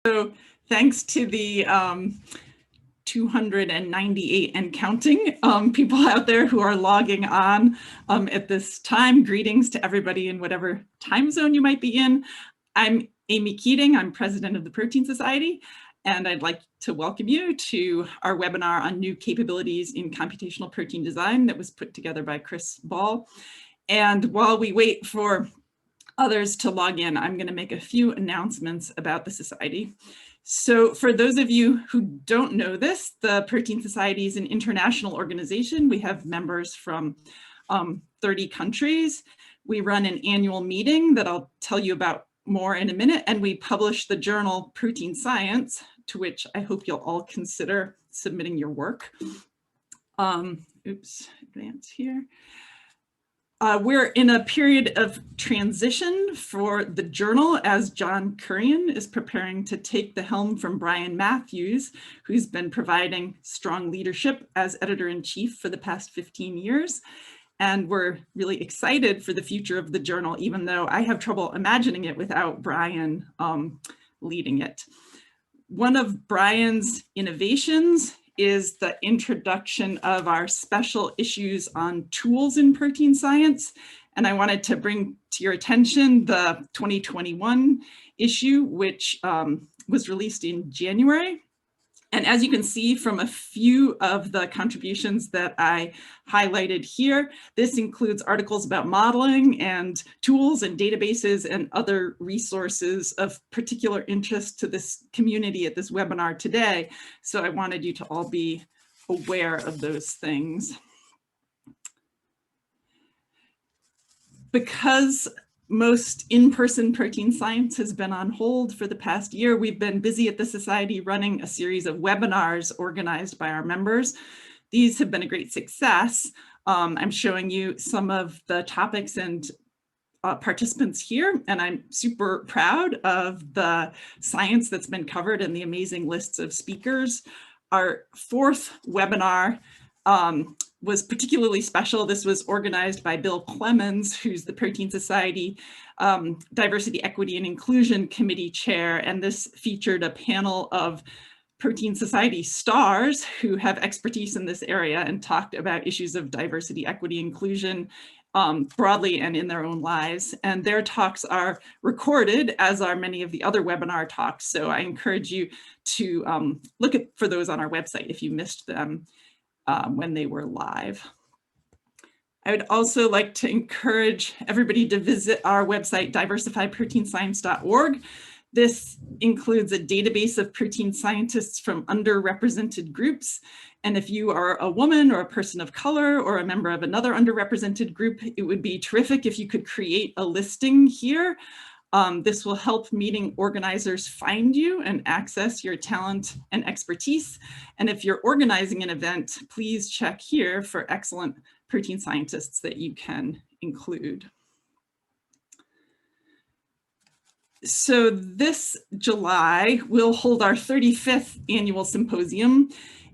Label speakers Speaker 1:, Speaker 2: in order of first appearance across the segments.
Speaker 1: So thanks to the 298 and counting people out there who are logging on at this time. Greetings to everybody in whatever time zone you might be in. I'm Amy Keating. I'm president of the Protein Society, and I'd like to welcome you to our webinar on new capabilities in computational protein design that was put together by Chris Bahl. And while we wait for others to log in, I'm going to make a few announcements about the Society. So for those of you who don't know this, the Protein Society is an international organization. We have members from 30 countries. We run an annual meeting that I'll tell you about more in a minute, and we publish the journal Protein Science, to which I hope you'll all consider submitting your work. Advance here. We're in a period of transition for the journal as John Currian is preparing to take the helm from Brian Matthews, who's been providing strong leadership as editor-in-chief for the past 15 years. And we're really excited for the future of the journal, even though I have trouble imagining it without Brian leading it. One of Brian's innovations is the introduction of our special issues on tools in protein science. And I wanted to bring to your attention the 2021 issue, which was released in January. And as you can see from a few of the contributions that I highlighted here, this includes articles about modeling and tools and databases and other resources of particular interest to this community at this webinar today. So I wanted you to all be aware of those things. Because most in-person protein science has been on hold for the past year, we've been busy at the Society running a series of webinars organized by our members. These have been a great success. I'm showing you some of the topics and participants here, and I'm super proud of the science that's been covered and the amazing lists of speakers. Our fourth webinar was particularly special. This was organized by Bill Clemens, who's the Protein Society Diversity, Equity, and Inclusion Committee Chair. And this featured a panel of Protein Society stars who have expertise in this area and talked about issues of diversity, equity, inclusion broadly and in their own lives. And their talks are recorded, as are many of the other webinar talks. So I encourage you to look for those on our website if you missed them when they were live. I would also like to encourage everybody to visit our website, diversifyproteinscience.org. This includes a database of protein scientists from underrepresented groups. And if you are a woman or a person of color or a member of another underrepresented group, it would be terrific if you could create a listing here. This will help meeting organizers find you and access your talent and expertise. And if you're organizing an event, please check here for excellent protein scientists that you can include. So this July, we'll hold our 35th annual symposium.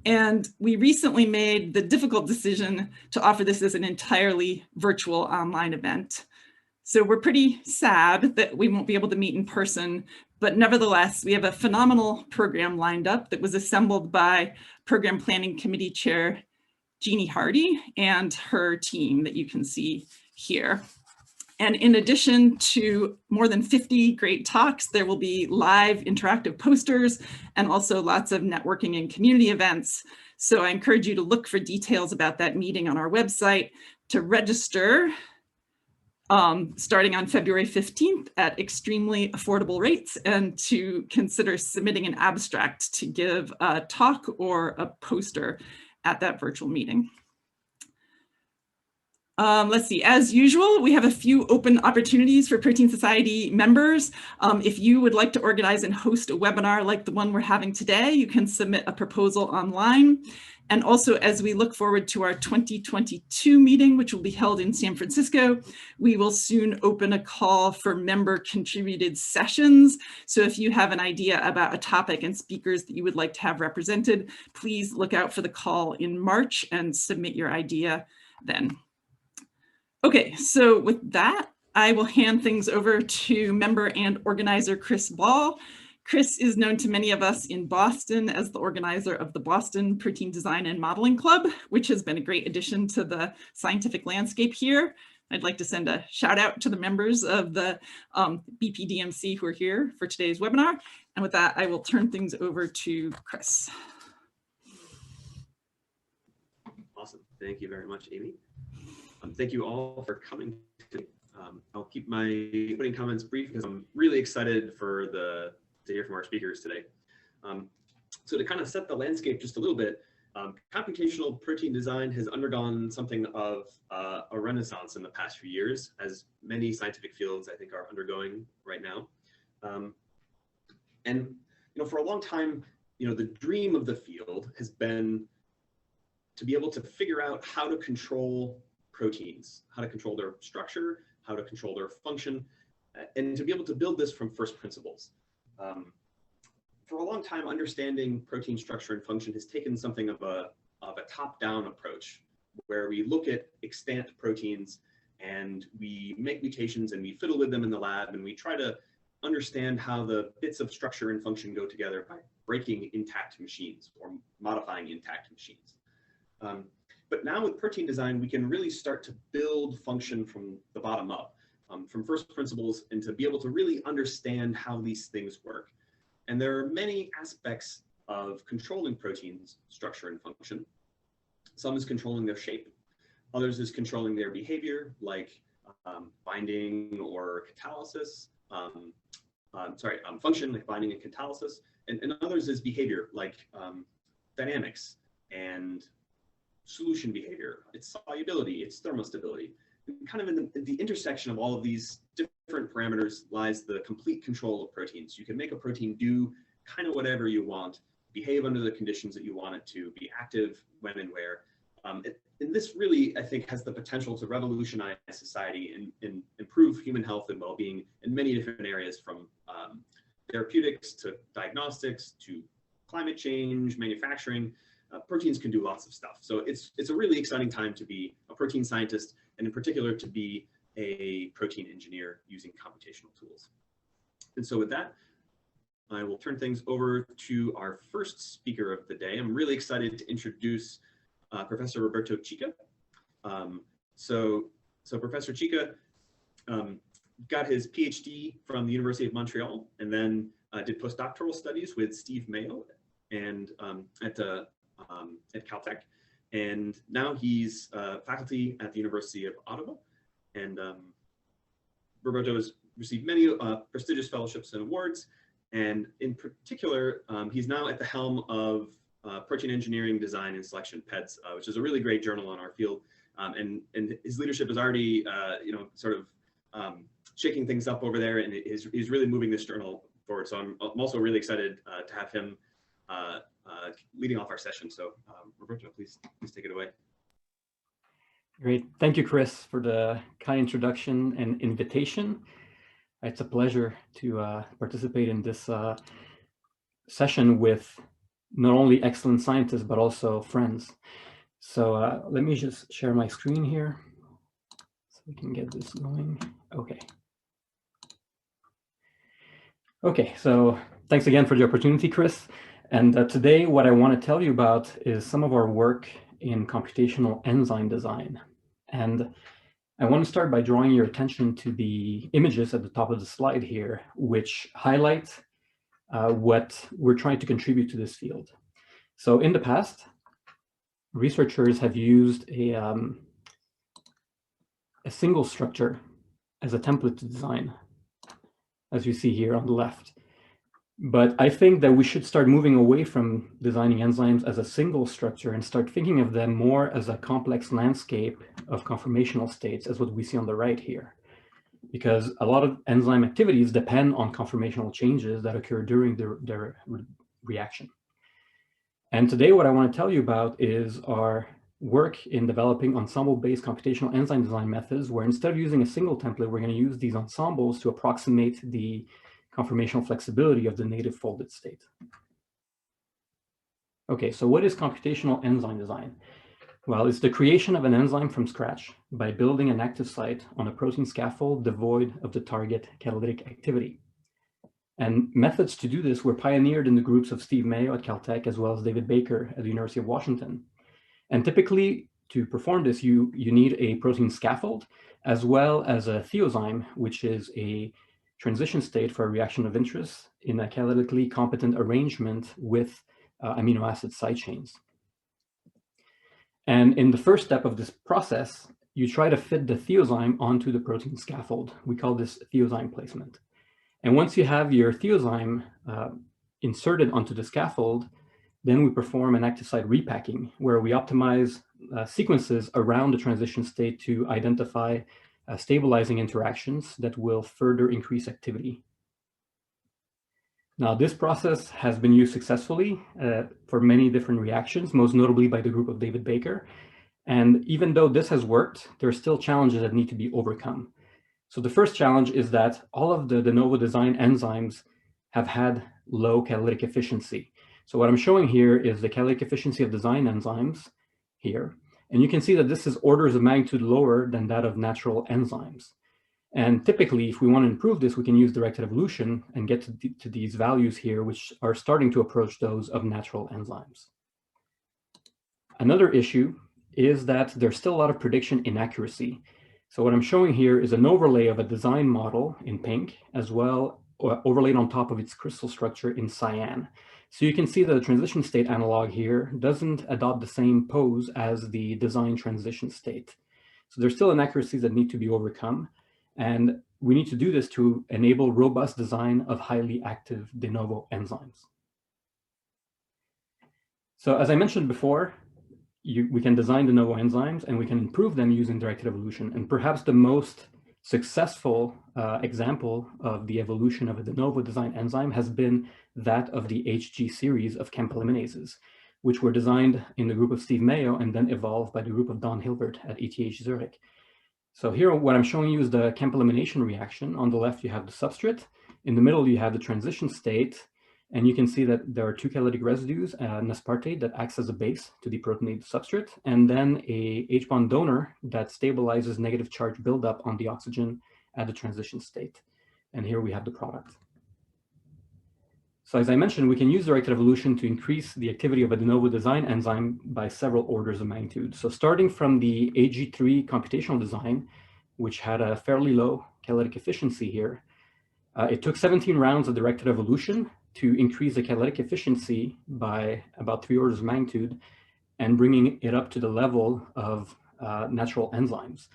Speaker 1: And we recently made the difficult decision to offer this as an entirely virtual online event. So we're pretty sad that we won't be able to meet in person, but nevertheless, we have a phenomenal program lined up that was assembled by Program Planning Committee Chair Jeannie Hardy and her team that you can see here. And in addition to more than 50 great talks, there will be live interactive posters and also lots of networking and community events. So I encourage you to look for details about that meeting on our website. To register, starting on February 15th at extremely affordable rates, and to consider submitting an abstract to give a talk or a poster at that virtual meeting. Let's see, as usual, we have a few open opportunities for Protein Society members. If you would like to organize and host a webinar like the one we're having today, you can submit a proposal online. And also, as we look forward to our 2022 meeting, which will be held in San Francisco, we will soon open a call for member-contributed sessions. So if you have an idea about a topic and speakers that you would like to have represented, please look out for the call in March and submit your idea then. Okay, so with that, I will hand things over to member and organizer Chris Bahl. Chris is known to many of us in Boston as the organizer of the Boston Protein Design and Modeling Club, which has been a great addition to the scientific landscape here. I'd like to send a shout out to the members of the BPDMC who are here for today's webinar. And with that, I will turn things over to Chris.
Speaker 2: Awesome. Thank you very much, Amy. Thank you all for coming today. I'll keep my opening comments brief because I'm really excited for to hear from our speakers today. So to kind of set the landscape just a little bit, computational protein design has undergone something of a renaissance in the past few years, as many scientific fields I think are undergoing right now. And for a long time, the dream of the field has been to be able to figure out how to control proteins, how to control their structure, how to control their function, and to be able to build this from first principles. For a long time, understanding protein structure and function has taken something of a top-down approach, where we look at extant proteins and we make mutations and we fiddle with them in the lab, and we try to understand how the bits of structure and function go together by breaking intact machines or modifying intact machines. But now with protein design, we can really start to build function from the bottom up, from first principles, and to be able to really understand how these things work. And there are many aspects of controlling proteins' structure and function. Some is controlling their shape. Others is controlling their behavior, like binding or catalysis. Function, like binding and catalysis. And others is behavior, like dynamics and solution behavior, its solubility, its thermostability. And kind of in the intersection of all of these different parameters lies the complete control of proteins. You can make a protein do kind of whatever you want, behave under the conditions that you want it to, be active when and where. And this really, I think, has the potential to revolutionize society and improve human health and well-being in many different areas, from therapeutics to diagnostics to climate change, manufacturing. Proteins can do lots of stuff. So it's a really exciting time to be a protein scientist, and in particular to be a protein engineer using computational tools. And so with that, I will turn things over to our first speaker of the day. I'm really excited to introduce Professor Roberto Chica. So Professor Chica got his PhD from the University of Montreal, and then did postdoctoral studies with Steve Mayo and at Caltech. And now he's faculty at the University of Ottawa. And Roberto has received many prestigious fellowships and awards. And in particular, he's now at the helm of Protein Engineering Design and Selection, PEDS, which is a really great journal in our field. And his leadership is already, sort of shaking things up over there, and he's really moving this journal forward. So I'm also really excited to have him leading off our session. So Roberto, please take it away.
Speaker 3: Great. Thank you, Chris, for the kind introduction and invitation. It's a pleasure to participate in this session with not only excellent scientists, but also friends. So let me just share my screen here so we can get this going. Okay. Okay, so thanks again for the opportunity, Chris. And today what I want to tell you about is some of our work in computational enzyme design. And I want to start by drawing your attention to the images at the top of the slide here, which highlight what we're trying to contribute to this field. So in the past, researchers have used a single structure as a template to design, as you see here on the left. But I think that we should start moving away from designing enzymes as a single structure and start thinking of them more as a complex landscape of conformational states, as what we see on the right here. Because a lot of enzyme activities depend on conformational changes that occur during their reaction. And today what I want to tell you about is our work in developing ensemble-based computational enzyme design methods, where instead of using a single template, we're going to use these ensembles to approximate the conformational flexibility of the native folded state. Okay, so what is computational enzyme design? Well, it's the creation of an enzyme from scratch by building an active site on a protein scaffold devoid of the target catalytic activity. And methods to do this were pioneered in the groups of Steve Mayo at Caltech, as well as David Baker at the University of Washington. And typically, to perform this, you need a protein scaffold, as well as a theozyme, which is a transition state for a reaction of interest in a catalytically competent arrangement with amino acid side chains. And in the first step of this process, you try to fit the theozyme onto the protein scaffold. We call this theozyme placement. And once you have your theozyme inserted onto the scaffold, then we perform an active site repacking, where we optimize sequences around the transition state to identify stabilizing interactions that will further increase activity. Now, this process has been used successfully for many different reactions, most notably by the group of David Baker. And even though this has worked, there are still challenges that need to be overcome. So the first challenge is that all of the de novo design enzymes have had low catalytic efficiency. So what I'm showing here is the catalytic efficiency of design enzymes here. And you can see that this is orders of magnitude lower than that of natural enzymes. And typically, if we want to improve this, we can use directed evolution and get to these values here, which are starting to approach those of natural enzymes. Another issue is that there's still a lot of prediction inaccuracy. So what I'm showing here is an overlay of a design model in pink, as well overlaid on top of its crystal structure in cyan. So you can see that the transition state analog here doesn't adopt the same pose as the design transition state. So there's still inaccuracies that need to be overcome. And we need to do this to enable robust design of highly active de novo enzymes. So as I mentioned before, we can design de novo enzymes and we can improve them using directed evolution. And perhaps the most successful example of the evolution of a de novo design enzyme has been that of the HG series of CAMP eliminases, which were designed in the group of Steve Mayo and then evolved by the group of Don Hilbert at ETH Zurich. So here, what I'm showing you is the CAMP elimination reaction. On the left, you have the substrate. In the middle, you have the transition state. And you can see that there are two catalytic residues, an aspartate that acts as a base to deprotonate the substrate, and then a H-bond donor that stabilizes negative charge buildup on the oxygen at the transition state. And here we have the product. So as I mentioned, we can use directed evolution to increase the activity of a de novo design enzyme by several orders of magnitude. So starting from the AG3 computational design, which had a fairly low catalytic efficiency here, it took 17 rounds of directed evolution to increase the catalytic efficiency by about 3 orders of magnitude and bringing it up to the level of natural enzymes.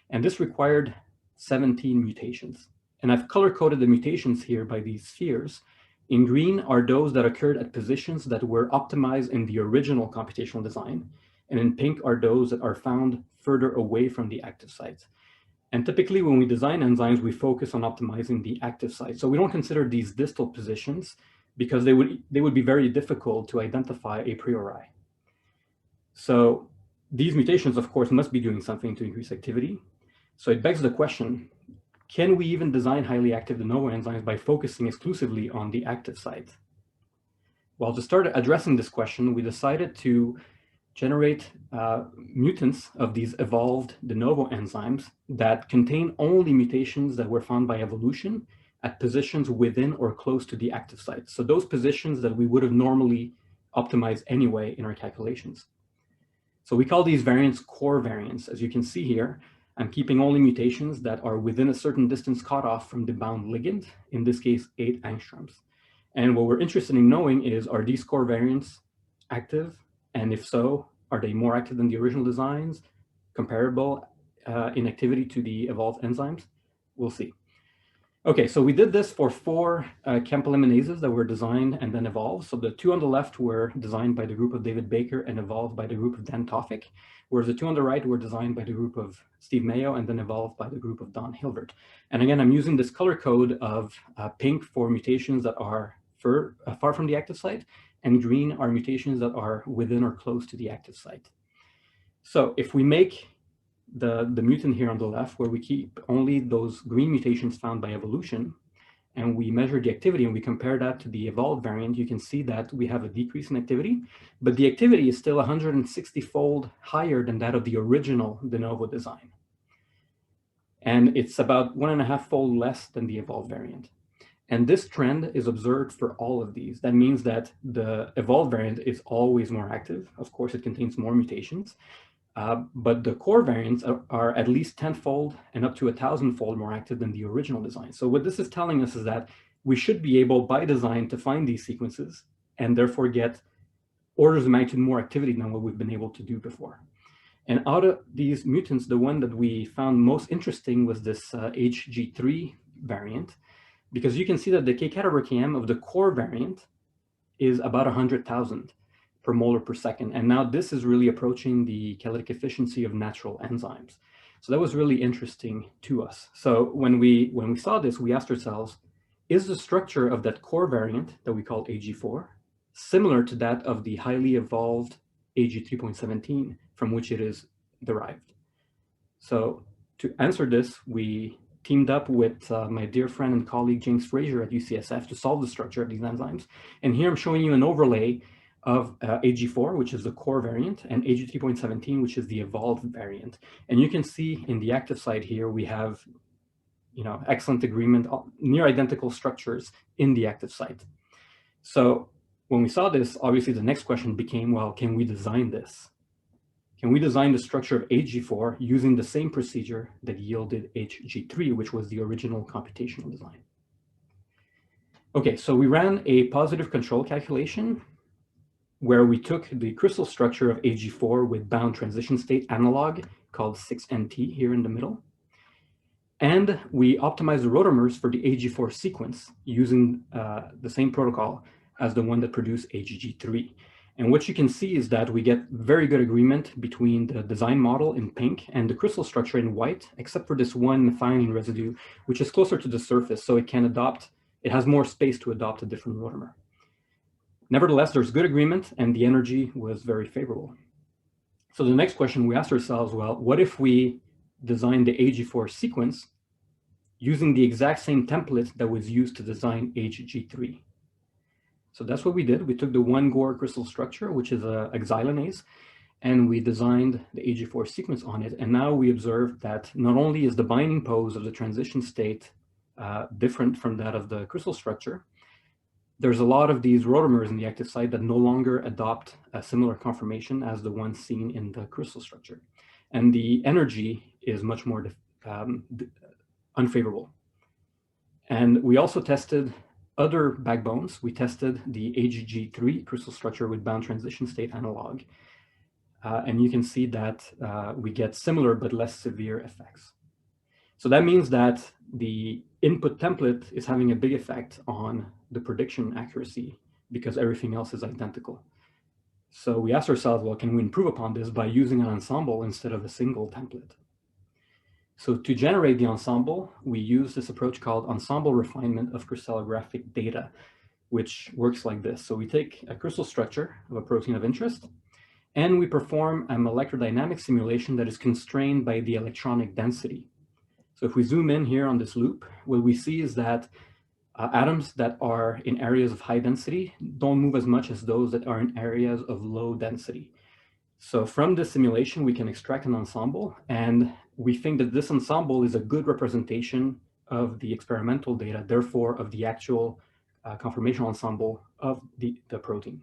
Speaker 3: And this required 17 mutations. And I've color-coded the mutations here by these spheres. In green are those that occurred at positions that were optimized in the original computational design. And in pink are those that are found further away from the active site. And typically when we design enzymes, we focus on optimizing the active site. So we don't consider these distal positions because they would be very difficult to identify a priori. So these mutations, of course, must be doing something to increase activity. So it begs the question, can we even design highly active de novo enzymes by focusing exclusively on the active site? Well, to start addressing this question, we decided to generate mutants of these evolved de novo enzymes that contain only mutations that were found by evolution at positions within or close to the active site. So those positions that we would have normally optimized anyway in our calculations. So we call these variants core variants. As you can see here, I'm keeping only mutations that are within a certain distance cutoff from the bound ligand, in this case, 8 angstroms. And what we're interested in knowing is, are these core variants active? And if so, are they more active than the original designs, comparable in activity to the evolved enzymes? We'll see. Okay, so we did this for 4 CAMP eliminases that were designed and then evolved. So the 2 on the left were designed by the group of David Baker and evolved by the group of Dan Tofik, whereas the 2 on the right were designed by the group of Steve Mayo and then evolved by the group of Don Hilbert. And again, I'm using this color code of pink for mutations that are far from the active site, and green are mutations that are within or close to the active site. So if we make the mutant here on the left, where we keep only those green mutations found by evolution, and we measure the activity and we compare that to the evolved variant, you can see that we have a decrease in activity, but the activity is still 160-fold higher than that of the original de novo design. And it's about 1.5-fold less than the evolved variant. And this trend is observed for all of these. That means that the evolved variant is always more active. Of course, it contains more mutations, but the core variants are at least 10-fold and up to 1,000-fold more active than the original design. So what this is telling us is that we should be able, by design, to find these sequences and therefore get orders of magnitude more activity than what we've been able to do before. And out of these mutants, the one that we found most interesting was this HG3 variant, because you can see that the kcat/km of the core variant is about 100,000 per molar per second. And now this is really approaching the catalytic efficiency of natural enzymes. So that was really interesting to us. So when we saw this, we asked ourselves, is the structure of that core variant that we call AG4 similar to that of the highly evolved AG3.17 from which it is derived? So to answer this, we teamed up with my dear friend and colleague James Fraser at UCSF to solve the structure of these enzymes. And here I'm showing you an overlay of AG4, which is the core variant, and AG3.17, which is the evolved variant. And you can see in the active site here, we have excellent agreement, near identical structures in the active site. So when we saw this, obviously the next question became, well, can we design this? Can we design the structure of AG4 using the same procedure that yielded HG3, which was the original computational design? Okay, so we ran a positive control calculation where we took the crystal structure of AG4 with bound transition state analog called 6NT here in the middle. And we optimized the rotamers for the AG4 sequence using the same protocol as the one that produced HG3. And what you can see is that we get very good agreement between the design model in pink and the crystal structure in white, except for this one methionine residue, which is closer to the surface, so it has more space to adopt a different rotamer. Nevertheless, there's good agreement and the energy was very favorable. So the next question we asked ourselves, well, what if we design the AG4 sequence using the exact same template that was used to design HG3? So that's what we did. We took the 1-GOR crystal structure, which is a xylanase, and we designed the AG4 sequence on it. And now we observed that not only is the binding pose of the transition state different from that of the crystal structure, there's a lot of these rotamers in the active site that no longer adopt a similar conformation as the one seen in the crystal structure. And the energy is much more unfavorable. And we also tested other backbones. We tested the AGG3 crystal structure with bound transition state analog. And you can see that we get similar but less severe effects. So that means that the input template is having a big effect on the prediction accuracy because everything else is identical. So we asked ourselves, well, can we improve upon this by using an ensemble instead of a single template? So to generate the ensemble, we use this approach called ensemble refinement of crystallographic data, which works like this. So we take a crystal structure of a protein of interest, and we perform a molecular dynamics simulation that is constrained by the electronic density. So if we zoom in here on this loop, what we see is that atoms that are in areas of high density don't move as much as those that are in areas of low density. So from this simulation, we can extract an ensemble, and we think that this ensemble is a good representation of the experimental data, therefore of the actual conformational ensemble of the protein.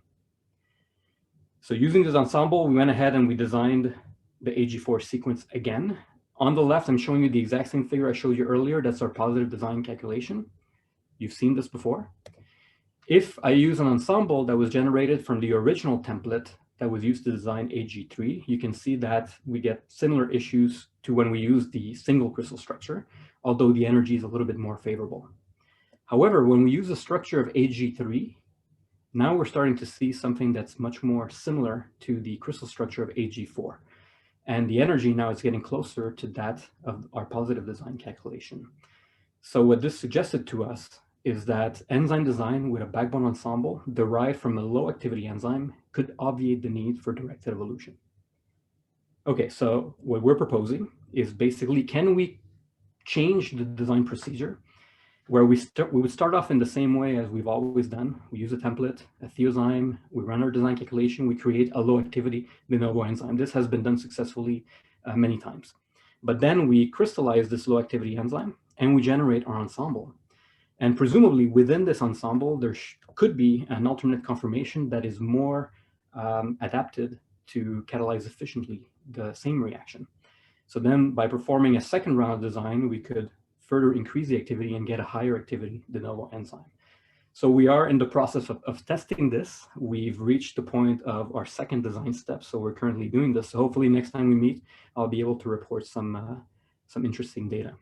Speaker 3: So using this ensemble, we went ahead and we designed the AG4 sequence again. On the left, I'm showing you the exact same figure I showed you earlier. That's our positive design calculation. You've seen this before. If I use an ensemble that was generated from the original template that was used to design AG3, you can see that we get similar issues to when we use the single crystal structure, although the energy is a little bit more favorable. However, when we use the structure of AG3, now we're starting to see something that's much more similar to the crystal structure of AG4. And the energy now is getting closer to that of our positive design calculation. So what this suggested to us is that enzyme design with a backbone ensemble derived from a low activity enzyme could obviate the need for directed evolution. Okay, so what we're proposing is basically, can we change the design procedure where we would start off in the same way as we've always done. We use a template, a Theozyme, we run our design calculation, we create a low activity de novo enzyme. This has been done successfully many times. But then we crystallize this low activity enzyme and we generate our ensemble. And presumably within this ensemble, there could be an alternate conformation that is more adapted to catalyze efficiently the same reaction. So then by performing a second round of design, we could further increase the activity and get a higher activity de novo enzyme. So we are in the process of testing this. We've reached the point of our second design step. So we're currently doing this. So hopefully next time we meet, I'll be able to report some interesting data.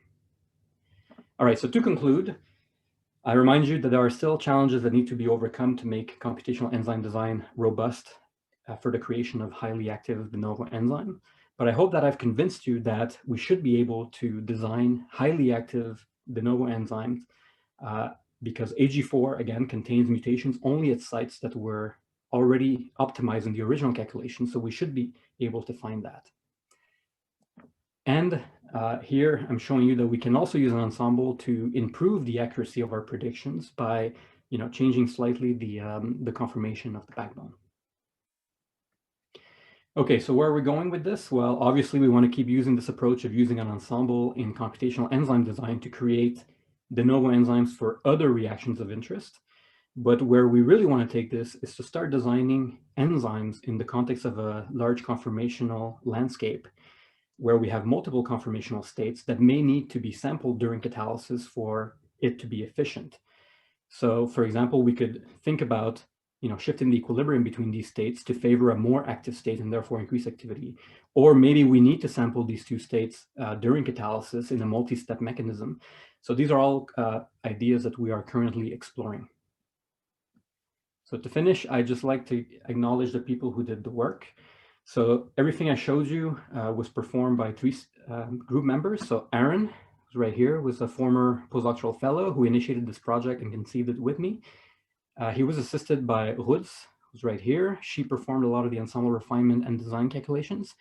Speaker 3: All right, so to conclude, I remind you that there are still challenges that need to be overcome to make computational enzyme design robust for the creation of highly active de novo enzyme. But I hope that I've convinced you that we should be able to design highly active de novo enzymes because AG4, again, contains mutations only at sites that were already optimized in the original calculation. So we should be able to find that. And here I'm showing you that we can also use an ensemble to improve the accuracy of our predictions by changing slightly the conformation of the backbone. Okay, so where are we going with this? Well, obviously we want to keep using this approach of using an ensemble in computational enzyme design to create de novo enzymes for other reactions of interest. But where we really want to take this is to start designing enzymes in the context of a large conformational landscape where we have multiple conformational states that may need to be sampled during catalysis for it to be efficient. So for example, we could think about shifting the equilibrium between these states to favor a more active state and therefore increase activity. Or maybe we need to sample these two states during catalysis in a multi-step mechanism. So these are all ideas that we are currently exploring. So to finish, I'd just like to acknowledge the people who did the work. So everything I showed you was performed by 3 group members. So Aaron, who's right here, was a former postdoctoral fellow who initiated this project and conceived it with me. He was assisted by Ruds, who's right here. She performed a lot of the ensemble refinement and design calculations.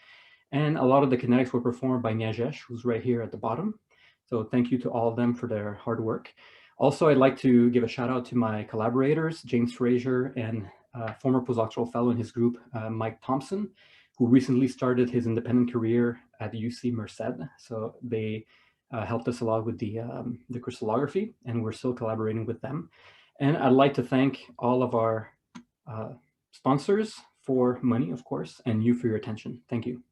Speaker 3: And a lot of the kinetics were performed by Nyajesh, who's right here at the bottom. So thank you to all of them for their hard work. Also, I'd like to give a shout out to my collaborators, James Fraser and former postdoctoral fellow in his group, Mike Thompson, who recently started his independent career at UC Merced. So they helped us a lot with the crystallography, and we're still collaborating with them. And I'd like to thank all of our sponsors for money, of course, and you for your attention. Thank you.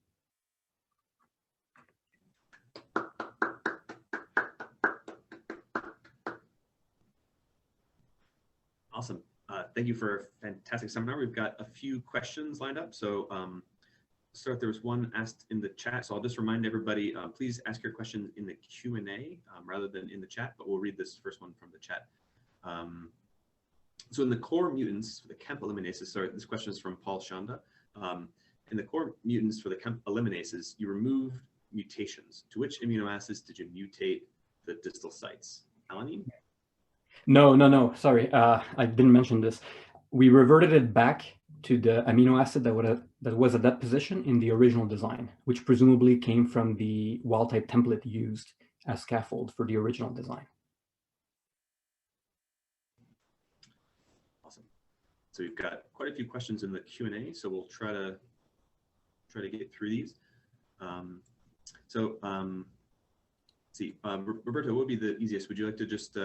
Speaker 2: Awesome. Thank you for a fantastic seminar. We've got a few questions lined up. So there was one asked in the chat. So I'll just remind everybody, please ask your question in the Q&A rather than in the chat, but we'll read this first one from the chat. So in the core mutants for the Kemp eliminases, sorry, this question is from Paul Shanda. In the core mutants for the Kemp eliminases, you removed mutations. To which amino acids did you mutate the distal sites? Alanine?
Speaker 3: No, sorry, I didn't mention this. We reverted it back to the amino acid that was at that position in the original design, which presumably came from the wild-type template used as scaffold for the original design.
Speaker 2: Awesome. So we've got quite a few questions in the Q&A, so we'll try to get through these. Let's see, Roberto, what would be the easiest? Would you like to just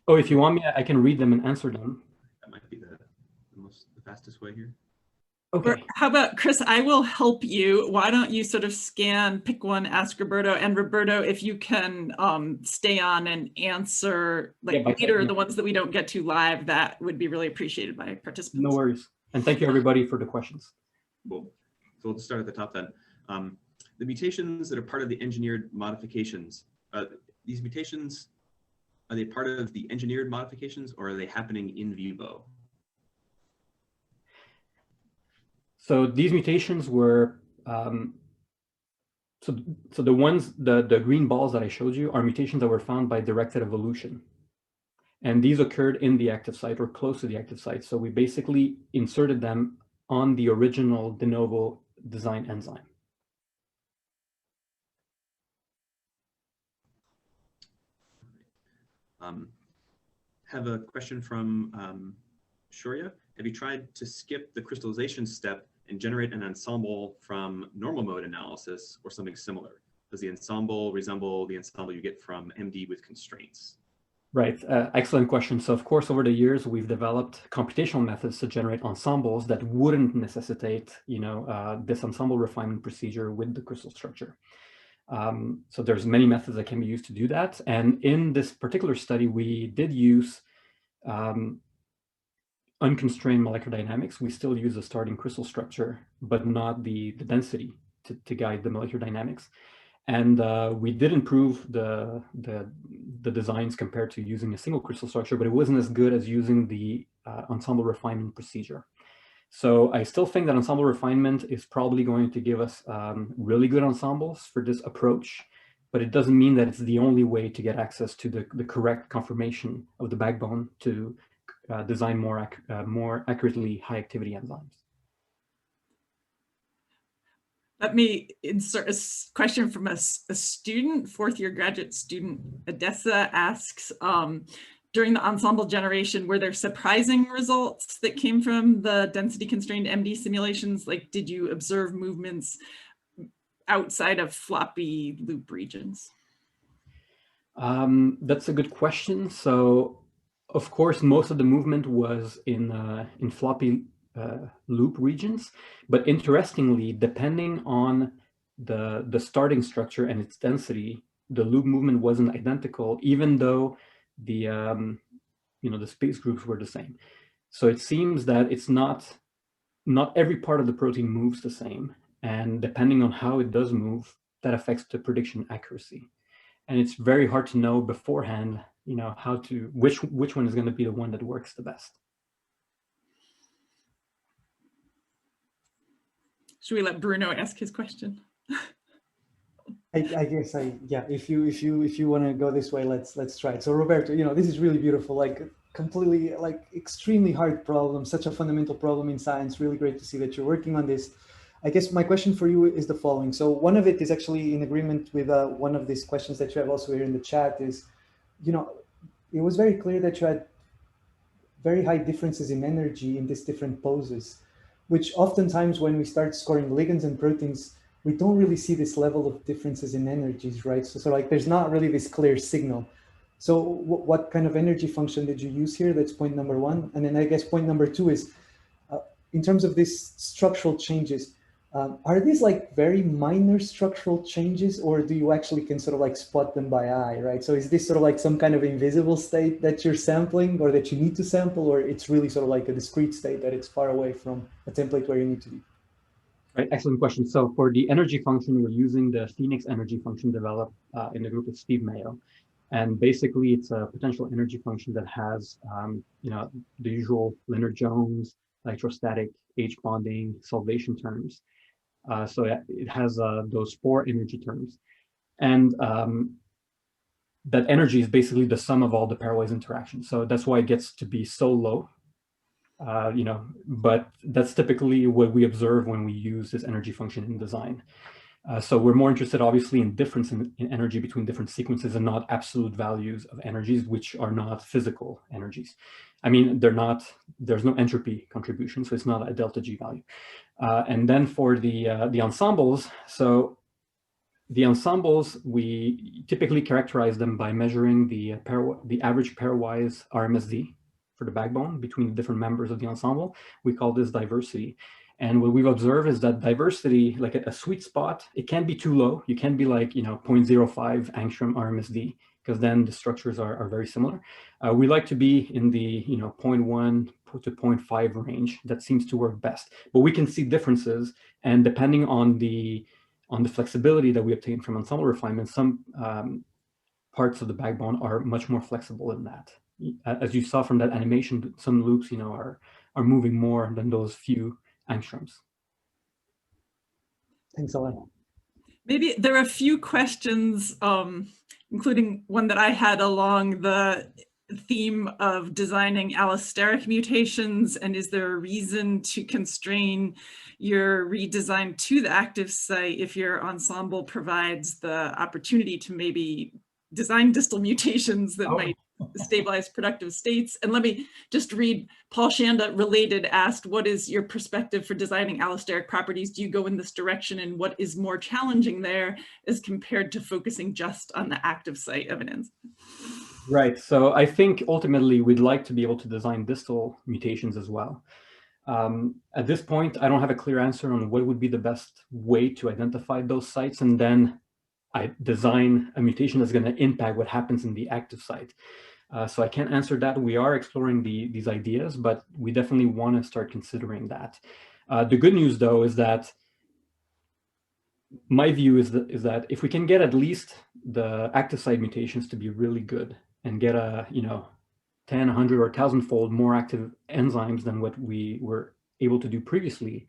Speaker 3: Oh, if you want me, I can read them and answer them.
Speaker 2: That might be the fastest way here.
Speaker 3: Okay.
Speaker 1: Or how about, Chris, I will help you. Why don't you sort of scan, pick one, ask Roberto, and Roberto, if you can stay on and answer later the ones that we don't get to live, that would be really appreciated by participants.
Speaker 3: No worries. And thank you everybody for the questions.
Speaker 2: Cool. So we'll start at the top then. The mutations that are part of the engineered modifications, these mutations, are they part of the engineered modifications or are they happening in vivo?
Speaker 3: So these mutations were, so the ones, the green balls that I showed you are mutations that were found by directed evolution. And these occurred in the active site or close to the active site. So we basically inserted them on the original de novo design enzyme.
Speaker 2: Have a question from Shorya. Have you tried to skip the crystallization step and generate an ensemble from normal mode analysis or something similar? Does the ensemble resemble the ensemble you get from MD with constraints?
Speaker 3: Right, excellent question. So of course, over the years, we've developed computational methods to generate ensembles that wouldn't necessitate, this ensemble refinement procedure with the crystal structure. So there's many methods that can be used to do that. And in this particular study, we did use unconstrained molecular dynamics. We still use the starting crystal structure, but not the density to guide the molecular dynamics. And we did improve the designs compared to using a single crystal structure, but it wasn't as good as using the ensemble refinement procedure. So I still think that ensemble refinement is probably going to give us really good ensembles for this approach, but it doesn't mean that it's the only way to get access to the correct conformation of the backbone to design more accurately high activity enzymes.
Speaker 1: Let me insert a question from a student, fourth year graduate student. Odessa asks, during the ensemble generation, were there surprising results that came from the density constrained MD simulations? Like, did you observe movements outside of floppy loop regions?
Speaker 3: That's a good question. So, of course, most of the movement was in floppy loop regions, but interestingly, depending on the starting structure and its density, the loop movement wasn't identical, even though the the space groups were the same. So it seems that it's not every part of the protein moves the same, and depending on how it does move, that affects the prediction accuracy. And it's very hard to know beforehand, which one is going to be the one that works the best.
Speaker 1: Should we let Bruno ask his question?
Speaker 4: I guess yeah. If you want to go this way, let's try it. So Roberto, this is really beautiful. Like completely, like extremely hard problem, such a fundamental problem in science. Really great to see that you're working on this. I guess my question for you is the following. So one of it is actually in agreement with one of these questions that you have also here in the chat. Is, it was very clear that you had very high differences in energy in these different poses, which oftentimes when we start scoring ligands and proteins, we don't really see this level of differences in energies, right? So like there's not really this clear signal. So what kind of energy function did you use here? That's point number one. And then I guess point number two is, in terms of these structural changes, are these like very minor structural changes, or do you actually can sort of like spot them by eye, right? So is this sort of like some kind of invisible state that you're sampling or that you need to sample, or it's really sort of like a discrete state that it's far away from a template where you need to be?
Speaker 3: Right, excellent question. So for the energy function, we're using the Phoenix energy function developed in the group of Steve Mayo. And basically it's a potential energy function that has, the usual Lennard-Jones, electrostatic, H bonding, solvation terms. So it has those four energy terms. And that energy is basically the sum of all the pairwise interactions. So that's why it gets to be so low. But that's typically what we observe when we use this energy function in design. So we're more interested, obviously, in difference in energy between different sequences and not absolute values of energies, which are not physical energies. I mean, there's no entropy contribution, so it's not a delta G value. And then for the ensembles, so the ensembles, we typically characterize them by measuring the average pairwise RMSD for the backbone between the different members of the ensemble. We call this diversity. And what we've observed is that diversity, like a sweet spot, it can't be too low. You can't be like, 0.05 angstrom RMSD, because then the structures are very similar. We like to be in the 0.1 to 0.5 range. That seems to work best. But we can see differences, and depending on the flexibility that we obtain from ensemble refinement, some parts of the backbone are much more flexible than that. As you saw from that animation, some loops, are moving more than those few angstroms.
Speaker 4: Thanks a lot.
Speaker 1: Maybe there are a few questions, including one that I had along the theme of designing allosteric mutations, and is there a reason to constrain your redesign to the active site if your ensemble provides the opportunity to maybe design distal mutations that might stabilize productive states? And let me just read, Paul Shanda related asked, what is your perspective for designing allosteric properties? Do you go in this direction, and what is more challenging there as compared to focusing just on the active site evidence?
Speaker 3: Right. So I think ultimately we'd like to be able to design distal mutations as well. At this point, I don't have a clear answer on what would be the best way to identify those sites, and then I design a mutation that's going to impact what happens in the active site. So I can't answer that. We are exploring these ideas, but we definitely want to start considering that. The good news, though, is that my view is that if we can get at least the active site mutations to be really good and get a 10, 100, or 1,000-fold more active enzymes than what we were able to do previously,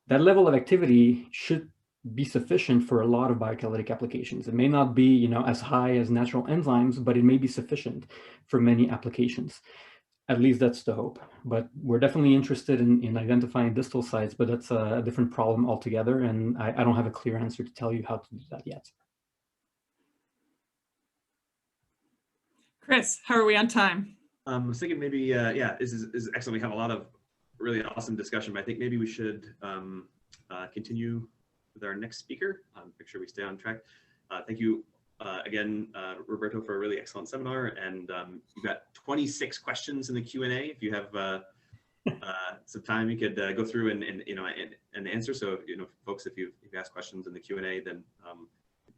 Speaker 3: that level of activity should be sufficient for a lot of biocatalytic applications. It may not be as high as natural enzymes, but it may be sufficient for many applications. At least that's the hope. But we're definitely interested in identifying distal sites, but that's a different problem altogether, and I don't have a clear answer to tell you how to do that yet.
Speaker 1: Chris, how are we on time?
Speaker 2: I was thinking maybe, yeah, this is excellent. We have a lot of really awesome discussion, but I think maybe we should continue with our next speaker. Make sure we stay on track. Thank you again, Roberto, for a really excellent seminar. And you've got 26 questions in the Q&A. If you have some time, you could go through and answer. So, folks, if you ask questions in the Q&A, then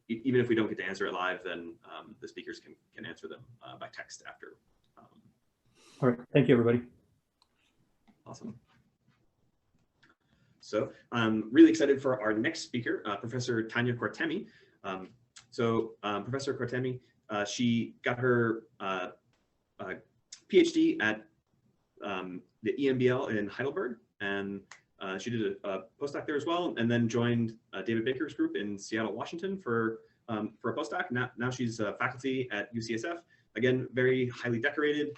Speaker 2: even if we don't get to answer it live, then the speakers can answer them by text after.
Speaker 3: All right. Thank you, everybody.
Speaker 2: Awesome. So I'm really excited for our next speaker, Professor Tanya Kortemme. Professor Kortemme, she got her PhD at the EMBL in Heidelberg, and she did a postdoc there as well, and then joined David Baker's group in Seattle, Washington for a postdoc. Now she's faculty at UCSF. Again, very highly decorated,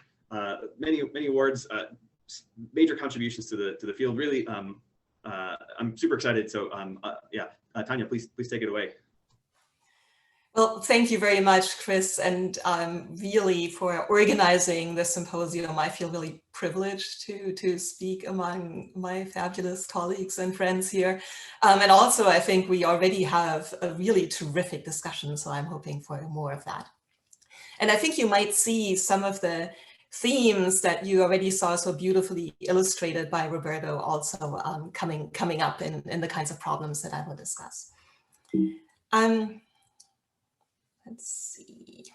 Speaker 2: many awards, major contributions to the field. Really, I'm super excited. So yeah, Tanya, please take it away.
Speaker 5: Well, thank you very much, Chris, and really for organizing this symposium. I feel really privileged to speak among my fabulous colleagues and friends here. And also, I think we already have a really terrific discussion, so I'm hoping for more of that. And I think you might see some of the themes that you already saw so beautifully illustrated by Roberto also coming up in the kinds of problems that I will discuss. Let's see.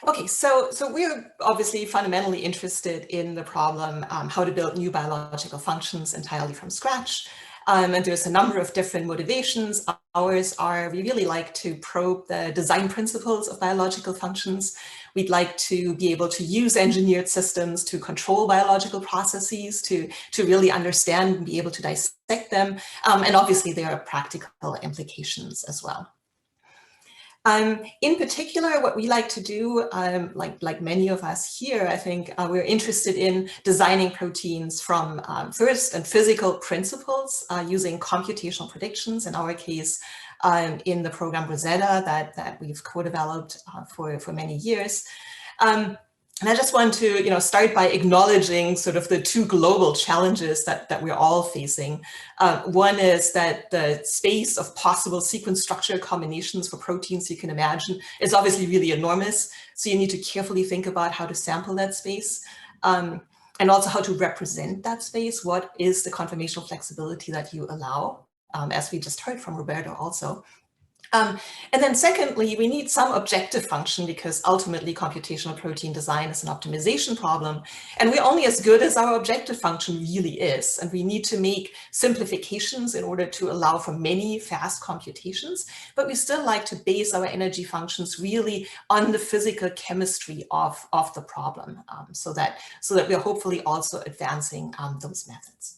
Speaker 5: Okay, so we're obviously fundamentally interested in the problem how to build new biological functions entirely from scratch. And there's a number of different motivations. Ours are, we really like to probe the design principles of biological functions. We'd like to be able to use engineered systems to control biological processes, to really understand and be able to dissect them. And obviously there are practical implications as well. In particular, what we like to do, like many of us here, I think we're interested in designing proteins from first and physical principles using computational predictions, in our case, in the program Rosetta that we've co-developed for many years. And I just want to start by acknowledging sort of the two global challenges that we're all facing. One is that the space of possible sequence structure combinations for proteins you can imagine is obviously really enormous. So you need to carefully think about how to sample that space and also how to represent that space. What is the conformational flexibility that you allow, as we just heard from Roberto also. And then secondly, we need some objective function because ultimately computational protein design is an optimization problem. And we're only as good as our objective function really is. And we need to make simplifications in order to allow for many fast computations. But we still like to base our energy functions really on the physical chemistry of the problem so that we're hopefully also advancing those methods.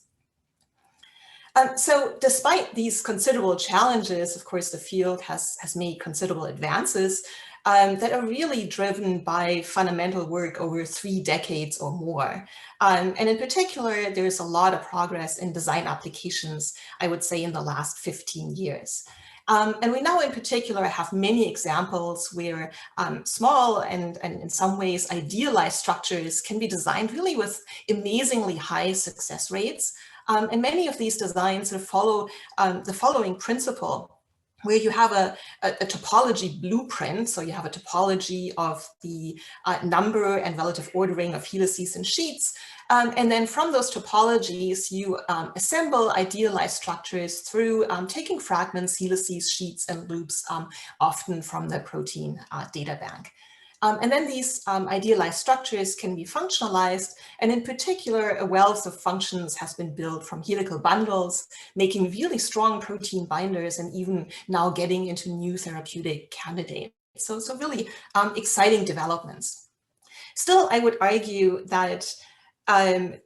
Speaker 5: So despite these considerable challenges, of course, the field has made considerable advances that are really driven by fundamental work over 3 decades or more. And in particular, there's a lot of progress in design applications, I would say, in the last 15 years. And we now in particular have many examples where small and in some ways idealized structures can be designed really with amazingly high success rates. And many of these designs follow the following principle. where you have a topology blueprint. So you have a topology of the number and relative ordering of helices and sheets. And then from those topologies, you assemble idealized structures through taking fragments, helices, sheets, and loops, often from the protein data bank. And then these idealized structures can be functionalized, and in particular, a wealth of functions has been built from helical bundles, making really strong protein binders, and even now getting into new therapeutic candidates. So really exciting developments. Still, I would argue that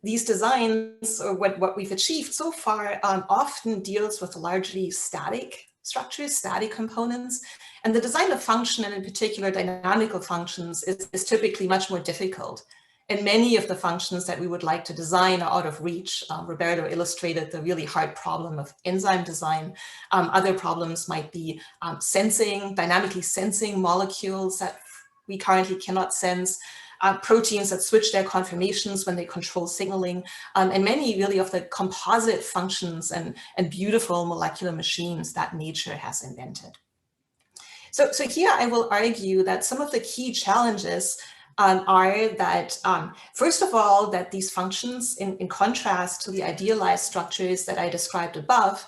Speaker 5: these designs, or what we've achieved so far, often deals with largely static structures, static components. And the design of function, and in particular dynamical functions, is typically much more difficult. And many of the functions that we would like to design are out of reach. Roberto illustrated the really hard problem of enzyme design. Other problems might be dynamically sensing molecules that we currently cannot sense, proteins that switch their conformations when they control signaling, and many really of the composite functions and beautiful molecular machines that nature has invented. So here I will argue that some of the key challenges are that, first of all, that these functions, in contrast to the idealized structures that I described above,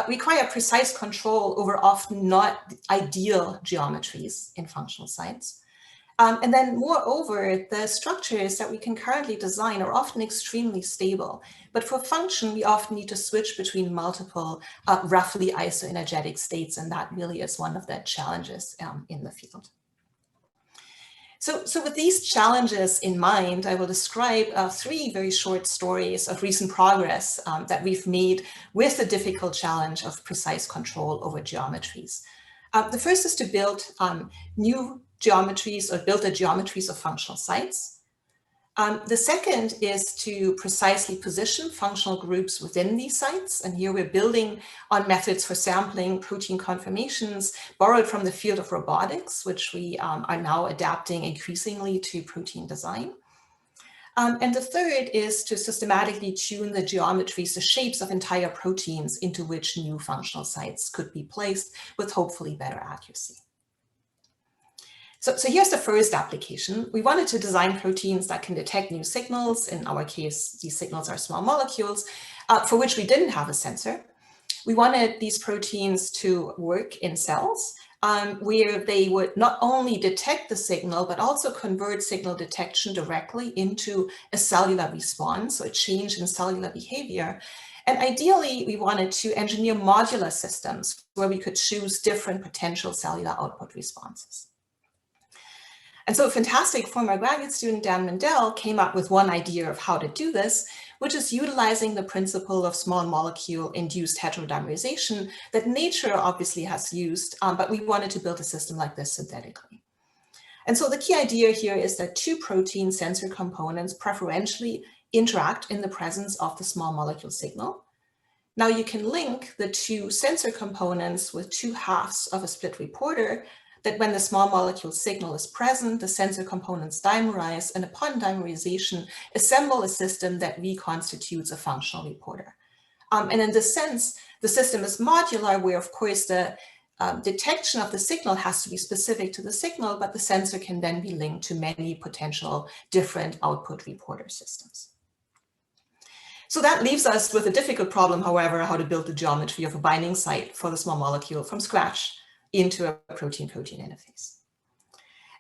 Speaker 5: require precise control over often not ideal geometries in functional sites. And then moreover, the structures that we can currently design are often extremely stable. But for function, we often need to switch between multiple roughly isoenergetic states. And that really is one of the challenges in the field. So with these challenges in mind, I will describe 3 very short stories of recent progress that we've made with the difficult challenge of precise control over geometries. The first is to build new geometries, or build the geometries of functional sites. The second is to precisely position functional groups within these sites. And here we're building on methods for sampling protein conformations borrowed from the field of robotics, which we are now adapting increasingly to protein design. And the third is to systematically tune the geometries, the shapes of entire proteins into which new functional sites could be placed with hopefully better accuracy. So here's the first application. We wanted to design proteins that can detect new signals. In our case, these signals are small molecules, for which we didn't have a sensor. We wanted these proteins to work in cells, where they would not only detect the signal, but also convert signal detection directly into a cellular response, so a change in cellular behavior. And ideally, we wanted to engineer modular systems where we could choose different potential cellular output responses. And so a fantastic former graduate student, Dan Mendel, came up with one idea of how to do this, which is utilizing the principle of small molecule induced heterodimerization that nature obviously has used, but we wanted to build a system like this synthetically. And so the key idea here is that 2 protein sensor components preferentially interact in the presence of the small molecule signal. Now you can link the 2 sensor components with 2 halves of a split reporter, that when the small molecule signal is present, the sensor components dimerize, and upon dimerization, assemble a system that reconstitutes a functional reporter. And in this sense, the system is modular, where of course the detection of the signal has to be specific to the signal, but the sensor can then be linked to many potential different output reporter systems. So that leaves us with a difficult problem, however, how to build the geometry of a binding site for the small molecule from scratch into a protein-protein interface.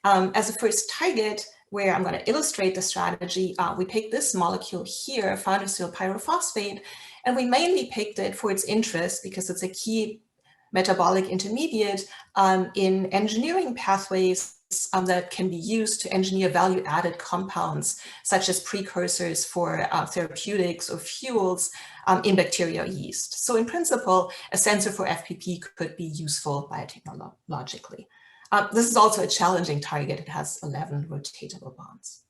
Speaker 5: As a first target, where I'm going to illustrate the strategy, we picked this molecule here, farnesyl pyrophosphate, and we mainly picked it for its interest because it's a key metabolic intermediate in engineering pathways that can be used to engineer value-added compounds, such as precursors for therapeutics or fuels in bacteria or yeast. So in principle, a sensor for FPP could be useful biotechnologically. This is also a challenging target. It has 11 rotatable bonds.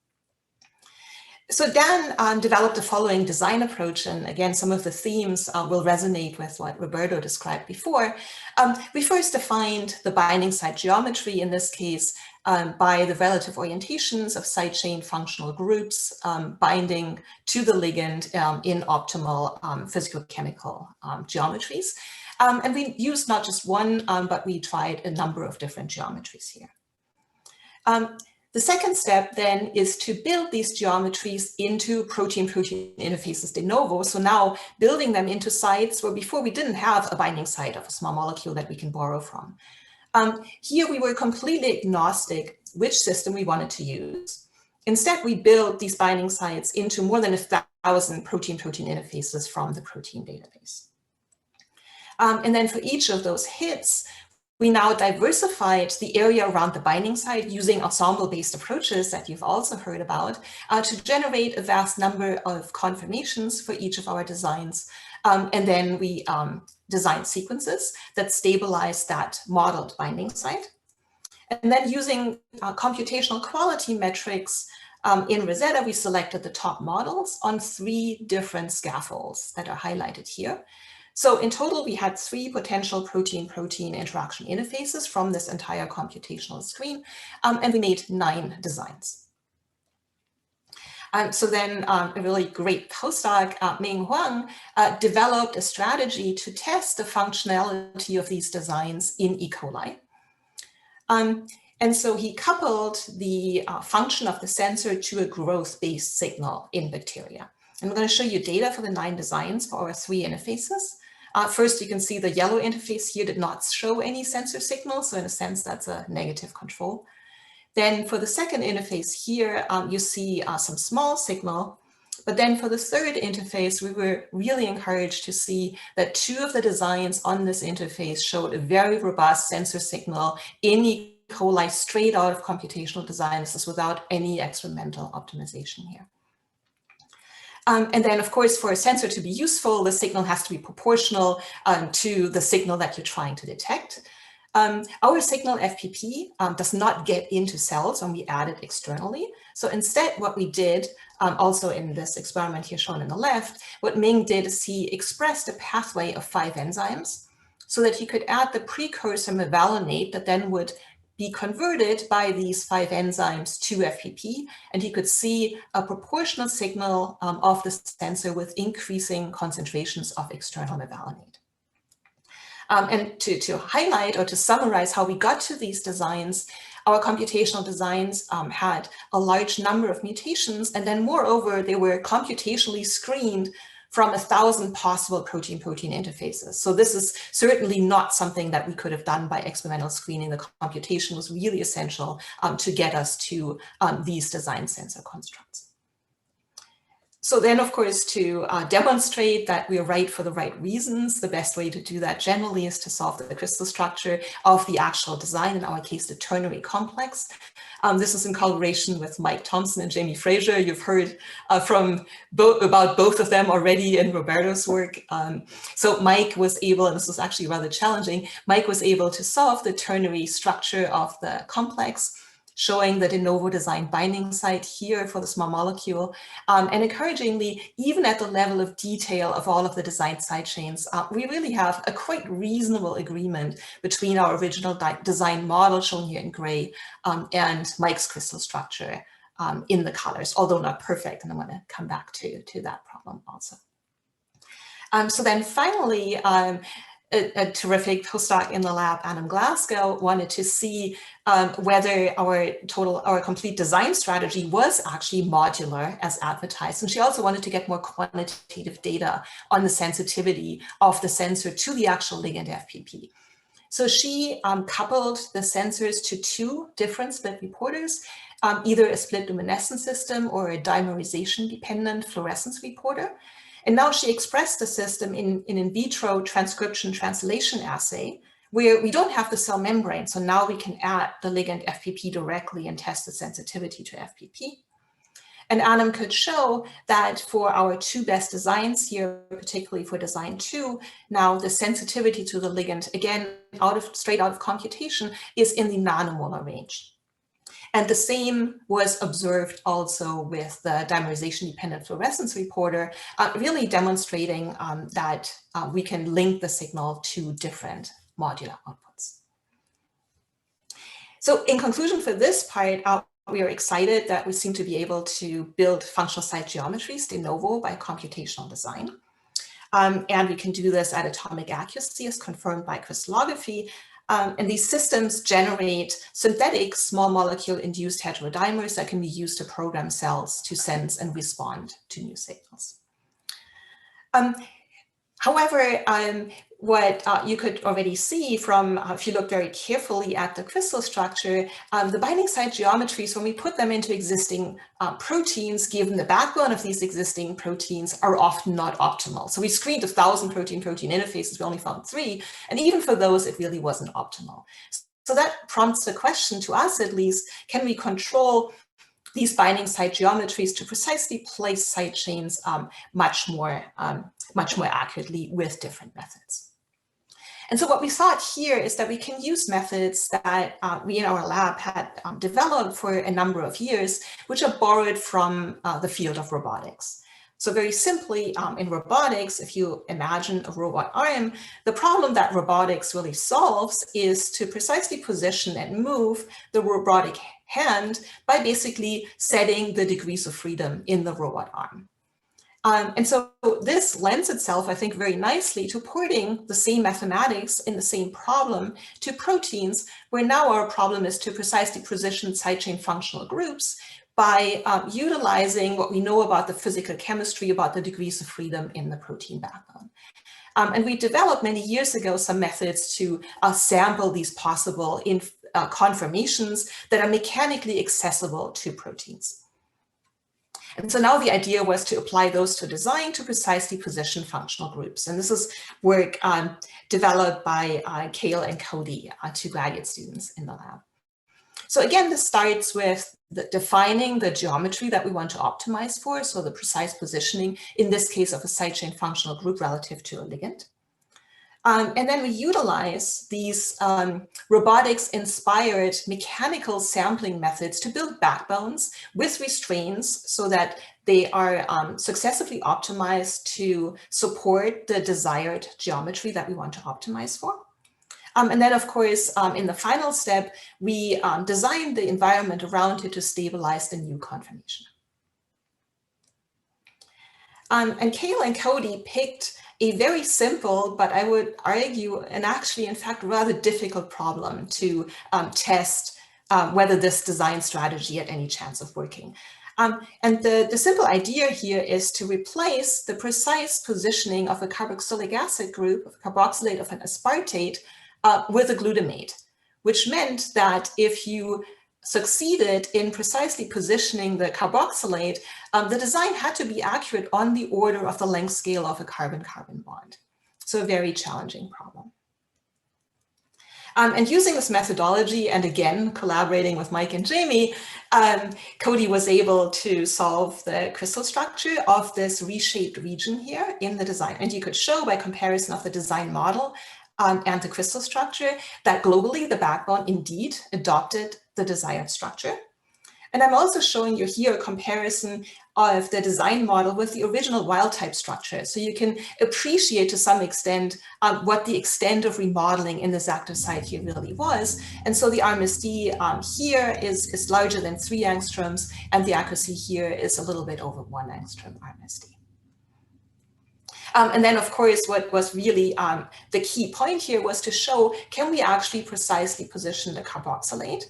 Speaker 5: So Dan developed the following design approach, and again, some of the themes will resonate with what Roberto described before. We first defined the binding site geometry, in this case, by the relative orientations of side chain functional groups binding to the ligand in optimal physicochemical geometries. And we used not just one, but we tried a number of different geometries here. The second step then is to build these geometries into protein-protein interfaces de novo. So now building them into sites where before we didn't have a binding site of a small molecule that we can borrow from. Here we were completely agnostic which system we wanted to use. Instead, we built these binding sites into more than 1,000 protein-protein interfaces from the protein database. And then for each of those hits, we now diversified the area around the binding site using ensemble-based approaches that you've also heard about to generate a vast number of conformations for each of our designs. And then we designed sequences that stabilize that modeled binding site. And then using computational quality metrics in Rosetta, we selected the top models on 3 different scaffolds that are highlighted here. So in total, we had 3 potential protein-protein interaction interfaces from this entire computational screen, and we made 9 designs. So then a really great postdoc, Ming Huang, developed a strategy to test the functionality of these designs in École. And so he coupled the function of the sensor to a growth-based signal in bacteria. And I'm going to show you data for the 9 designs for our 3 interfaces. First, you can see the yellow interface here did not show any sensor signal. So in a sense, that's a negative control. Then for the second interface here, you see some small signal. But then for the third interface, we were really encouraged to see that 2 of the designs on this interface showed a very robust sensor signal in E. coli straight out of computational design. This is without any experimental optimization here. And then, of course, for a sensor to be useful, the signal has to be proportional to the signal that you're trying to detect. Our signal FPP does not get into cells when we add it externally. So instead, what we did, also in this experiment here shown on the left, what Ming did is he expressed a pathway of 5 enzymes so that he could add the precursor mevalonate that then would be converted by these 5 enzymes to FPP, and he could see a proportional signal of the sensor with increasing concentrations of external mevalonate. And to highlight or to summarize how we got to these designs, our computational designs had a large number of mutations, and then moreover, they were computationally screened from 1,000 possible protein-protein interfaces. So this is certainly not something that we could have done by experimental screening. The computation was really essential to get us to these design sensor constructs. So then, of course, to demonstrate that we are right for the right reasons, the best way to do that generally is to solve the crystal structure of the actual design, in our case, the ternary complex. This is in collaboration with Mike Thompson and Jamie Fraser. You've heard about both of them already in Roberto's work. So Mike was able, and this was actually rather challenging, Mike was able to solve the ternary structure of the complex, showing the de novo design binding site here for the small molecule. And encouragingly, even at the level of detail of all of the design side chains, we really have a quite reasonable agreement between our original design model shown here in gray and Mike's crystal structure in the colors, although not perfect. And I'm going to come back to that problem also. So then finally, a terrific postdoc in the lab, Adam Glasgow, wanted to see whether our complete design strategy was actually modular as advertised. And she also wanted to get more quantitative data on the sensitivity of the sensor to the actual ligand FPP. So she coupled the sensors to 2 different split reporters, either a split luminescence system or a dimerization-dependent fluorescence reporter. And now she expressed the system in vitro transcription translation assay, where we don't have the cell membrane. So now we can add the ligand FPP directly and test the sensitivity to FPP. And Adam could show that for our 2 best designs here, particularly for design 2, now the sensitivity to the ligand, again, straight out of computation, is in the nanomolar range. And the same was observed also with the dimerization-dependent fluorescence reporter, really demonstrating that we can link the signal to different modular outputs. So in conclusion for this part, we are excited that we seem to be able to build functional site geometries de novo by computational design. And we can do this at atomic accuracy as confirmed by crystallography. And these systems generate synthetic small molecule induced heterodimers that can be used to program cells to sense and respond to new signals. However, what you could already see from, if you look very carefully at the crystal structure, the binding site geometries, when we put them into existing proteins, given the backbone of these existing proteins, are often not optimal. So we screened 1,000 protein-protein interfaces, we only found 3, and even for those, it really wasn't optimal. So that prompts the question, to us at least, can we control these binding site geometries to precisely place side chains much more accurately with different methods? And so what we thought here is that we can use methods that we in our lab had developed for a number of years, which are borrowed from the field of robotics. So very simply, in robotics, if you imagine a robot arm, the problem that robotics really solves is to precisely position and move the robotic hand by basically setting the degrees of freedom in the robot arm. And so this lends itself, I think, very nicely to porting the same mathematics in the same problem to proteins, where now our problem is to precisely position sidechain functional groups by utilizing what we know about the physical chemistry, about the degrees of freedom in the protein backbone. And we developed many years ago some methods to sample these possible conformations that are mechanically accessible to proteins. And so now the idea was to apply those to design to precisely position functional groups. And this is work developed by Kale and Cody, 2 graduate students in the lab. So again, this starts with defining the geometry that we want to optimize for, so the precise positioning, in this case of a sidechain functional group relative to a ligand. And then we utilize these robotics-inspired mechanical sampling methods to build backbones with restraints so that they are successively optimized to support the desired geometry that we want to optimize for. And then, of course, in the final step, we design the environment around it to stabilize the new conformation. And Kale and Cody picked a very simple, but I would argue, and actually, in fact, rather difficult problem to test whether this design strategy had any chance of working. And the simple idea here is to replace the precise positioning of a carboxylic acid group, of carboxylate of an aspartate, with a glutamate, which meant that if you succeeded in precisely positioning the carboxylate, the design had to be accurate on the order of the length scale of a carbon-carbon bond. So a very challenging problem. And using this methodology, and again, collaborating with Mike and Jamie, Cody was able to solve the crystal structure of this reshaped region here in the design. And you could show by comparison of the design model and the crystal structure that globally the backbone indeed adopted the desired structure. And I'm also showing you here a comparison of the design model with the original wild type structure. So you can appreciate to some extent what the extent of remodeling in this active site here really was. And so the RMSD here is larger than 3 angstroms, and the accuracy here is a little bit over 1 angstrom RMSD. And then, of course, what was really the key point here was to show, can we actually precisely position the carboxylate?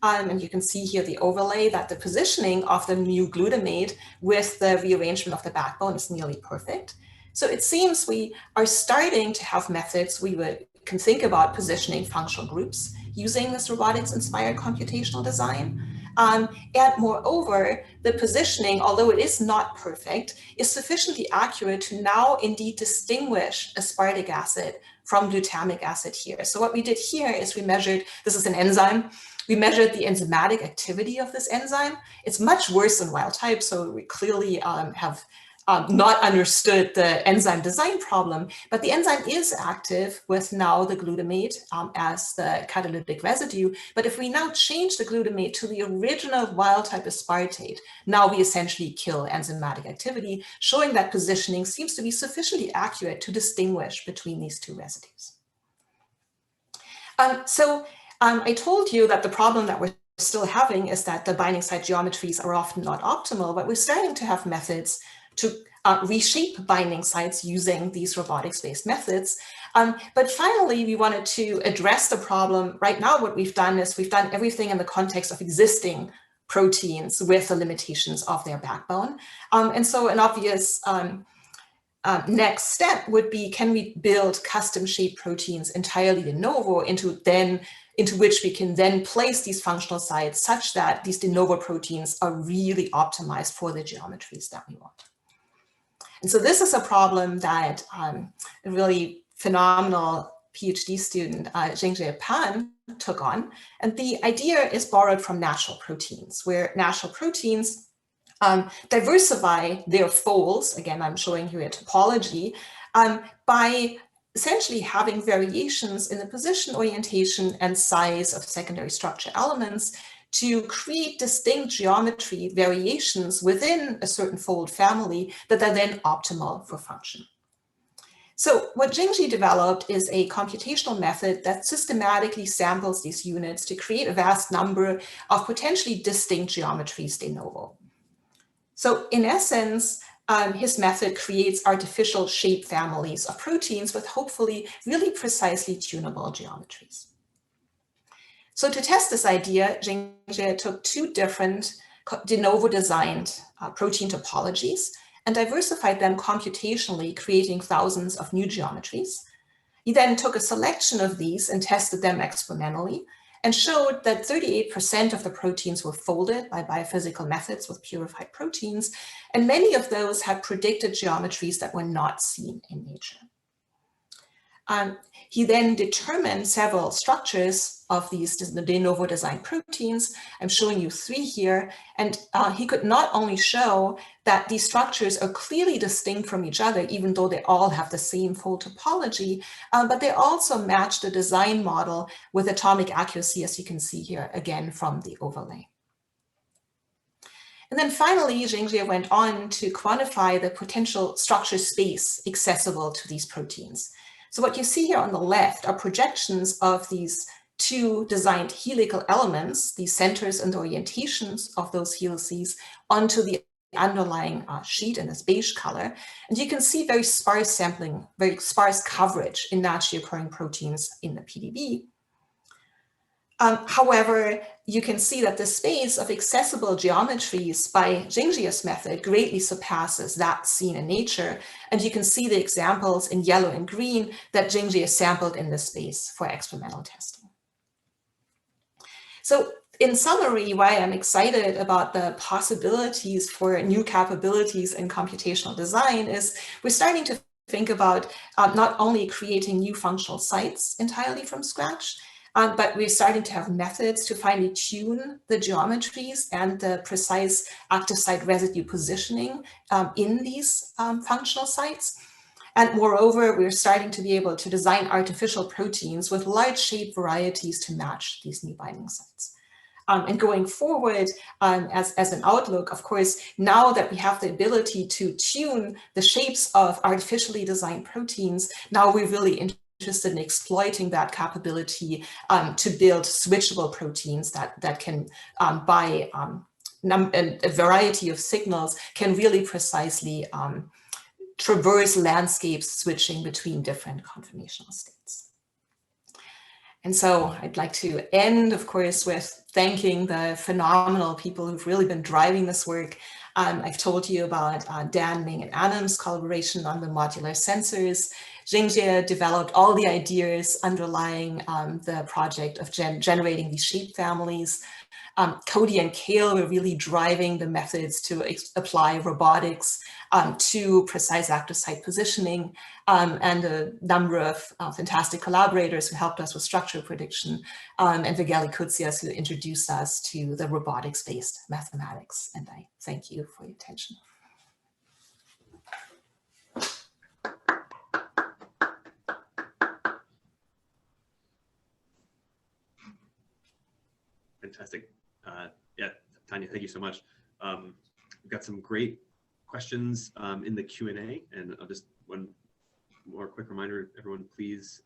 Speaker 5: And you can see here the overlay that the positioning of the new glutamate with the rearrangement of the backbone is nearly perfect. So it seems we are starting to have methods we can think about positioning functional groups using this robotics-inspired computational design. And moreover, the positioning, although it is not perfect, is sufficiently accurate to now indeed distinguish aspartic acid from glutamic acid here. So what we did here is we measured, this is an enzyme, we measured the enzymatic activity of this enzyme. It's much worse than wild type, so we clearly have not understood the enzyme design problem, but the enzyme is active with now the glutamate as the catalytic residue. But if we now change the glutamate to the original wild type aspartate, now we essentially kill enzymatic activity, showing that positioning seems to be sufficiently accurate to distinguish between these 2 residues. I told you that the problem that we're still having is that the binding site geometries are often not optimal, but we're starting to have methods to reshape binding sites using these robotics-based methods. But finally, we wanted to address the problem. Right now, what we've done is we've done everything in the context of existing proteins with the limitations of their backbone. And so an obvious next step would be, can we build custom-shaped proteins entirely de novo into which we can then place these functional sites such that these de novo proteins are really optimized for the geometries that we want. And so this is a problem that a really phenomenal PhD student, Zhengzhe Pan, took on. And the idea is borrowed from natural proteins, where natural proteins diversify their folds. Again, I'm showing you a topology, by essentially having variations in the position, orientation, and size of secondary structure elements to create distinct geometry variations within a certain fold family that are then optimal for function. So what Zhengzhe developed is a computational method that systematically samples these units to create a vast number of potentially distinct geometries de novo. So in essence, his method creates artificial shape families of proteins with hopefully really precisely tunable geometries. So to test this idea, Zhengzhe took two different de novo designed protein topologies and diversified them computationally, creating thousands of new geometries. He then took a selection of these and tested them experimentally and showed that 38% of the proteins were folded by biophysical methods with purified proteins, and many of those had predicted geometries that were not seen in nature. He then determined several structures of these de novo designed proteins. I'm showing you three here, and he could not only show that these structures are clearly distinct from each other, even though they all have the same fold topology, but they also match the design model with atomic accuracy, as you can see here again from the overlay. And then finally, Zhengzhe went on to quantify the potential structure space accessible to these proteins. So what you see here on the left are projections of these two designed helical elements, the centers and orientations of those helices, onto the underlying sheet in this beige color. And you can see very sparse sampling, very sparse coverage in naturally occurring proteins in the PDB. However, you can see that the space of accessible geometries by Zhengzhe's method greatly surpasses that seen in nature. And you can see the examples in yellow and green that Zhengzhe sampled in this space for experimental testing. So in summary, why I'm excited about the possibilities for new capabilities in computational design is we're starting to think about not only creating new functional sites entirely from scratch, but we're starting to have methods to finely tune the geometries and the precise active site residue positioning in these functional sites. And moreover, we're starting to be able to design artificial proteins with large shape varieties to match these new binding sites. And going forward, as an outlook, of course, now that we have the ability to tune the shapes of artificially designed proteins, now we're really interested in exploiting that capability to build switchable proteins that can, by a variety of signals, can really precisely traverse landscapes switching between different conformational states. And so I'd like to end, of course, with thanking the phenomenal people who've really been driving this work. I've told you about Dan, Ming, and Adam's collaboration on the modular sensors. Zhengzhe developed all the ideas underlying the project of generating these shape families. Cody and Kale were really driving the methods to apply robotics to precise active site positioning, and a number of fantastic collaborators who helped us with structure prediction, and Vegeli Koutsias, who introduced us to the robotics-based mathematics. And I thank you for your attention.
Speaker 2: Fantastic. Yeah, Tanya, thank you so much. We've got some great questions in the Q&A, and I'll just one more quick reminder, everyone, please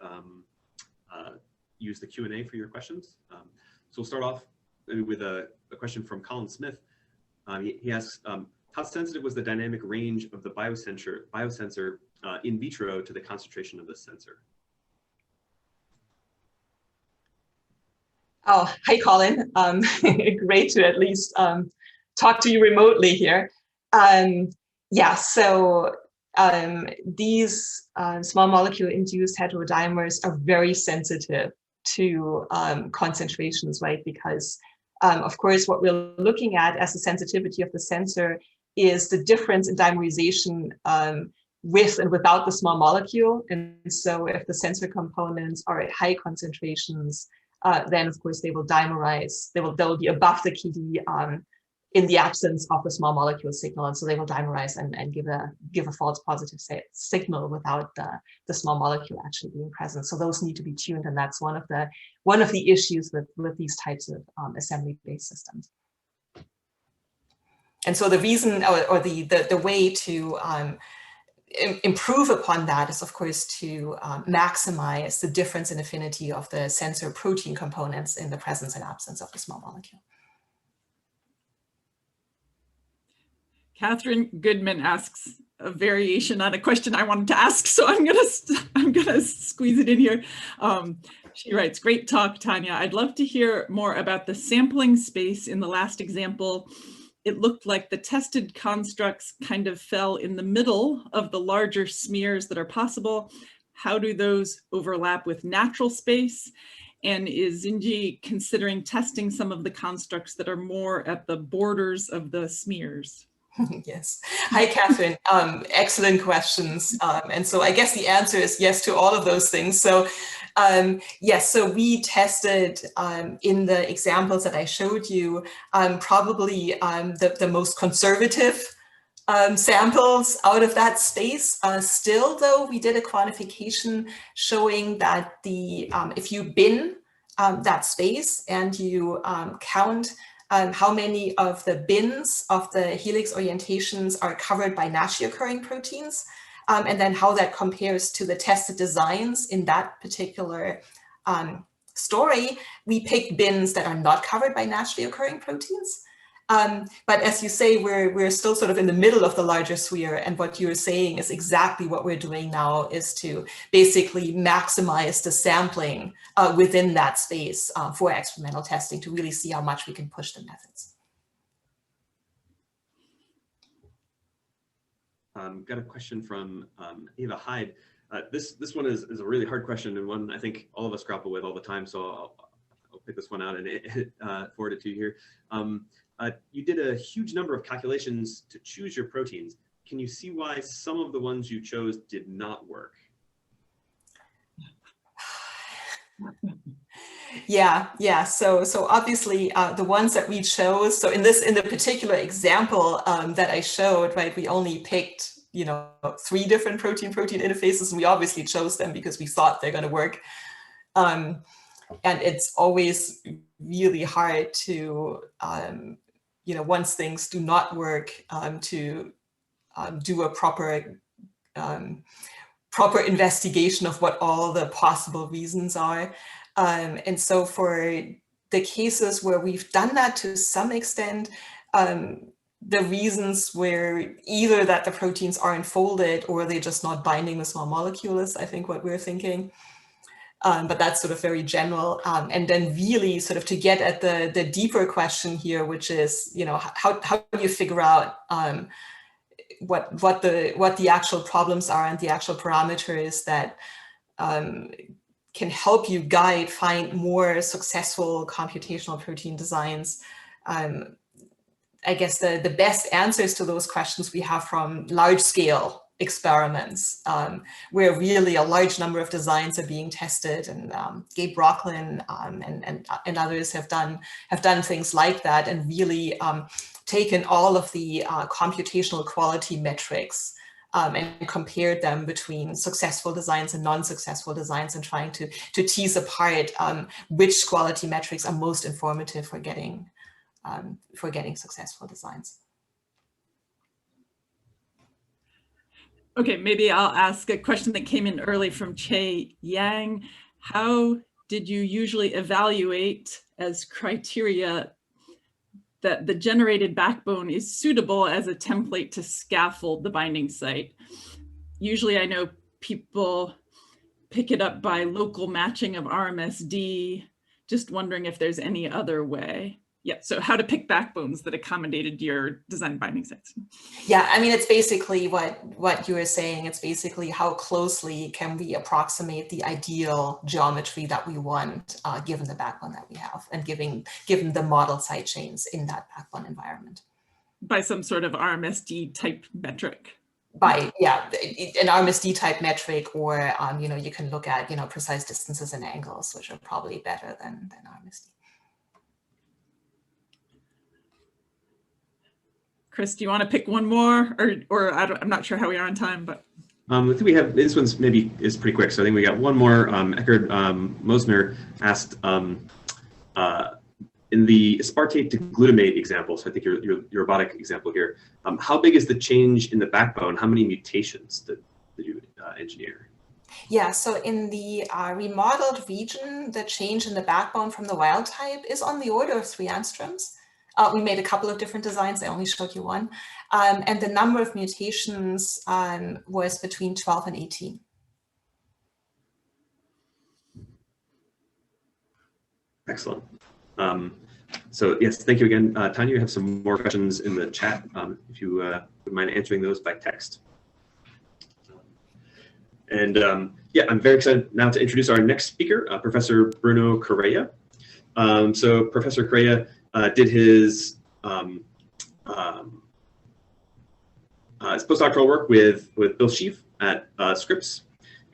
Speaker 2: use the Q&A for your questions. So we'll start off maybe with a question from Colin Smith. He asks, How sensitive was the dynamic range of the biosensor in vitro to the concentration of the sensor?
Speaker 5: Oh, hi, Colin. Great to at least talk to you remotely here. Yeah, so these small molecule induced heterodimers are very sensitive to concentrations, right? Because of course, what we're looking at as the sensitivity of the sensor is the difference in dimerization with and without the small molecule. And so if the sensor components are at high concentrations, then of course they will dimerize, they'll be above the KD in the absence of the small molecule signal. And so they will dimerize and give a false positive signal without the small molecule actually being present. So those need to be tuned. And that's one of the issues with these types of assembly-based systems. And so the reason or the way to improve upon that is, of course, to maximize the difference in affinity of the sensor protein components in the presence and absence of the small molecule.
Speaker 1: Catherine Goodman asks a variation on a question I wanted to ask, so I'm gonna squeeze it in here. She writes, "Great talk, Tanya. I'd love to hear more about the sampling space in the last example. It looked like the tested constructs kind of fell in the middle of the larger smears that are possible. How do those overlap with natural space? And is Zinji considering testing some of the constructs that are more at the borders of the smears?"
Speaker 5: Yes. Hi, Catherine. Excellent questions. And so I guess the answer is yes to all of those things. So yes, so we tested in the examples that I showed you, probably the most conservative samples out of that space. Still, though, we did a quantification showing that if you bin that space and you count how many of the bins of the helix orientations are covered by naturally occurring proteins, and then how that compares to the tested designs in that particular story, we picked bins that are not covered by naturally occurring proteins. But as you say, we're still sort of in the middle of the larger sphere, and what you're saying is exactly what we're doing now, is to basically maximize the sampling within that space for experimental testing to really see how much we can push the methods.
Speaker 2: Got a question from Eva Hyde. This one is a really hard question, and one I think all of us grapple with all the time, so I'll pick this one out and forward it to you here. You did a huge number of calculations to choose your proteins. Can you see why some of the ones you chose did not work?
Speaker 5: Yeah. So obviously the ones that we chose. So in the particular example that I showed, right, we only picked 3 different protein-protein interfaces, and we obviously chose them because we thought they're going to work. And it's always really hard to once things do not work, to do a proper investigation of what all the possible reasons are. And so for the cases where we've done that to some extent, the reasons were either that the proteins aren't folded or they're just not binding the small molecule is, I think, what we're thinking. But that's sort of very general. And then really sort of to get at the deeper question here, which is, how do you figure out what the actual problems are and the actual parameters that can help you find more successful computational protein designs. I guess the best answers to those questions we have from large scale experiments, where really a large number of designs are being tested, and Gabe Rocklin and others have done things like that, and really taken all of the computational quality metrics and compared them between successful designs and non-successful designs, and trying to tease apart which quality metrics are most informative for getting successful designs.
Speaker 1: Okay, maybe I'll ask a question that came in early from Che Yang. How did you usually evaluate as criteria that the generated backbone is suitable as a template to scaffold the binding site. Usually I know people pick it up by local matching of RMSD, just wondering if there's any other way. Yeah, so how to pick backbones that accommodated your design binding sites.
Speaker 5: Yeah, I mean, it's basically what you were saying. It's basically how closely can we approximate the ideal geometry that we want, given the backbone that we have, and given the model side chains in that backbone environment.
Speaker 1: By some sort of RMSD type metric.
Speaker 5: By, yeah, an RMSD type metric, or, you know, you can look at, you know, precise distances and angles, which are probably better than RMSD.
Speaker 1: Chris, do you want to pick one more, or I'm not sure how we are on time, but.
Speaker 2: I think we have, this one's maybe is pretty quick. So I think we got one more. Eckhard Mosner asked, in the aspartate to glutamate example, so I think your robotic example here, how big is the change in the backbone? How many mutations did you engineer?
Speaker 5: Yeah, so in the remodeled region, the change in the backbone from the wild type is on the order of 3 angstroms. We made a couple of different designs. I only showed you one. And the number of mutations was between 12 and 18.
Speaker 2: Excellent. So yes, thank you again. Tanya, you have some more questions in the chat, if you would mind answering those by text. And yeah, I'm very excited now to introduce our next speaker, Professor Bruno Correia. So Professor Correia did his postdoctoral work with Bill Sheaf at Scripps,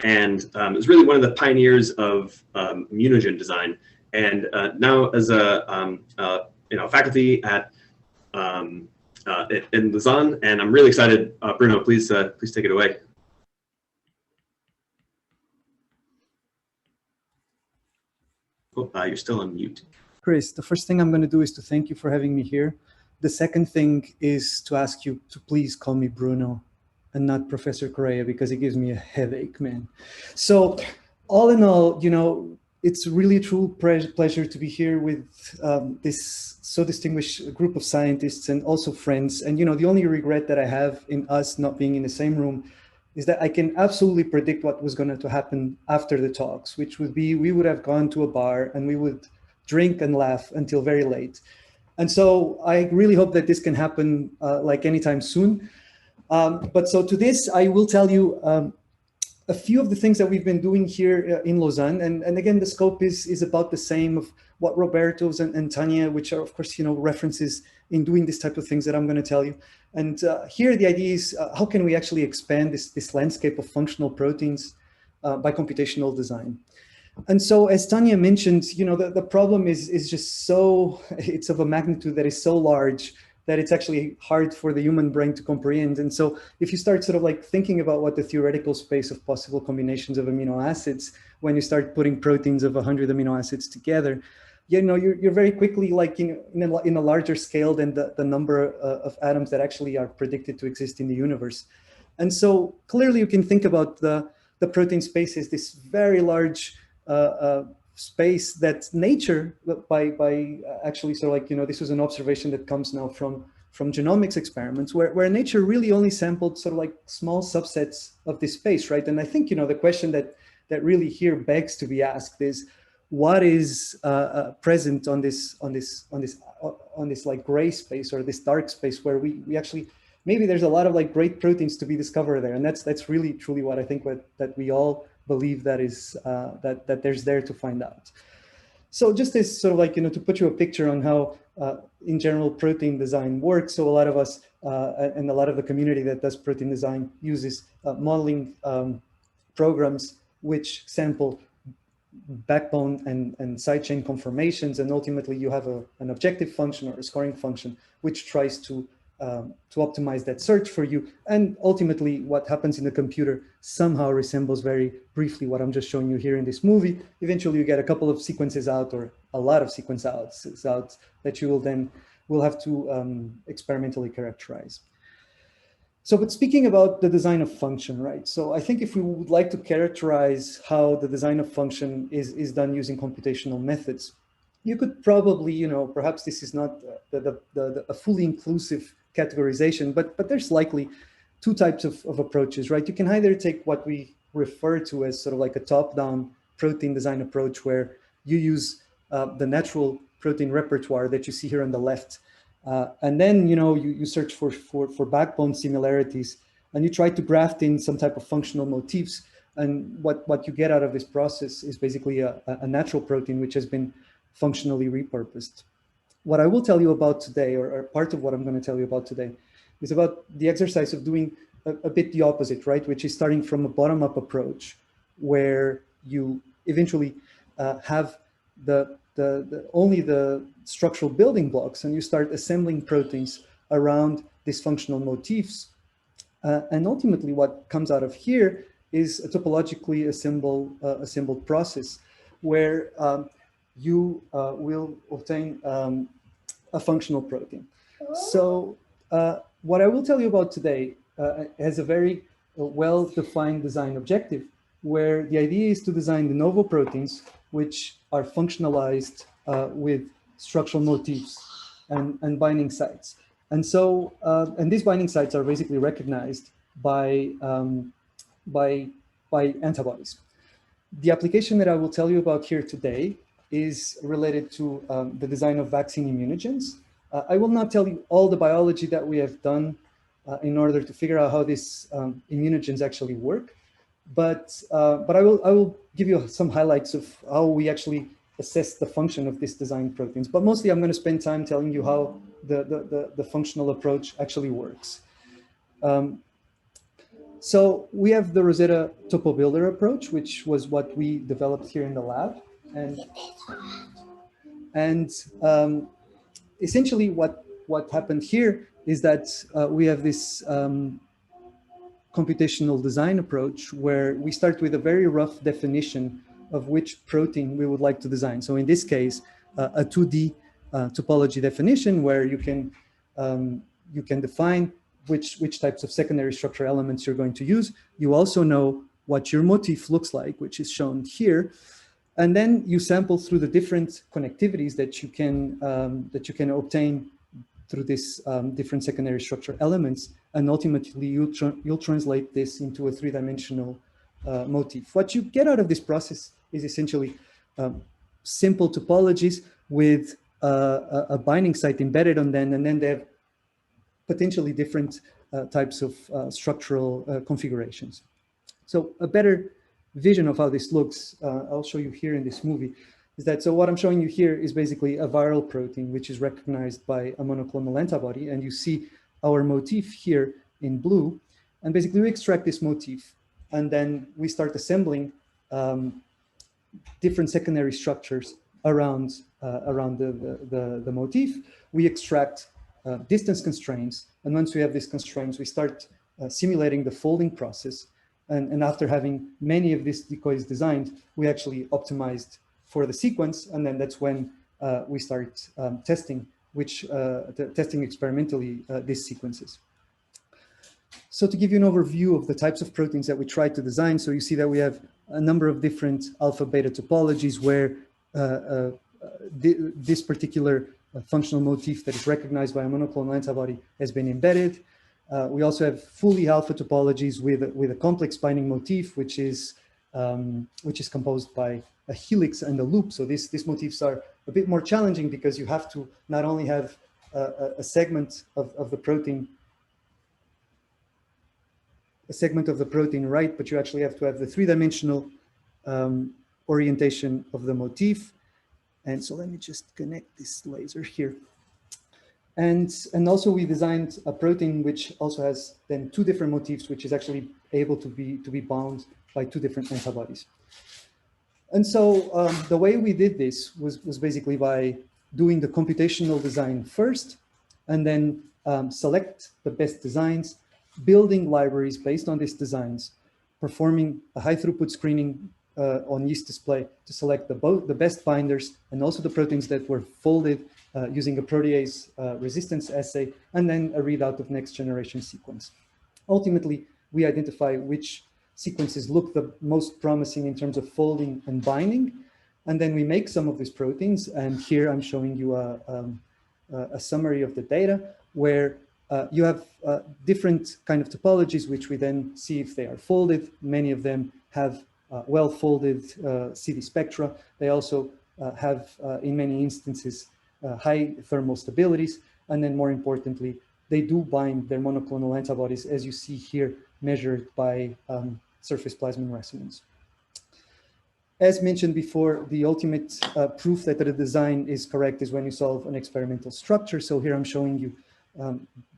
Speaker 2: and is really one of the pioneers of immunogen design. And now as a faculty at in Lausanne, and I'm really excited. Bruno, please take it away. Oh, you're still on mute.
Speaker 4: Chris, the first thing I'm going to do is to thank you for having me here. The second thing is to ask you to please call me Bruno and not Professor Correa, because it gives me a headache, man. So all in all, you know, it's really a true pleasure to be here with this so distinguished group of scientists and also friends. And, you know, the only regret that I have in us not being in the same room is that I can absolutely predict what was going to happen after the talks, which would be we would have gone to a bar and we would drink and laugh until very late. And so I really hope that this can happen like anytime soon. But so to this, I will tell you a few of the things that we've been doing here in Lausanne. And again, the scope is about the same of what Roberto's and Tanya, which are, of course, you know, references in doing this type of things that I'm going to tell you. And here the idea is how can we actually expand this landscape of functional proteins by computational design. And so as Tanya mentioned, you know, the problem is just so, it's of a magnitude that is so large that it's actually hard for the human brain to comprehend. And so if you start sort of like thinking about what the theoretical space of possible combinations of amino acids, when you start putting proteins of 100 amino acids together, you know, you're very quickly like in a larger scale than the number of atoms that actually are predicted to exist in the universe. And so clearly you can think about the protein space as this very large space that nature, by actually sort of like, you know, this was an observation that comes now from genomics experiments where nature really only sampled sort of like small subsets of this space, right? And I think, you know, the question that really here begs to be asked is, what is present on this like gray space or this dark space where we actually, maybe there's a lot of like great proteins to be discovered there. And that's really truly what I think that we all believe that is that there's there to find out. So just this sort of like, you know, to put you a picture on how in general protein design works. So a lot of us and a lot of the community that does protein design uses modeling programs which sample backbone and side chain conformations, and ultimately you have an objective function or a scoring function which tries to optimize that search for you. And ultimately what happens in the computer somehow resembles very briefly what I'm just showing you here in this movie. Eventually you get a couple of sequences out, or a lot of sequence outs that you will have to experimentally characterize. So, but speaking about the design of function, right? So I think if we would like to characterize how the design of function is done using computational methods, you could probably, you know, perhaps this is not a fully inclusive categorization, but there's likely two types of approaches, right? You can either take what we refer to as sort of like a top-down protein design approach, where you use the natural protein repertoire that you see here on the left. And then, you know, you search for backbone similarities, and you try to graft in some type of functional motifs. And what you get out of this process is basically a natural protein which has been functionally repurposed. What I will tell you about today, or part of what I'm going to tell you about today, is about the exercise of doing a bit the opposite, right? Which is starting from a bottom-up approach, where you eventually have only the structural building blocks, and you start assembling proteins around these functional motifs. And ultimately, what comes out of here is a topologically assembled process, where you will obtain a functional protein. So what I will tell you about today has a very well-defined design objective, where the idea is to design de novo proteins which are functionalized with structural motifs and binding sites. And so, and these binding sites are basically recognized by antibodies. The application that I will tell you about here today is related to the design of vaccine immunogens. I will not tell you all the biology that we have done in order to figure out how these immunogens actually work, but I will give you some highlights of how we actually assess the function of these designed proteins. But mostly I'm going to spend time telling you how the functional approach actually works. So we have the Rosetta Topo Builder approach, which was what we developed here in the lab. And essentially what happened here is that we have this computational design approach, where we start with a very rough definition of which protein we would like to design. So in this case, a 2D topology definition, where you can define which types of secondary structure elements you're going to use. You also know what your motif looks like, which is shown here. And then you sample through the different connectivities that you can obtain through these different secondary structure elements. And ultimately, you'll translate this into a three-dimensional motif. What you get out of this process is essentially simple topologies with a binding site embedded on them, and then they have potentially different types of structural configurations. So a better vision of how this looks, I'll show you here in this movie, is that, so what I'm showing you here is basically a viral protein, which is recognized by a monoclonal antibody. And you see our motif here in blue. And basically we extract this motif, and then we start assembling different secondary structures around the motif. We extract distance constraints. And once we have these constraints, we start simulating the folding process. And after having many of these decoys designed, we actually optimized for the sequence. And then that's when we start testing experimentally these sequences. So to give you an overview of the types of proteins that we try to design, so you see that we have a number of different alpha beta topologies where this particular functional motif that is recognized by a monoclonal antibody has been embedded. We also have fully alpha topologies with a complex binding motif, which is composed by a helix and a loop. So these motifs are a bit more challenging, because you have to not only have a segment of the protein, right, but you actually have to have the three-dimensional orientation of the motif. And so let me just connect this laser here. And also we designed a protein which also has then two different motifs, which is actually able to be bound by two different antibodies. And so the way we did this was basically by doing the computational design first, and then select the best designs, building libraries based on these designs, performing a high throughput screening on yeast display to select the best binders, and also the proteins that were folded using a protease resistance assay, and then a readout of next generation sequence. Ultimately, we identify which sequences look the most promising in terms of folding and binding. And then we make some of these proteins. And here I'm showing you a summary of the data where you have different kind of topologies, which we then see if they are folded. Many of them have well-folded CD spectra. They also have, in many instances, high thermal stabilities. And then more importantly, they do bind their monoclonal antibodies, as you see here, measured by surface plasmon resonance. As mentioned before, the ultimate proof that the design is correct is when you solve an experimental structure. So here I'm showing you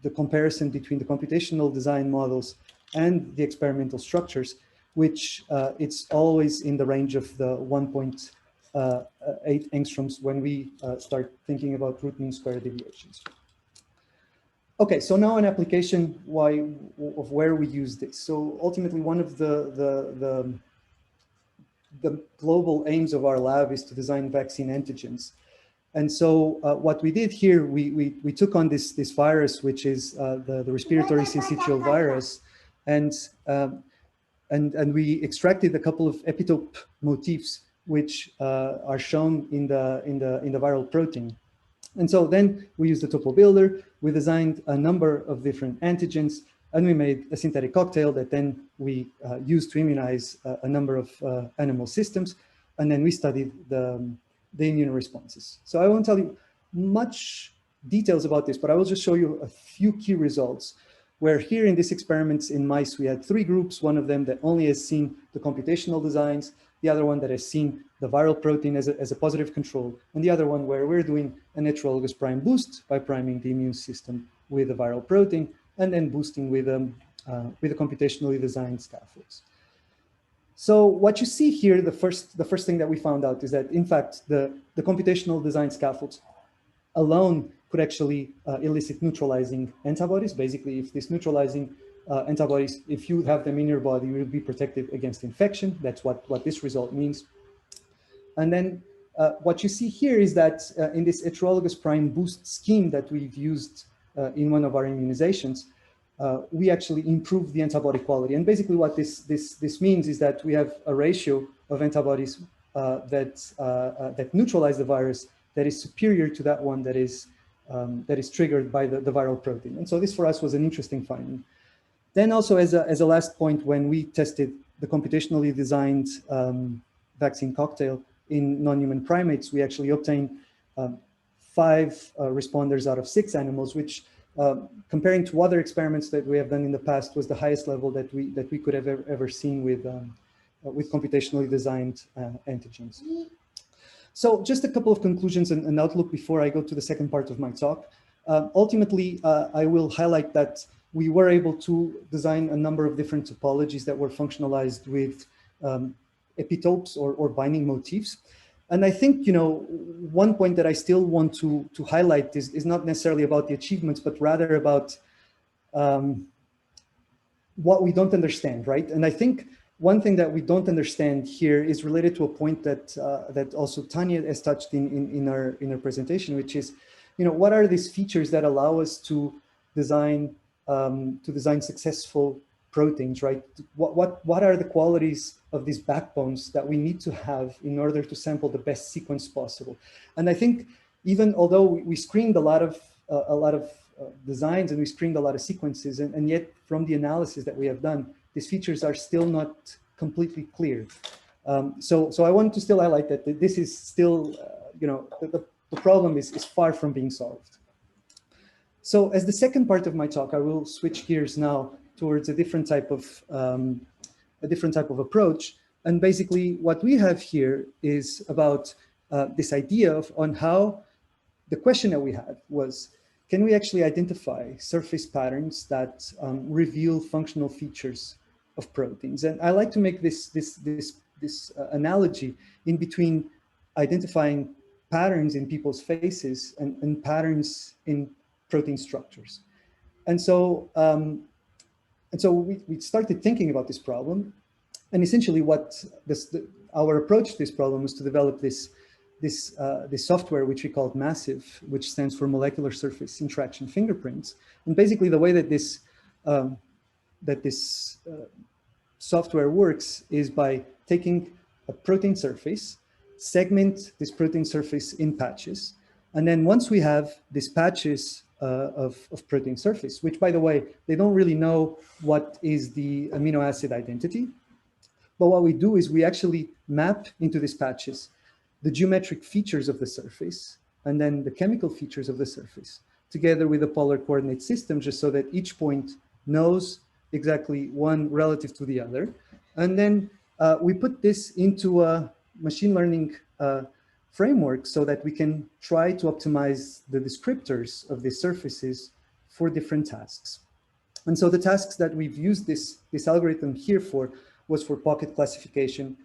Speaker 4: the comparison between the computational design models and the experimental structures, which it's always in the range of the 1.8 angstroms when we start thinking about root mean square deviations. Okay, so now an application of where we use this. So ultimately, one of the global aims of our lab is to design vaccine antigens. And so what we did here, we took on this virus, which is the respiratory syncytial virus, and we extracted a couple of epitope motifs, which are shown in the viral protein. And so then we used the Topo builder. We designed a number of different antigens, and we made a synthetic cocktail that then we used to immunize a number of animal systems. And then we studied the immune responses. So I won't tell you much details about this, but I will just show you a few key results, where here in this experiments in mice, we had 3 groups, one of them that only has seen the computational designs, the other one that has seen the viral protein as a positive control, and the other one where we're doing an heterologous prime boost by priming the immune system with a viral protein, and then boosting with a computationally designed scaffolds. So what you see here, the first thing that we found out is that, in fact, the computational design scaffolds alone could actually elicit neutralizing antibodies. Basically, if these neutralizing antibodies, if you have them in your body, you will be protected against infection. That's what this result means. And then what you see here is that in this heterologous prime boost scheme that we've used in one of our immunizations, we actually improve the antibody quality. And basically what this means is that we have a ratio of antibodies that neutralize the virus that is superior to that one that is triggered by the viral protein. And so this for us was an interesting finding. Then also as a last point, when we tested the computationally designed vaccine cocktail in non-human primates, we actually obtained 5 responders out of 6 animals, which comparing to other experiments that we have done in the past was the highest level that we could have ever seen with computationally designed antigens. So just a couple of conclusions and outlook before I go to the second part of my talk. Ultimately, I will highlight that we were able to design a number of different topologies that were functionalized with epitopes or binding motifs. And I think, one point that I still want to highlight is not necessarily about the achievements, but rather about what we don't understand, right? And I think one thing that we don't understand here is related to a point that also Tanya has touched in our presentation, which is, what are these features that allow us to design successful proteins, right? What are the qualities of these backbones that we need to have in order to sample the best sequence possible? And I think even although we screened a lot of designs and we screened a lot of sequences, and yet from the analysis that we have done, these features are still not completely clear. So I want to still highlight that this is still, the problem is far from being solved. So as the second part of my talk, I will switch gears now towards a different type of approach. And basically what we have here is about this idea on how the question that we had was, can we actually identify surface patterns that reveal functional features of proteins? And I like to make this analogy in between identifying patterns in people's faces and patterns in protein structures. And so we started thinking about this problem, and essentially our approach to this problem was to develop this software which we called Massif, which stands for Molecular Surface Interaction Fingerprints. And basically the way that this software works is by taking a protein surface, segment this protein surface in patches. And then once we have these patches of protein surface, which by the way, they don't really know what is the amino acid identity. But what we do is we actually map into these patches the geometric features of the surface and then the chemical features of the surface together with a polar coordinate system, just so that each point knows exactly one relative to the other. And then we put this into a machine learning framework so that we can try to optimize the descriptors of these surfaces for different tasks. And so the tasks that we've used this algorithm here for was for pocket classification,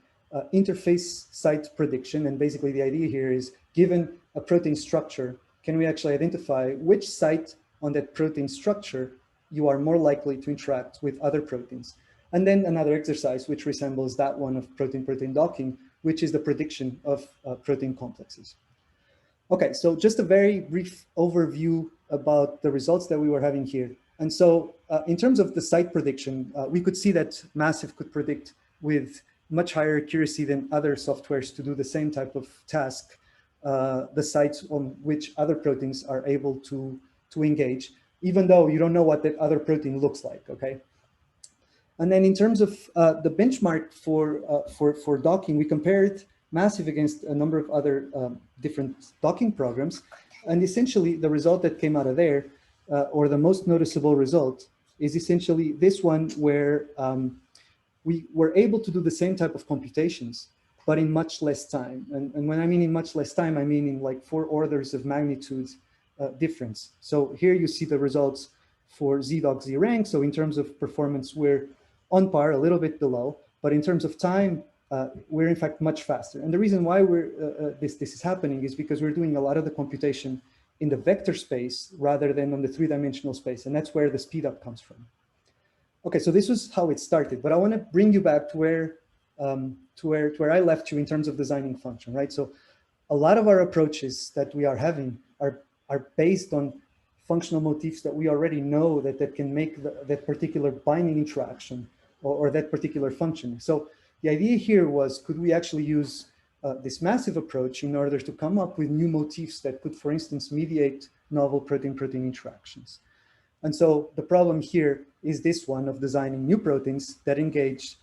Speaker 4: interface site prediction. And basically the idea here is, given a protein structure, can we actually identify which site on that protein structure you are more likely to interact with other proteins? And then another exercise which resembles that one of protein-protein docking, which is the prediction of protein complexes. Okay, so just a very brief overview about the results that we were having here. And so in terms of the site prediction, we could see that Massif could predict with much higher accuracy than other softwares to do the same type of task, the sites on which other proteins are able to engage, even though you don't know what that other protein looks like, okay? And then in terms of the benchmark for docking, we compared Massif against a number of other different docking programs. And essentially the result that came out of there, or the most noticeable result, is essentially this one where we were able to do the same type of computations, but in much less time. And when I mean in much less time, I mean in like 4 orders of magnitude difference. So here you see the results for ZDoc Z-rank. So in terms of performance, we're on par, a little bit below, but in terms of time, we're in fact much faster. And the reason why this is happening is because we're doing a lot of the computation in the vector space rather than on the 3-dimensional space. And that's where the speed up comes from. Okay, so this was how it started, but I want to bring you back to where I left you in terms of designing function, right? So a lot of our approaches that we are having are based on functional motifs that we already know that can make that particular binding interaction or that particular function. So the idea here was, could we actually use this Massif approach in order to come up with new motifs that could, for instance, mediate novel protein-protein interactions? And so the problem here is this one of designing new proteins that engage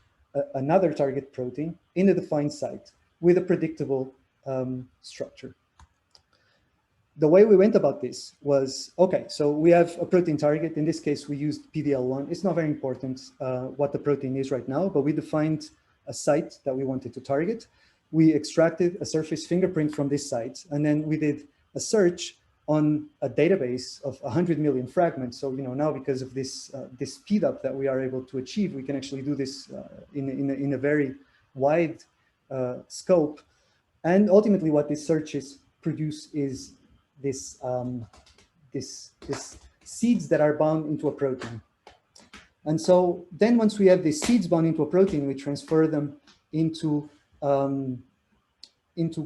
Speaker 4: another target protein in a defined site with a predictable structure. The way we went about this was, okay, so we have a protein target. In this case, we used PDL1. It's not very important what the protein is right now, but we defined a site that we wanted to target. We extracted a surface fingerprint from this site, and then we did a search on a database of 100 million fragments. So, now because of this this speed up that we are able to achieve, we can actually do this in a very wide scope. And ultimately, what these searches produce is this seeds that are bound into a protein. And so then once we have these seeds bound into a protein, we transfer them into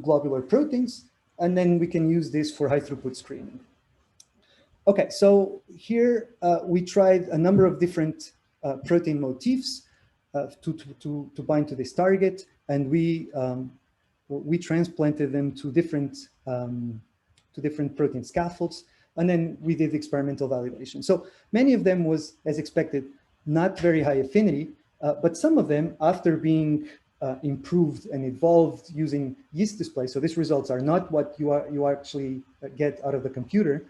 Speaker 4: globular proteins, and then we can use this for high throughput screening. Okay, so here we tried a number of different protein motifs to bind to this target, and we transplanted them to different protein scaffolds, and then we did experimental validation. So many of them was, as expected, not very high affinity, but some of them, after being improved and evolved using yeast display, so these results are not what you actually get out of the computer,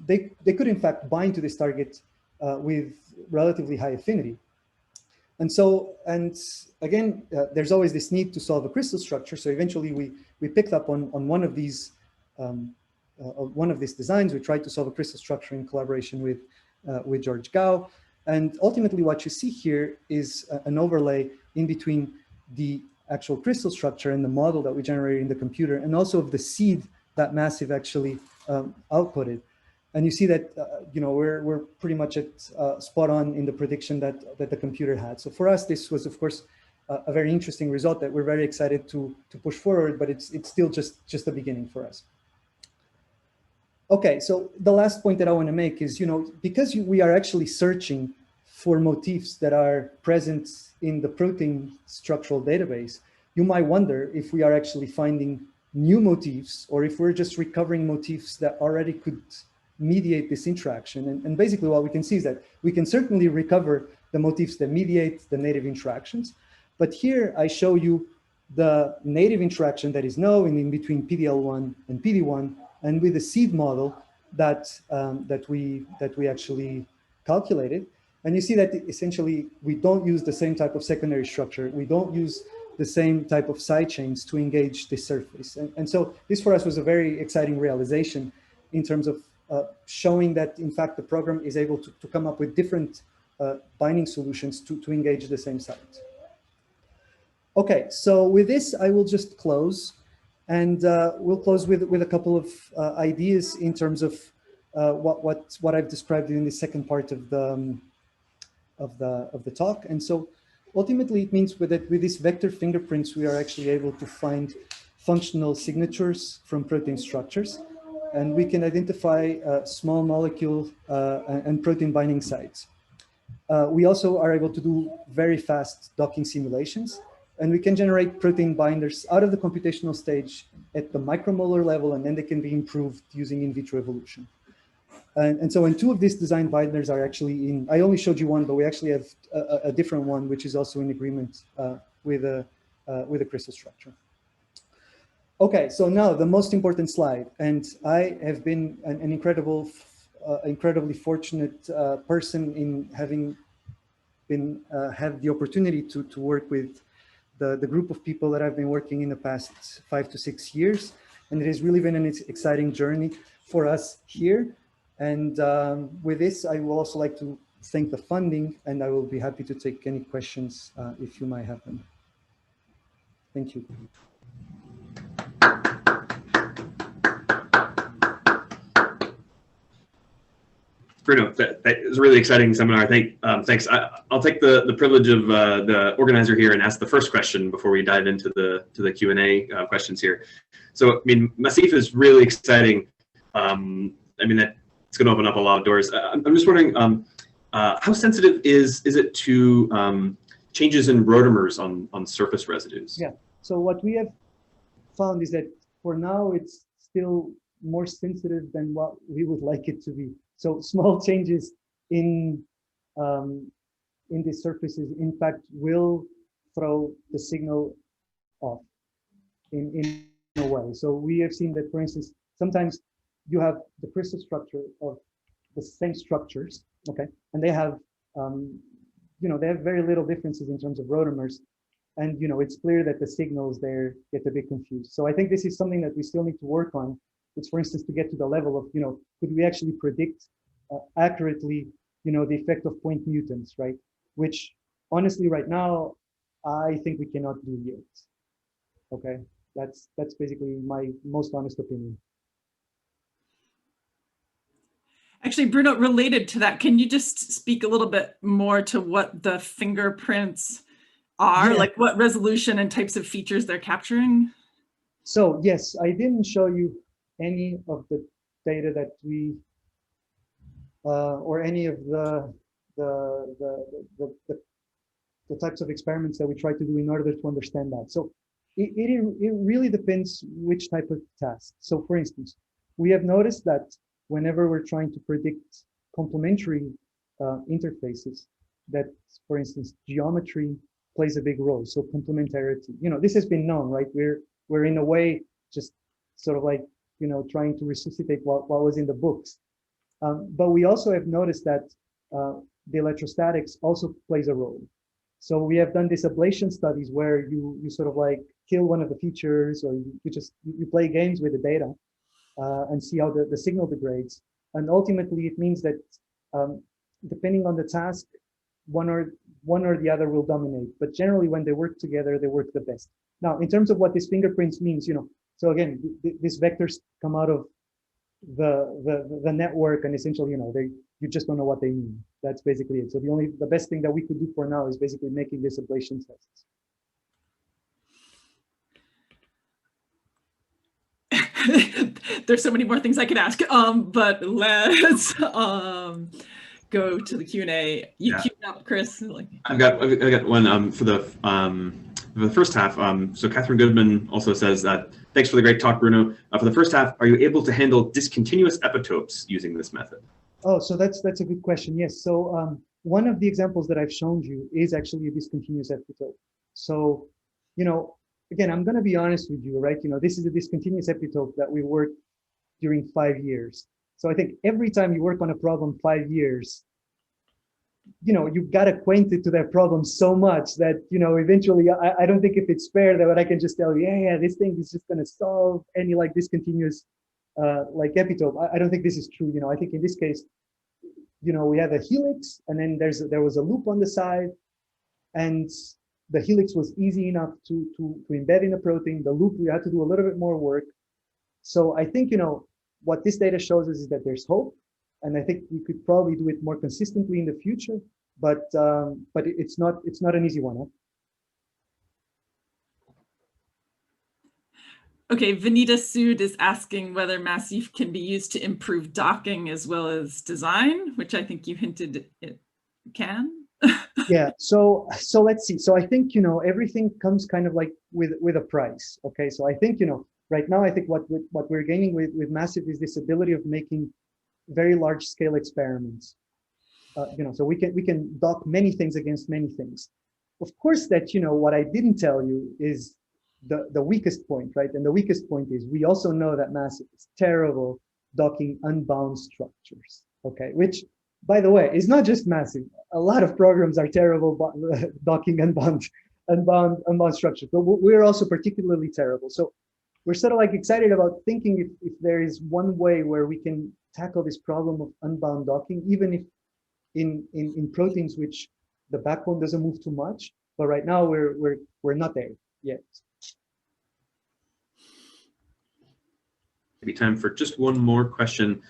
Speaker 4: they could in fact bind to this target with relatively high affinity. And so, and again, there's always this need to solve a crystal structure. So eventually we picked up on one of these designs. We tried to solve a crystal structure in collaboration with George Gao. And ultimately what you see here is an overlay in between the actual crystal structure and the model that we generated in the computer, and also of the seed that Massif actually outputted. And you see that we're pretty much at spot on in the prediction that the computer had. So for us, this was of course a very interesting result that we're very excited to push forward, but it's still just the beginning for us. Okay, so the last point that I want to make is, because we are actually searching for motifs that are present in the protein structural database, you might wonder if we are actually finding new motifs or if we're just recovering motifs that already could mediate this interaction. And basically what we can see is that we can certainly recover the motifs that mediate the native interactions. But here I show you the native interaction that is known in between PDL1 and PD1, and with the seed model that, that we actually calculated. And you see that essentially we don't use the same type of secondary structure. We don't use the same type of side chains to engage the surface. And so this for us was a very exciting realization in terms of showing that in fact the program is able to come up with different binding solutions to engage the same site. Okay, so with this I will just close, and we'll close with a couple of ideas in terms of what I've described in the second part of the talk. And so ultimately it means that with these vector fingerprints we are actually able to find functional signatures from protein structures, and we can identify small molecule and protein binding sites. We also are able to do very fast docking simulations, and we can generate protein binders out of the computational stage at the micromolar level, and then they can be improved using in vitro evolution. And so, and two of these design binders are actually in, I only showed you one, but we actually have a different one, which is also in agreement with a crystal structure. Okay, so now the most important slide, and I have been an incredibly fortunate person in having had the opportunity to work with the group of people that I've been working in the past 5 to 6 years, and it has really been an exciting journey for us here. And with this, I will also like to thank the funding, and I will be happy to take any questions if you might have them. Thank you.
Speaker 2: Bruno, that was a really exciting seminar. Thanks. I'll take the privilege of the organizer here and ask the first question before we dive into the Q&A questions here. So, I mean, Massif is really exciting. I mean, it's going to open up a lot of doors. I'm just wondering, how sensitive is it to changes in rotamers on surface residues?
Speaker 4: Yeah. So what we have found is that for now it's still more sensitive than what we would like it to be. So small changes in these surfaces, in fact, will throw the signal off in a way. So we have seen that, for instance, sometimes you have the crystal structure of the same structures, okay, and they have, you know, they have very little differences in terms of rotamers, and you know, it's clear that the signals there get a bit confused. So I think this is something that we still need to work on. It's, for instance, to get to the level of, you know, could we actually predict accurately, you know, the effect of point mutants, right? Which honestly, right now, I think we cannot do yet. Okay, that's basically my most honest opinion.
Speaker 1: Actually, Bruno, related to that, can you just speak a little bit more to what the fingerprints are, like what resolution and types of features they're capturing?
Speaker 4: So yes, I didn't show you any of the data that we, or any of the types of experiments that we try to do in order to understand that. So it really depends which type of task. So for instance, we have noticed that whenever we're trying to predict complementary interfaces, that, for instance, geometry plays a big role. So complementarity, you know, this has been known, right? We're in a way just sort of like, you know, trying to resuscitate what was in the books. But we also have noticed that the electrostatics also plays a role. So we have done these ablation studies where you sort of like kill one of the features, or you play games with the data and see how the signal degrades. And ultimately it means that depending on the task, one or the other will dominate. But generally when they work together, they work the best. Now, in terms of what these fingerprints means, you know, so again, these vectors come out of the network, and essentially, you know, you just don't know what they mean. That's basically it. So the best thing that we could do for now is basically making these ablation tests.
Speaker 1: There's so many more things I could ask, but let's go to the Q&A. You queued up, Chris.
Speaker 2: I've got one for the for the first half, so Catherine Goodman also says that, thanks for the great talk, Bruno. For the first half, are you able to handle discontinuous epitopes using this method?
Speaker 4: Oh, so that's a good question. Yes. So one of the examples that I've shown you is actually a discontinuous epitope. So, you know, again, I'm going to be honest with you, right? You know, this is a discontinuous epitope that we worked during 5 years. So I think every time you work on a problem 5 years, you know, you got acquainted to that problem so much that, you know, eventually I don't think if it's fair that I can just tell you, yeah, this thing is just going to solve any like discontinuous like epitope. I don't think this is true. You know, I think in this case, you know, we have a helix and then there was a loop on the side, and the helix was easy enough to embed in a protein. The loop, we had to do a little bit more work. So I think, you know, what this data shows us is that there's hope. And I think we could probably do it more consistently in the future, but it's not an easy one. Huh?
Speaker 1: Okay, Vanita Sood is asking whether Massif can be used to improve docking as well as design, which I think you hinted it can.
Speaker 4: Yeah, so let's see. So I think, you know, everything comes kind of like with a price. Okay, so I think, you know, right now I think what we're gaining with Massif is this ability of making very large scale experiments. You know, so we can dock many things against many things. Of course, that, you know, what I didn't tell you is the weakest point, right? And the weakest point is we also know that Massif is terrible docking unbound structures. Okay, which, by the way, is not just Massif. A lot of programs are terrible docking unbound structures, but we're also particularly terrible. So we're sort of like excited about thinking if there is one way where we can tackle this problem of unbound docking, even if in proteins which the backbone doesn't move too much. But right now we're not there yet.
Speaker 2: Maybe time for just one more question.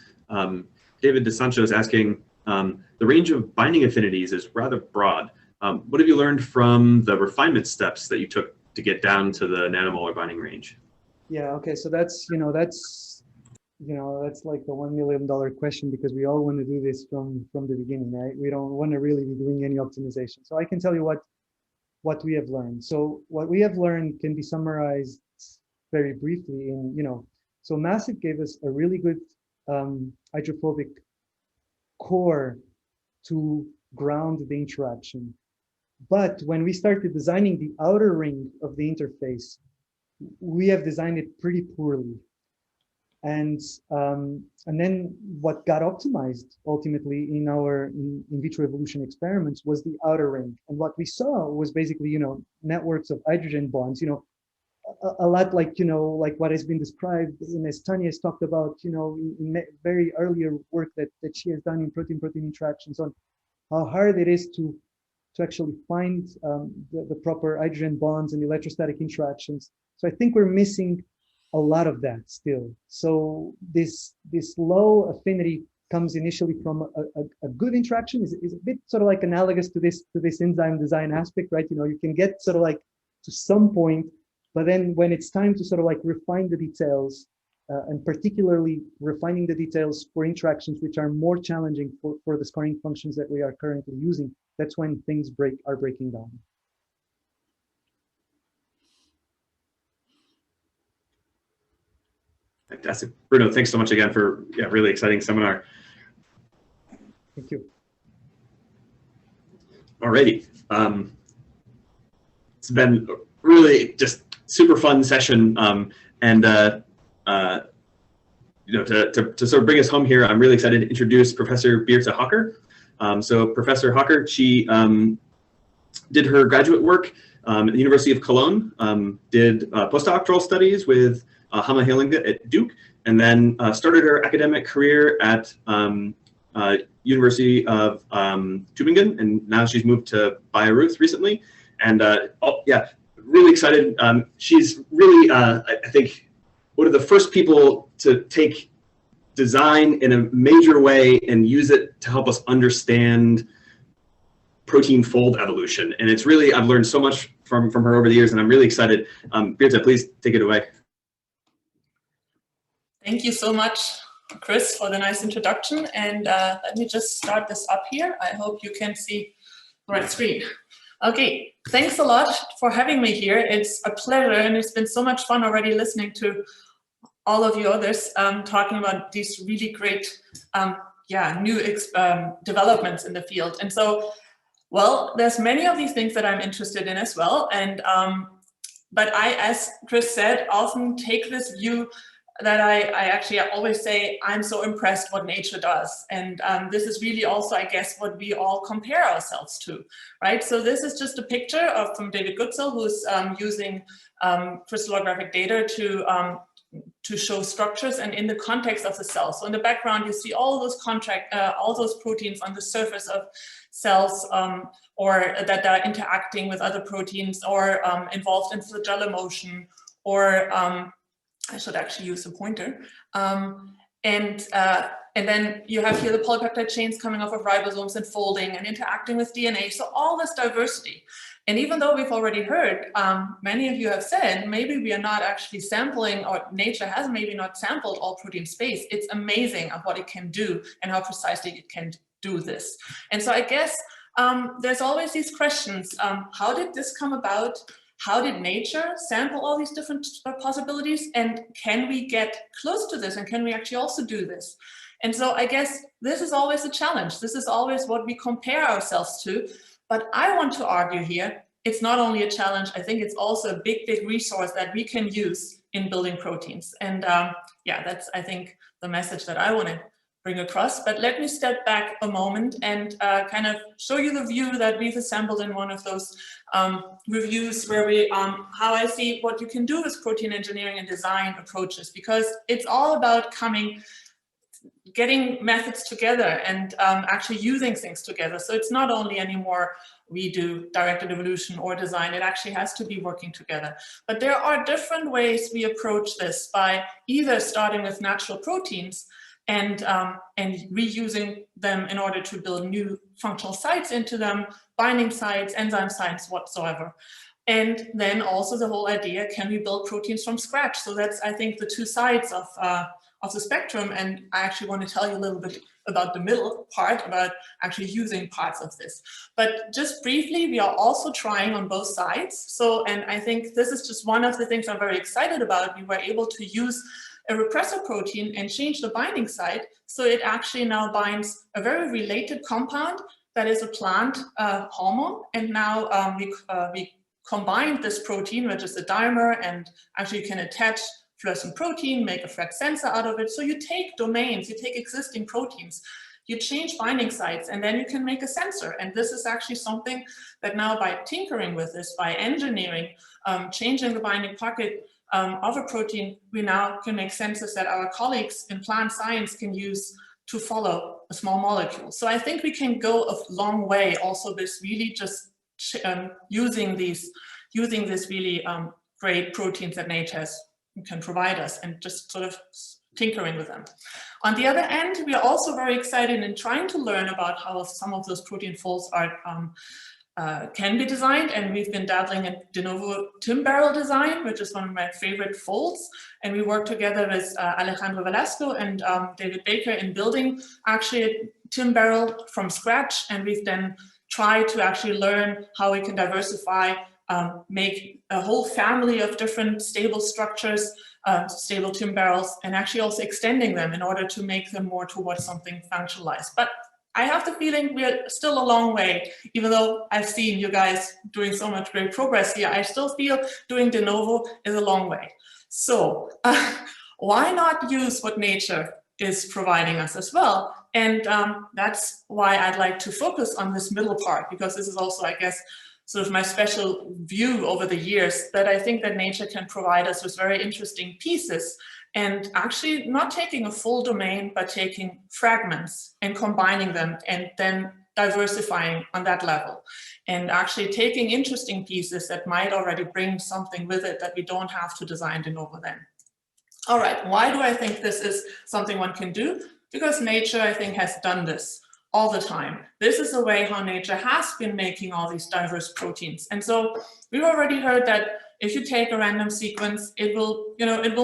Speaker 2: David DeSancho is asking, the range of binding affinities is rather broad. What have you learned from the refinement steps that you took to get down to the nanomolar binding range?
Speaker 4: Yeah, okay, so that's like the $1 million question, because we all want to do this from the beginning, right? We don't want to really be doing any optimization. So I can tell you what we have learned. So what we have learned can be summarized very briefly in, you know, so Massif gave us a really good hydrophobic core to ground the interaction. But when we started designing the outer ring of the interface, we have designed it pretty poorly. And then what got optimized ultimately in our in vitro evolution experiments was the outer ring. And what we saw was basically, you know, networks of hydrogen bonds, you know, a lot like, you know, like what has been described, and as Tanya has talked about, you know, in very earlier work that she has done in protein-protein interactions, on how hard it is to actually find the proper hydrogen bonds and electrostatic interactions. So I think we're missing a lot of that still. So this low affinity comes initially from a good interaction, is a bit sort of like analogous to this enzyme design aspect, right? You know, you can get sort of like to some point, but then when it's time to sort of like refine the details, and particularly refining the details for interactions which are more challenging for the scoring functions that we are currently using, that's when things are breaking down.
Speaker 2: Fantastic. Bruno, thanks so much again for a really exciting seminar.
Speaker 4: Thank you.
Speaker 2: Alrighty. It's been really just super fun session. You know, to sort of bring us home here, I'm really excited to introduce Professor Birte Höcker. So Professor Höcker, she did her graduate work at the University of Cologne, did postdoctoral studies with Hannah Hellinga at Duke, and then started her academic career at University of Tübingen, and now she's moved to Bayreuth recently. And yeah, really excited. She's really, I think, one of the first people to take design in a major way and use it to help us understand protein fold evolution. And it's really, I've learned so much from her over the years, and I'm really excited. Birte, please take it away.
Speaker 6: Thank you so much, Chris, for the nice introduction. And let me just start this up here. I hope you can see the right screen. Okay, thanks a lot for having me here. It's a pleasure, and it's been so much fun already listening to all of you others talking about these really great new developments in the field. And so, well, there's many of these things that I'm interested in as well. And but I, as Chris said, often take this view that I actually always say, I'm so impressed what nature does. And this is really also, I guess, what we all compare ourselves to, right? So this is just a picture from David Goodsell, who's using crystallographic data to show structures and in the context of the cell. So in the background, you see all those proteins on the surface of cells or that are interacting with other proteins or involved in flagellar motion, or I should actually use a pointer. And then you have here the polypeptide chains coming off of ribosomes and folding and interacting with DNA. So all this diversity. And even though we've already heard, many of you have said, maybe we are not actually sampling, or nature has maybe not sampled all protein space. It's amazing of what it can do and how precisely it can do this. And so I guess there's always these questions. How did this come about? How did nature sample all these different possibilities? And can we get close to this? And can we actually also do this? And so I guess this is always a challenge. This is always what we compare ourselves to. But I want to argue here, it's not only a challenge, I think it's also a big, big resource that we can use in building proteins. And yeah, that's, I think, the message that I want to bring across. But let me step back a moment and kind of show you the view that we've assembled in one of those reviews where we, how I see what you can do with protein engineering and design approaches, because it's all about getting methods together and actually using things together. So it's not only anymore we do directed evolution or design, it actually has to be working together. But there are different ways we approach this, by either starting with natural proteins and reusing them in order to build new functional sites into them, binding sites, enzyme sites, whatsoever. And then also the whole idea, can we build proteins from scratch? So that's, I think, the two sides of the spectrum. And I actually want to tell you a little bit about the middle part, about actually using parts of this. But just briefly, we are also trying on both sides. So, and I think this is just one of the things I'm very excited about. We were able to use a repressor protein and change the binding site, so it actually now binds a very related compound that is a plant hormone. And now we combined this protein, which is a dimer, and actually you can attach fluorescent protein, make a FRET sensor out of it. So you take domains, you take existing proteins, you change binding sites, and then you can make a sensor. And this is actually something that now, by tinkering with this, by engineering, changing the binding pocket of a protein, we now can make sensors that our colleagues in plant science can use to follow a small molecule. So I think we can go a long way also with really just using this really great proteins that nature can provide us, and just sort of tinkering with them. On the other end, we are also very excited in trying to learn about how some of those protein folds are can be designed, and we've been dabbling in de novo Tim barrel design, which is one of my favorite folds. And we work together with Alejandro Velasco and David Baker in building actually a Tim barrel from scratch. And we've then tried to actually learn how we can diversify, make a whole family of different stable structures, stable Tim barrels, and actually also extending them in order to make them more towards something functionalized. But I have the feeling we're still a long way, even though I've seen you guys doing so much great progress here. I still feel doing de novo is a long way. So why not use what nature is providing us as well? And that's why I'd like to focus on this middle part, because this is also, I guess, sort of my special view over the years, that I think that nature can provide us with very interesting pieces, and actually not taking a full domain, but taking fragments and combining them, and then diversifying on that level, and actually taking interesting pieces that might already bring something with it that we don't have to design de novo then. All right, why do I think this is something one can do? Because nature, I think, has done this all the time. This is the way how nature has been making all these diverse proteins. And so we've already heard that if you take a random sequence, it will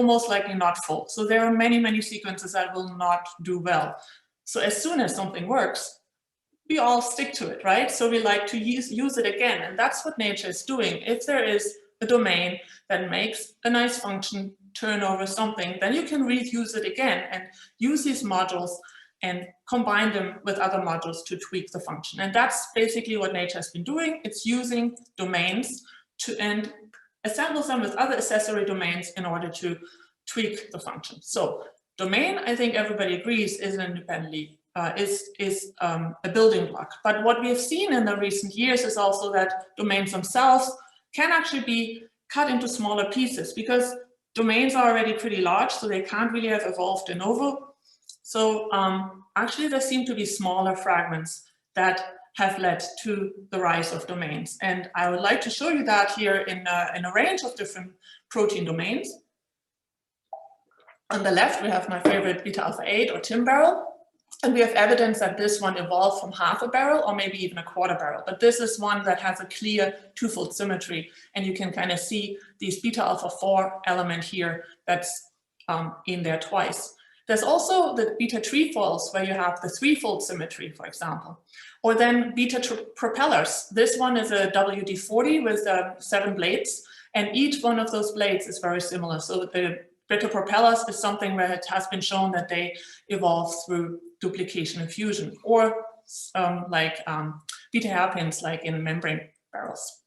Speaker 6: most likely not fold. So there are many, many sequences that will not do well. So as soon as something works, we all stick to it, right? So we like to use it again, and that's what nature is doing. If there is a domain that makes a nice function turn over something, then you can reuse it again and use these modules and combine them with other modules to tweak the function. And that's basically what nature has been doing. It's using domains and assembles them with other accessory domains in order to tweak the function. So domain, I think everybody agrees, is independently a building block. But what we have seen in the recent years is also that domains themselves can actually be cut into smaller pieces, because domains are already pretty large, so they can't really have evolved de novo. So actually there seem to be smaller fragments that have led to the rise of domains. And I would like to show you that here in a range of different protein domains. On the left, we have my favorite beta alpha 8 or Tim barrel. And we have evidence that this one evolved from half a barrel or maybe even a quarter barrel. But this is one that has a clear twofold symmetry. And you can kind of see these beta alpha 4 element here that's in there twice. There's also the beta trefoils where you have the threefold symmetry, for example. Or then beta propellers. This one is a WD-40 with 7 blades. And each one of those blades is very similar. So the beta propellers is something where it has been shown that they evolve through duplication and fusion, or beta hairpins like in membrane barrels.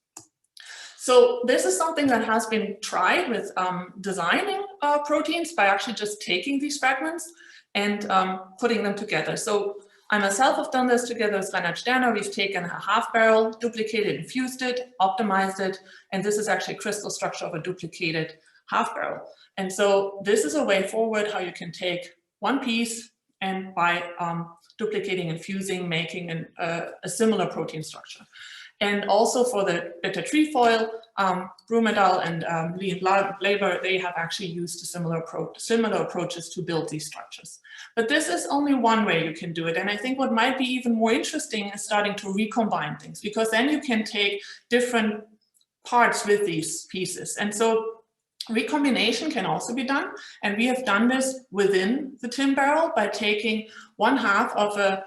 Speaker 6: So this is something that has been tried with designing proteins by actually just taking these fragments and putting them together. So I myself have done this together with Reinhard Sterner. We've taken a half barrel, duplicated and fused it, optimized it, and this is actually a crystal structure of a duplicated half barrel. And so this is a way forward how you can take one piece and by duplicating and fusing, making a similar protein structure. And also for the beta trefoil, Brumedal and Lee and Blaber, they have actually used similar approaches to build these structures. But this is only one way you can do it. And I think what might be even more interesting is starting to recombine things, because then you can take different parts with these pieces. And so recombination can also be done, and we have done this within the Tim barrel by taking one half of a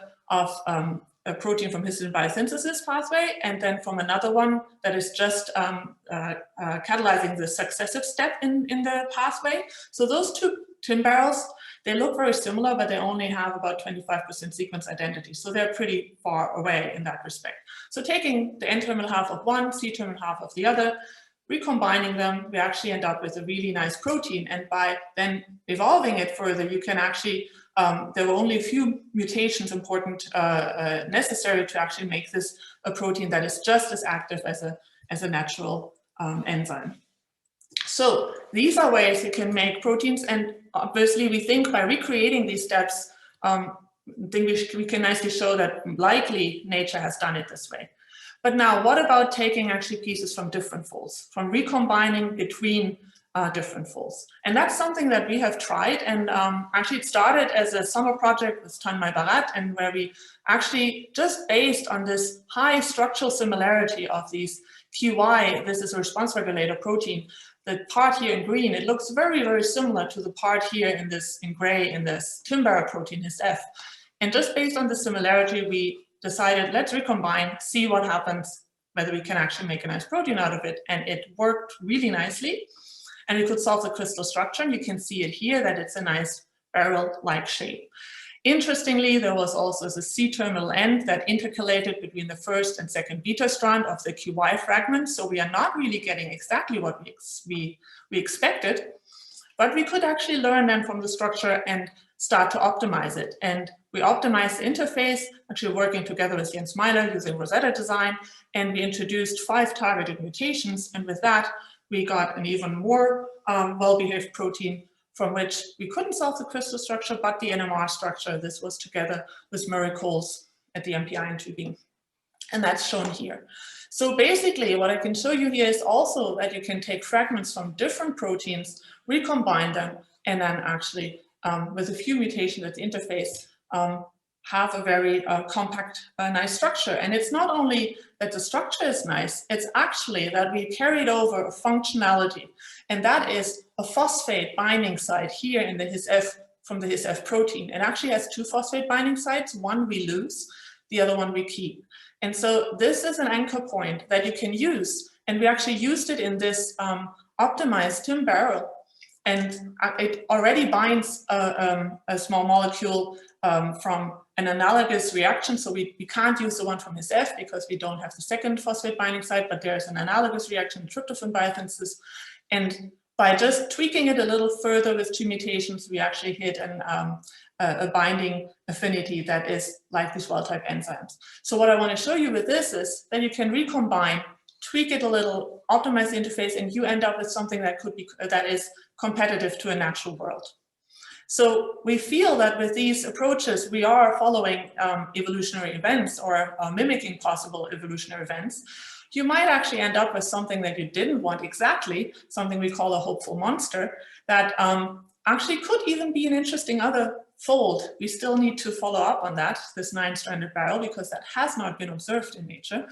Speaker 6: protein from histidine biosynthesis pathway, and then from another one that is just catalyzing the successive step in the pathway. So those two Tim barrels, they look very similar, but they only have about 25% sequence identity. So they're pretty far away in that respect. So taking the N-terminal half of one, C-terminal half of the other, recombining them, we actually end up with a really nice protein. And by then evolving it further, you can actually, there were only a few mutations important, necessary to actually make this a protein that is just as active as a natural enzyme. So these are ways you can make proteins, and obviously we think by recreating these steps, I think we can nicely show that likely nature has done it this way. But now, what about taking actually pieces from different folds, from recombining between different folds? And that's something that we have tried, and actually it started as a summer project with Tanya, and where we actually, just based on this high structural similarity of these QY, this is a response regulator protein, the part here in green, it looks very, very similar to the part here in gray in this Tim barrel protein, HisF. And just based on the similarity, we decided, let's recombine, see what happens, whether we can actually make a nice protein out of it. And it worked really nicely. And we could solve the crystal structure. And you can see it here that it's a nice barrel-like shape. Interestingly, there was also the C-terminal end that intercalated between the first and second beta strand of the QY fragment. So we are not really getting exactly what we expected, but we could actually learn then from the structure and start to optimize it. And we optimized the interface, actually working together with Jens Meiler using Rosetta design, and we introduced 5 targeted mutations. And with that, we got an even more well-behaved protein from which we couldn't solve the crystal structure, but the NMR structure. This was together with Murray Coles at the MPI in Tübingen. And that's shown here. So basically, what I can show you here is also that you can take fragments from different proteins, recombine them, and then actually, with a few mutations at the interface, have a very compact, nice structure. And it's not only that the structure is nice, it's actually that we carried over a functionality. And that is a phosphate binding site here in the HisF, from the HisF protein. It actually has 2 phosphate binding sites. One we lose the other one we keep. And so this is an anchor point that you can use. And we actually used it in this optimized TIM barrel. And it already binds a small molecule from an analogous reaction. So we can't use the one from his F because we don't have the second phosphate binding site, but there's an analogous reaction, tryptophan biosynthesis. And by just tweaking it a little further with 2 mutations, we actually hit a binding affinity that is like these wild-type enzymes. So what I want to show you with this is that you can recombine, tweak it a little, optimize the interface, and you end up with something that could be that is competitive to a natural world. So we feel that with these approaches, we are following evolutionary events or mimicking possible evolutionary events. You might actually end up with something that you didn't want exactly, something we call a hopeful monster, that actually could even be an interesting other fold. We still need to follow up on that, this 9-stranded barrel, because that has not been observed in nature.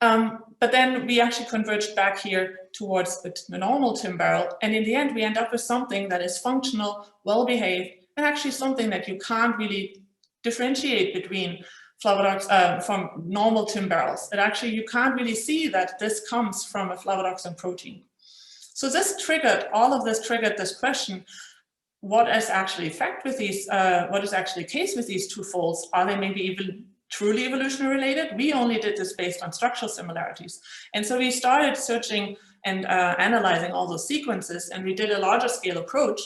Speaker 6: But then we actually converged back here towards the normal TIM barrel. And in the end, we end up with something that is functional, well-behaved, and actually something that you can't really differentiate between from normal TIM barrels. That actually you can't really see that this comes from a flavonoxin protein. So this triggered, all of this triggered this question, what is actually effect with these, what is actually the case with these 2 folds? Are they maybe even truly evolutionary related? We only did this based on structural similarities. And so we started searching and analyzing all those sequences, and we did a larger scale approach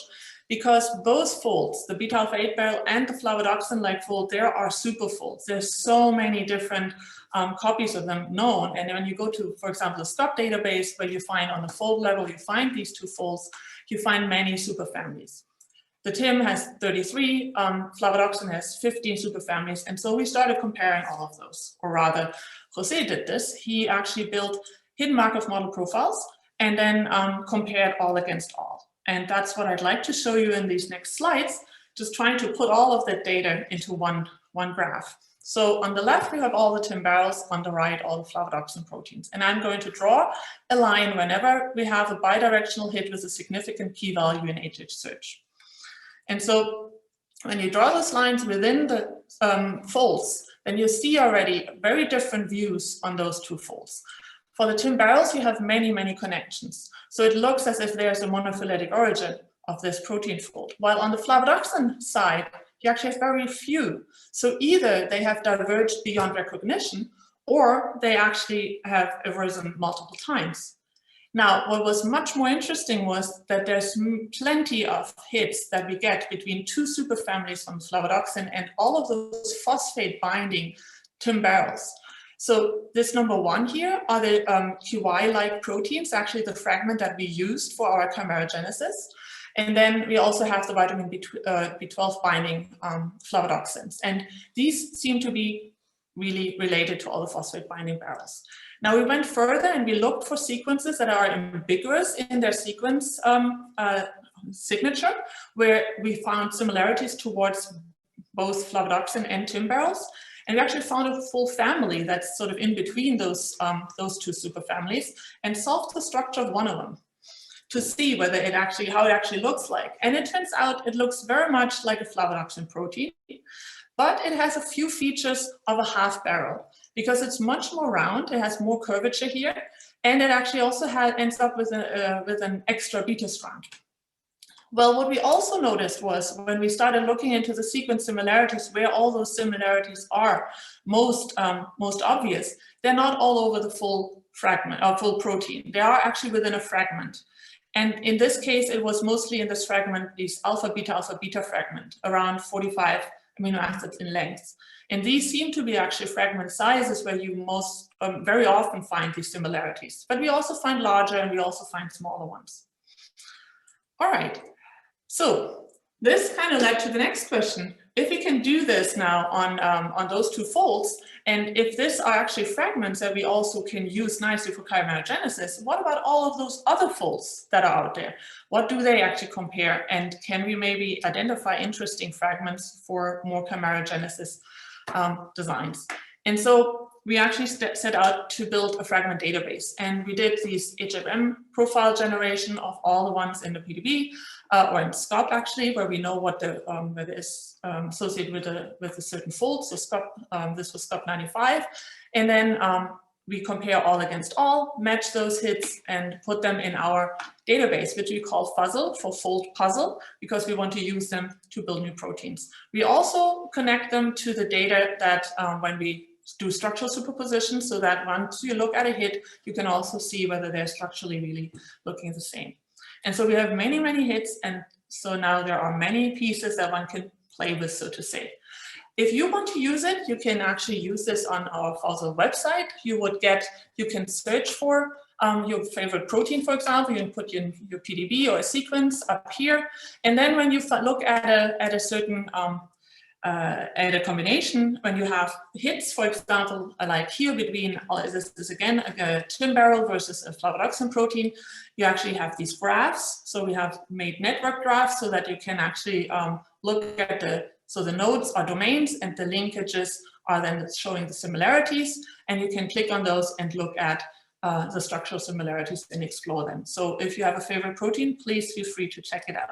Speaker 6: because both folds, the beta alpha 8 barrel and the flavonoxin-like fold, there are super folds. There's so many different copies of them known. And when you go to, for example, the STOP database, where you find on the fold level, you find these 2 folds, you find many superfamilies. The TIM has 33, flavonoxin has 15 superfamilies, and so we started comparing all of those. Or rather, Jose did this. He actually built hidden Markov model profiles and then compared all against all. And that's what I'd like to show you in these next slides, just trying to put all of that data into one graph. So on the left, we have all the TIM barrels, on the right, all the flavonoxin proteins. And I'm going to draw a line whenever we have a bidirectional hit with a significant p-value in HH search. And so when you draw those lines within the folds, then you see already very different views on those 2 folds. For the TIM barrels, you have many, many connections. So it looks as if there's a monophyletic origin of this protein fold. While on the flavonoxin side, you actually have very few. So either they have diverged beyond recognition, or they actually have arisen multiple times. Now, what was much more interesting was that there's plenty of hits that we get between 2 superfamilies from flavonoxin and all of those phosphate binding TIM barrels. So this number 1 here are the QY-like proteins, actually the fragment that we used for our chimerogenesis. And then we also have the vitamin B12 binding flavonoxins. And these seem to be really related to all the phosphate binding barrels. Now we went further and we looked for sequences that are ambiguous in their sequence signature, where we found similarities towards both flavonoxin and TIM barrels. And we actually found a full family that's sort of in between those 2 superfamilies, and solved the structure of one of them to see whether it actually, how it actually looks like. And it turns out it looks very much like a flavonoxin protein, but it has a few features of a half barrel because it's much more round, it has more curvature here, and it actually also ends up with an extra beta strand. Well, what we also noticed was when we started looking into the sequence similarities, where all those similarities are most obvious, they're not all over the full fragment or full protein. They are actually within a fragment. And in this case, it was mostly in this fragment, these alpha beta fragment, around 45 amino acids in length. And these seem to be actually fragment sizes where you most very often find these similarities. But we also find larger and we also find smaller ones. All right, so this kind of led to the next question. If we can do this now on those 2 folds, and if these are actually fragments that we also can use nicely for chimerogenesis, what about all of those other folds that are out there? What do they actually compare? And can we maybe identify interesting fragments for more chimerogenesis designs? And so we actually set out to build a fragment database. And we did these HFM profile generation of all the ones in the PDB, or in SCOP actually, where we know what the whether is associated with a certain fold. So SCOP, this was SCOP 95. And then we compare all against all, match those hits, and put them in our database, which we call Fuzzle, for fold puzzle, because we want to use them to build new proteins. We also connect them to the data that when we do structural superposition, so that once you look at a hit, you can also see whether they're structurally really looking the same. And so we have many, many hits, and so now there are many pieces that one can play with, so to say. If you want to use it, you can actually use this on our Fuzzle website. You can search for your favorite protein, for example. You can put in your PDB or a sequence up here, and then when you look at a certain at a combination, when you have hits, for example, like here between, this is again a twin barrel versus a flavonoxin protein, you actually have these graphs. So we have made network graphs so that you can actually look at so the nodes are domains and the linkages are then showing the similarities, and you can click on those and look at the structural similarities and explore them. So if you have a favorite protein, please feel free to check it out.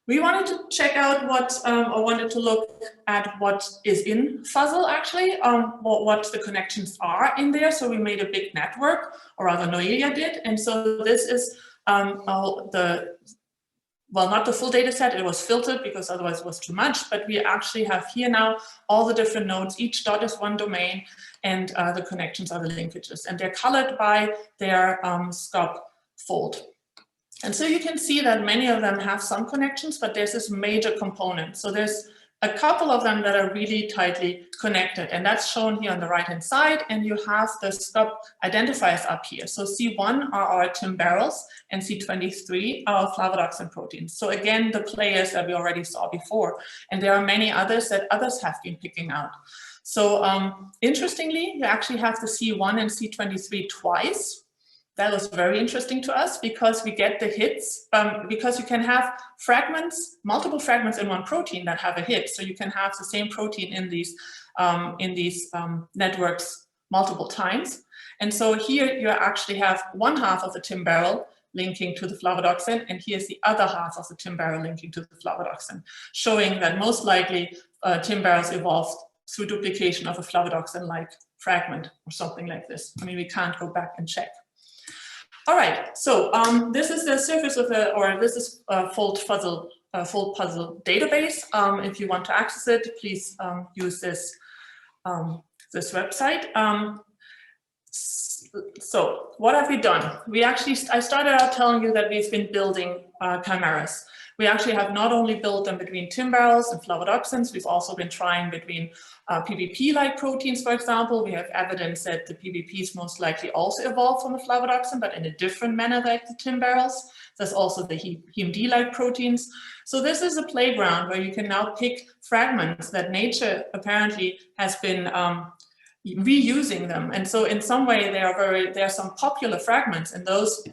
Speaker 6: We wanted to check out or wanted to look at what is in Fuzzle actually, what the connections are in there. So we made a big network, or rather Noelia did. And so this is well, not the full data set, it was filtered because otherwise it was too much, but we actually have here now all the different nodes. Each dot is one domain, and the connections are the linkages. And they're colored by their SCOP fold. And so you can see that many of them have some connections, but there's this major component. So there's a couple of them that are really tightly connected, and that's shown here on the right-hand side, and you have the SCOP identifiers up here. So C1 are our TIM barrels, and C23 are flavonoxin proteins. So again, the players that we already saw before, and there are many others that others have been picking out. So interestingly, you actually have the C1 and C23 twice. That was very interesting to us because we get the hits, because you can have fragments, multiple fragments in one protein that have a hit. So you can have the same protein in these networks multiple times. And so here you actually have one half of the TIM barrel linking to the flavonoxin, and here's the other half of the TIM barrel linking to the flavonoxin, showing that most likely TIM barrels evolved through duplication of a flavonoxin-like fragment or something like this. I mean, we can't go back and check. All right, so this is the surface of this is fold puzzle database. If you want to access it, please use this this website. So what have we done? I started out telling you that we've been building chimeras. We actually have not only built them between TIM barrels and flavonoxins, we've also been trying between PBP-like proteins, for example. We have evidence that the PBPs most likely also evolved from a flavonoxin, but in a different manner like the TIM barrels. There's also the HEMD-like proteins. So this is a playground where you can now pick fragments that nature apparently has been reusing them. And so in some way there are some popular fragments, and those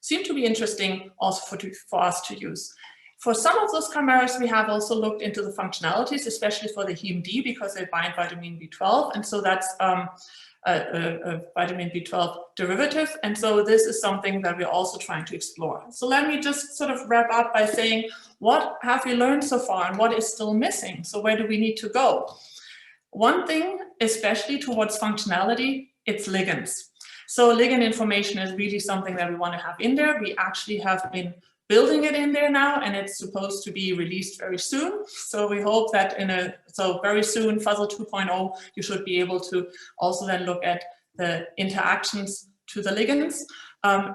Speaker 6: seem to be interesting also for us to use. For some of those chimeras, we have also looked into the functionalities, especially for the HEMD, because they bind vitamin B12. And so that's a vitamin B12 derivative. And so this is something that we're also trying to explore. So let me just sort of wrap up by saying, what have we learned so far and what is still missing? So where do we need to go? One thing, especially towards functionality, it's ligands. So ligand information is really something that we want to have in there. We actually have been building it in there now, and it's supposed to be released very soon. So we hope that very soon, Fuzzle 2.0, you should be able to also then look at the interactions to the ligands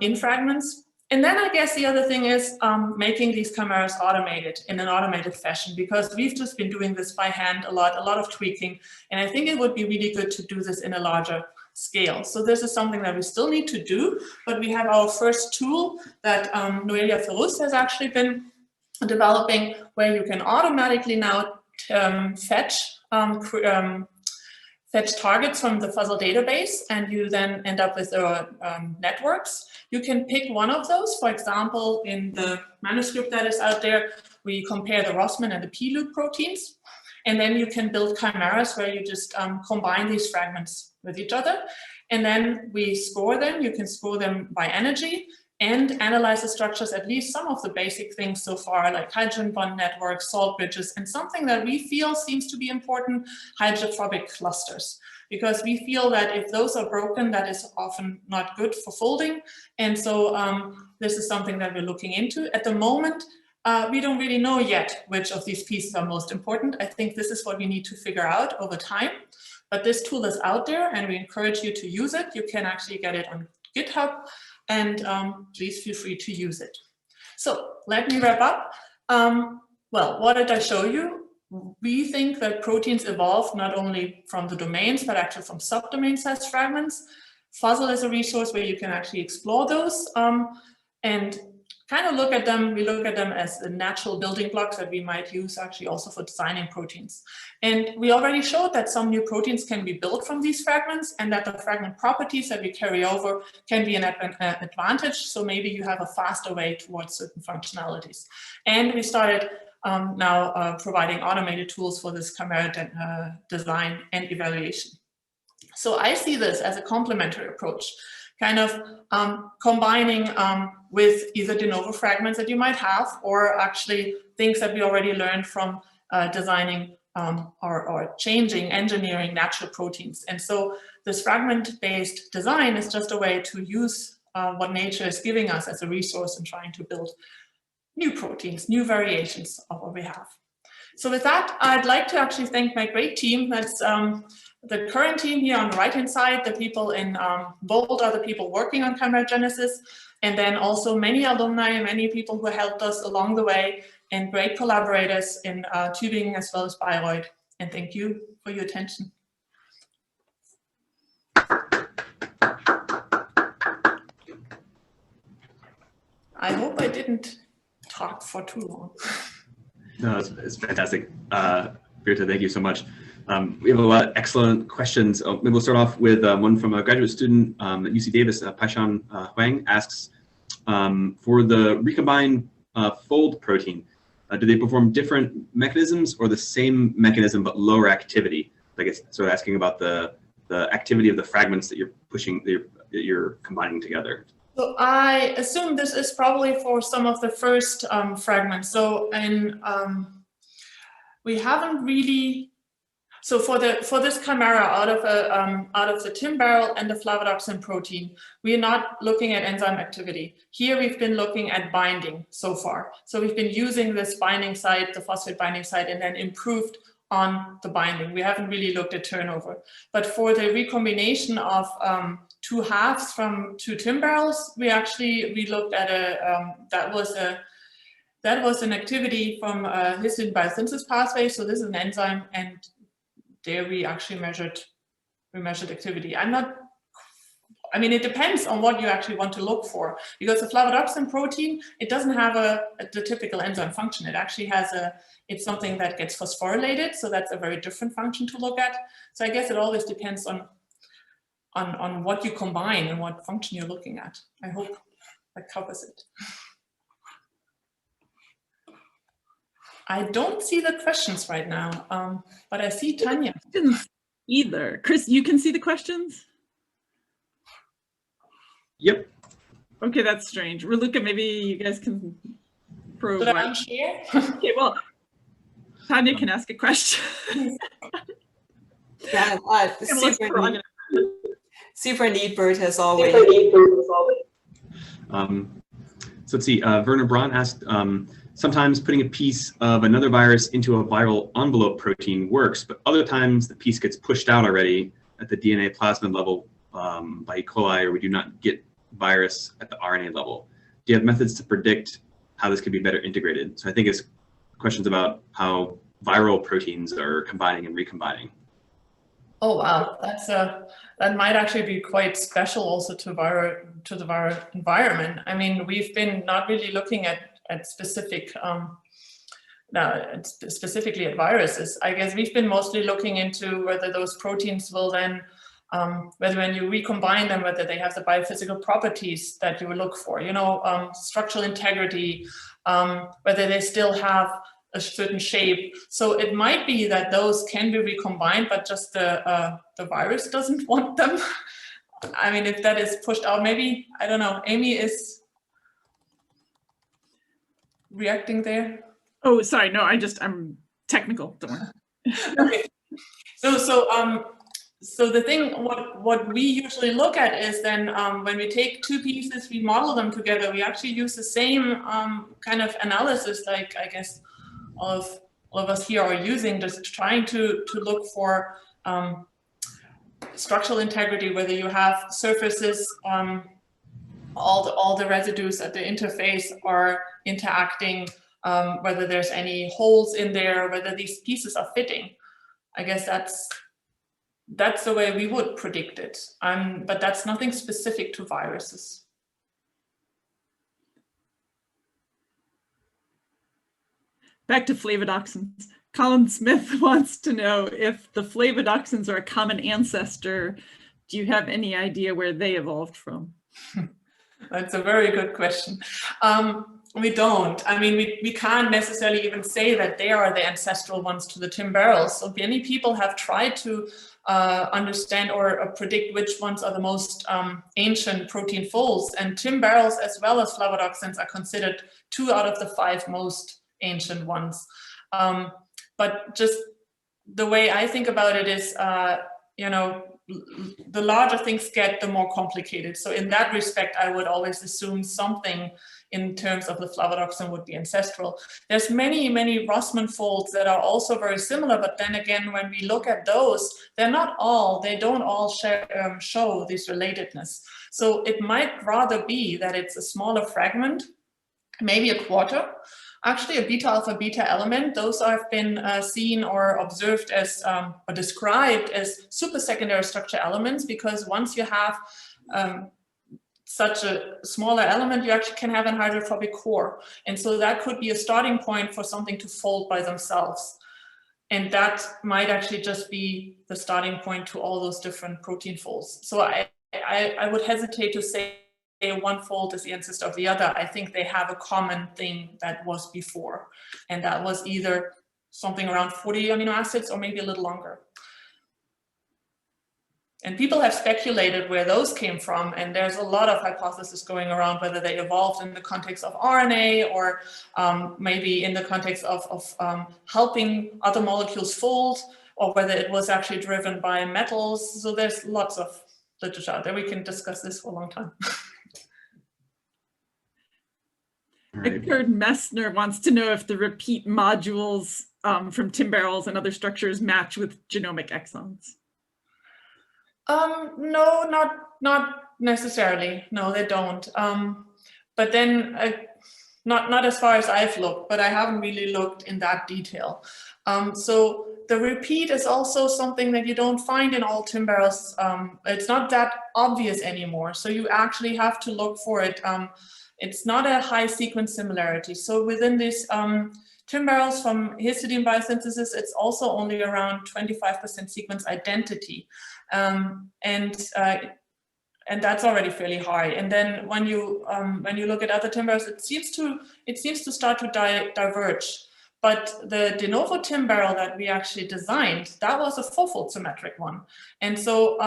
Speaker 6: in fragments. And then I guess the other thing is making these chimeras automated in an automated fashion, because we've just been doing this by hand a lot of tweaking. And I think it would be really good to do this in a larger scale. So this is something that we still need to do, but we have our first tool that Noelia Ferrus has actually been developing, where you can automatically now fetch targets from the Fuzzle database, and you then end up with networks. You can pick one of those. For example, in the manuscript that is out there, we compare the Rossmann and the P-loop proteins. And then you can build chimeras where you just combine these fragments with each other. And then we score them. You can score them by energy and analyze the structures, at least some of the basic things so far, like hydrogen bond networks, salt bridges, and something that we feel seems to be important, hydrophobic clusters. Because we feel that if those are broken, that is often not good for folding. And so this is something that we're looking into. At the moment, we don't really know yet which of these pieces are most important. I think this is what we need to figure out over time. But this tool is out there and we encourage you to use it. You can actually get it on GitHub. And please feel free to use it. So let me wrap up. Well, what did I show you? We think that proteins evolve not only from the domains, but actually from subdomain sized fragments. Fuzzle is a resource where you can actually explore those and kind of look at them. We look at them as the natural building blocks that we might use actually also for designing proteins. And we already showed that some new proteins can be built from these fragments and that the fragment properties that we carry over can be an advantage. So maybe you have a faster way towards certain functionalities. And we started now providing automated tools for this chimera design and evaluation. So I see this as a complementary approach, kind of combining with either de novo fragments that you might have, or actually things that we already learned from designing or changing, engineering natural proteins. And so this fragment-based design is just a way to use what nature is giving us as a resource in trying to build new proteins, new variations of what we have. So with that, I'd like to actually thank my great team. That's the current team here on the right-hand side. The people in bold are the people working on chimeragenesis, and then also many alumni, many people who helped us along the way, and great collaborators in Tübingen as well as Bayreuth. And thank you for your attention. I hope I didn't talk for too long.
Speaker 2: No, it's fantastic. Birte, thank you so much. We have a lot of excellent questions. Maybe we'll start off with one from a graduate student at UC Davis, Paishan Huang, asks, for the recombined fold protein, do they perform different mechanisms or the same mechanism but lower activity? I guess sort of asking about the activity of the fragments that you're pushing, that you're combining together.
Speaker 6: So I assume this is probably for some of the first fragments. So we haven't really. So for this chimera out of the TIM barrel and the flavonoxin protein, we are not looking at enzyme activity. Here we've been looking at binding so far. So we've been using this binding site, the phosphate binding site, and then improved on the binding. We haven't really looked at turnover. But for the recombination of two halves from two TIM barrels, we looked at that was an activity from histidine biosynthesis pathway. So this is an enzyme, and there we actually measured activity. I mean, it depends on what you actually want to look for, because the flavonoxin protein, it doesn't have the typical enzyme function. It actually has it's something that gets phosphorylated, so that's a very different function to look at. So I guess it always depends on what you combine and what function you're looking at. I hope that covers it. I don't see the questions right now, but I see Tanya.
Speaker 1: Either. Chris, you can see the questions?
Speaker 2: Yep.
Speaker 1: Okay, that's strange. Raluca, maybe you guys can probe.
Speaker 6: Should I share?
Speaker 1: Okay, well, Tanya can ask a question.
Speaker 5: Yeah, super neat, Bert, as always.
Speaker 2: So let's see, Werner Braun asked, sometimes putting a piece of another virus into a viral envelope protein works, but other times the piece gets pushed out already at the DNA plasmid level by École, or we do not get virus at the RNA level. Do you have methods to predict how this could be better integrated? So I think it's questions about how viral proteins are combining and recombining.
Speaker 6: Oh wow, that might actually be quite special also to the viral environment. I mean, we've been not really looking at specific specifically at viruses. I guess we've been mostly looking into whether those proteins will then whether when you recombine them, whether they have the biophysical properties that you would look for, you know, structural integrity, whether they still have a certain shape. So it might be that those can be recombined, but just the virus doesn't want them. I mean, if that is pushed out, maybe, I don't know, Amy is reacting there.
Speaker 1: Oh, sorry, no, I'm technical, don't worry.
Speaker 6: Okay. So the thing, what we usually look at is then when we take two pieces, we model them together, we actually use the same kind of analysis, like I guess all of us here are using, just trying to look for structural integrity, whether you have surfaces, all the residues at the interface are interacting, whether there's any holes in there, whether these pieces are fitting. I guess that's the way we would predict it, but that's nothing specific to viruses.
Speaker 1: Back to flavodoxins. Colin Smith wants to know if the flavodoxins are a common ancestor. Do you have any idea where they evolved from?
Speaker 6: That's a very good question. We don't. I mean, we can't necessarily even say that they are the ancestral ones to the timberels. So many people have tried to understand or predict which ones are the most ancient protein folds, and timberels as well as flavodoxins are considered 2 out of the 5 most ancient ones. But just the way I think about it is, you know, the larger things get, the more complicated. So in that respect, I would always assume something in terms of the flavodoxin would be ancestral. There's many, many Rossmann folds that are also very similar, but then again, when we look at those, they don't all show this relatedness. So it might rather be that it's a smaller fragment, maybe a quarter. Actually, a beta alpha beta element, those have been seen or observed as or described as supersecondary structure elements, because once you have such a smaller element, you actually can have an hydrophobic core. And so that could be a starting point for something to fold by themselves. And that might actually just be the starting point to all those different protein folds. So I would hesitate to say one fold is the ancestor of the other. I think they have a common thing that was before, and that was either something around 40 amino acids or maybe a little longer. And people have speculated where those came from, and there's a lot of hypotheses going around whether they evolved in the context of RNA or maybe in the context of helping other molecules fold, or whether it was actually driven by metals. So there's lots of literature out there. We can discuss this for a long time.
Speaker 1: Richard Messner wants to know if the repeat modules from timberels and other structures match with genomic exons.
Speaker 6: No, not necessarily. No, they don't. But then, not as far as I've looked, but I haven't really looked in that detail. So the repeat is also something that you don't find in all timberels. It's not that obvious anymore. So you actually have to look for it. It's not a high sequence similarity. So within this timberels from histidine biosynthesis, it's also only around 25% sequence identity. And that's already fairly high. And then when you look at other timberels, it seems to start to diverge. But the de novo timberel that we actually designed, that was a 4-fold symmetric one. And so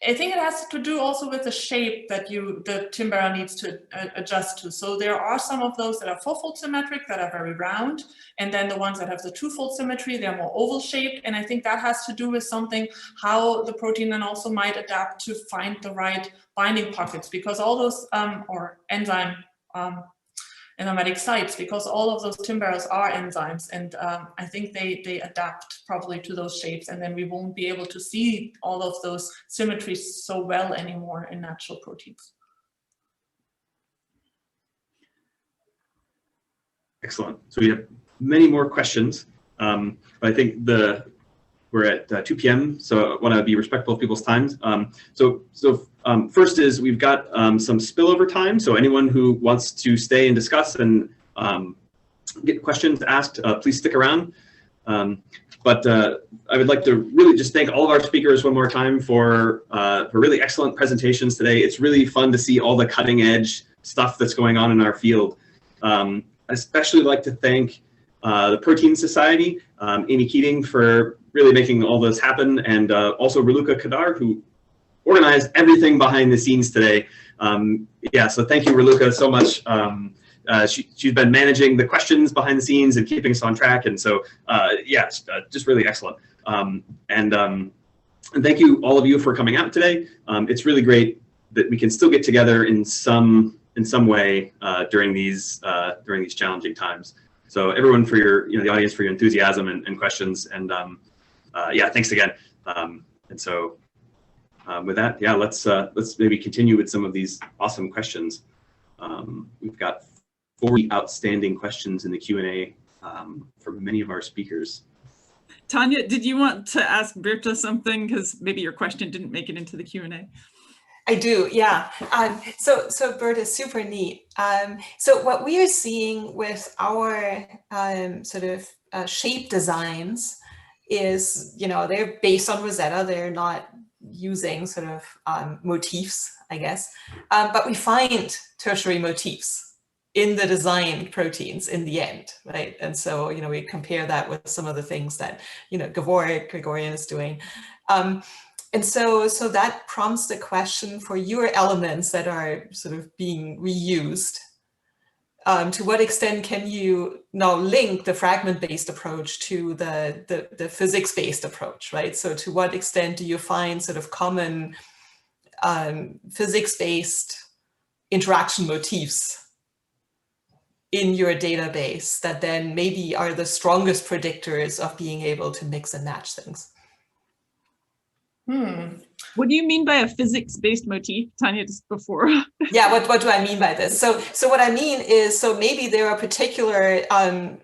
Speaker 6: I think it has to do also with the shape that the timberel needs to adjust to. So there are some of those that are 4-fold symmetric that are very round, and then the ones that have the 2-fold symmetry, they're more oval shaped. And I think that has to do with something, how the protein then also might adapt to find the right binding pockets, because all those, or enzyme, enzymatic sites, because all of those timberels are enzymes, and I think they adapt probably to those shapes, and then we won't be able to see all of those symmetries so well anymore in natural proteins.
Speaker 2: Excellent. So we have many more questions, but I think we're at 2 p.m., so I want to be respectful of people's times. First is we've got some spillover time, so anyone who wants to stay and discuss and get questions asked, please stick around. But I would like to really just thank all of our speakers one more time for really excellent presentations today. It's really fun to see all the cutting edge stuff that's going on in our field. especially like to thank the Protein Society, Amy Keating for really making all this happen, and also Raluca Kadar, who organized everything behind the scenes today. Yeah, so thank you, Raluca, so much. She's been managing the questions behind the scenes and keeping us on track, and so yeah, just really excellent. And thank you all of you for coming out today. It's really great that we can still get together in some way during these challenging times. So everyone for your, the audience for your enthusiasm and questions, and yeah, thanks again. And so with that, yeah, let's maybe continue with some of these awesome questions. We've got 40 outstanding questions in the Q&A from many of our speakers.
Speaker 1: Tanya, did you want to ask Birte something? Because maybe your question didn't make it into the Q&A.
Speaker 5: I do, yeah. So Birte, super neat. So what we are seeing with our sort of shape designs is, they're based on Rosetta. They're not using sort of motifs, I guess. But we find tertiary motifs in the designed proteins in the end, right? And so, we compare that with some of the things that, Gregorian is doing. And so that prompts the question for your elements that are sort of being reused. To what extent can you now link the fragment-based approach to the physics-based approach, right? So to what extent do you find sort of common physics-based interaction motifs in your database that then maybe are the strongest predictors of being able to mix and match things?
Speaker 1: What do you mean by a physics-based motif, Tanya, just before?
Speaker 5: Yeah, what do I mean by this? So what I mean is, so maybe there are particular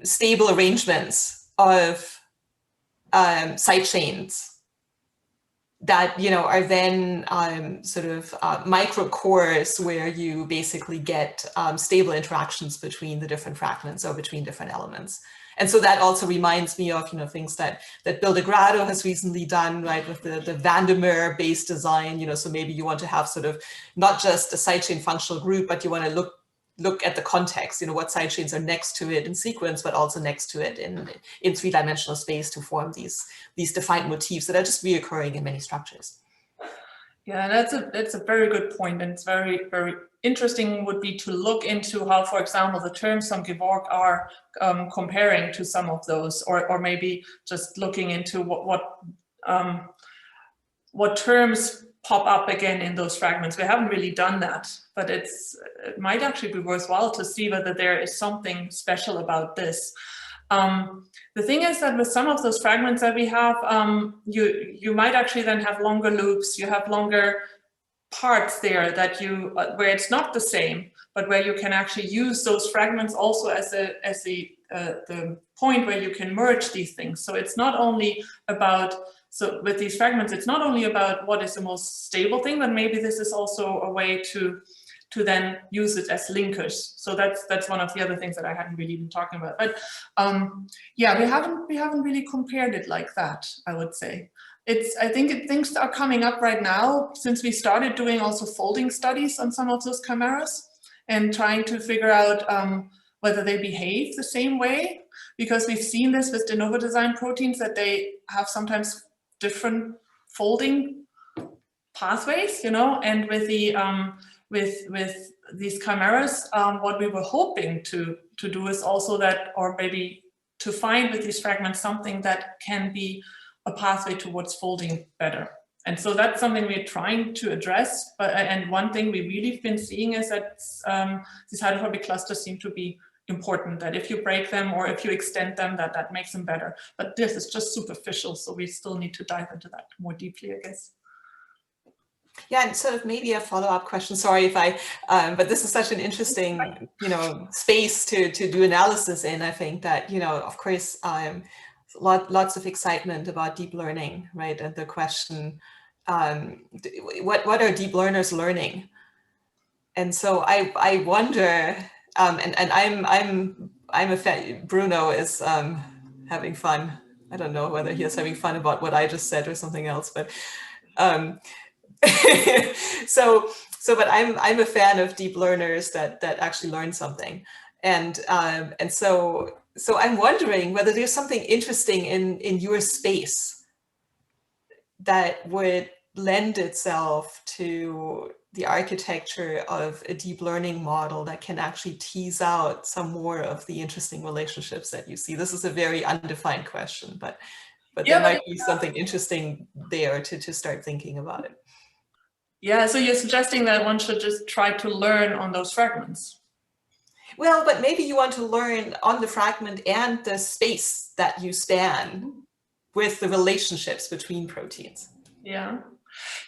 Speaker 5: stable arrangements of side chains that, are then sort of microcores where you basically get stable interactions between the different fragments or between different elements. And so that also reminds me of, things that Bill DeGrado has recently done, right, with the Vandermeer-based design, so maybe you want to have sort of not just a sidechain functional group, but you want to look at the context, what sidechains are next to it in sequence, but also next to it in three-dimensional space to form these defined motifs that are just reoccurring in many structures.
Speaker 6: Yeah, that's a very good point, and it's very, very interesting would be to look into how, for example, the terms from Gevorg are comparing to some of those, or maybe just looking into what terms pop up again in those fragments. We haven't really done that, but it might actually be worthwhile to see whether there is something special about this. The thing is that with some of those fragments that we have, you might actually then have longer loops. You have longer parts there that where it's not the same, but where you can actually use those fragments also as the point where you can merge these things. So it's not only about, so with these fragments, it's not only about what is the most stable thing, but maybe this is also a way to then use it as linkers. So that's one of the other things that I hadn't really been talking about. But yeah, we haven't really compared it like that, I would say. I think things are coming up right now since we started doing also folding studies on some of those chimeras and trying to figure out whether they behave the same way, because we've seen this with de novo design proteins that they have sometimes different folding pathways, and with the with these chimeras, what we were hoping to do is also that, or maybe to find with these fragments something that can be a pathway towards folding better. And so that's something we're trying to address. And one thing we really been seeing is that these hydrophobic clusters seem to be important, that if you break them or if you extend them, that makes them better. But this is just superficial, so we still need to dive into that more deeply, I guess.
Speaker 5: Yeah, and sort of maybe a follow-up question. Sorry if but this is such an interesting, space to do analysis in. I think that, of course, lots of excitement about deep learning, right? And the question, what are deep learners learning? And so I wonder, and I'm a fan. Bruno is having fun. I don't know whether he is having fun about what I just said or something else, but. But I'm a fan of deep learners that actually learn something. And so I'm wondering whether there's something interesting in your space that would lend itself to the architecture of a deep learning model that can actually tease out some more of the interesting relationships that you see. This is a very undefined question, but there might be something interesting there to start thinking about it.
Speaker 6: Yeah, so you're suggesting that one should just try to learn on those fragments.
Speaker 5: Well, but maybe you want to learn on the fragment and the space that you span with the relationships between proteins.
Speaker 6: Yeah.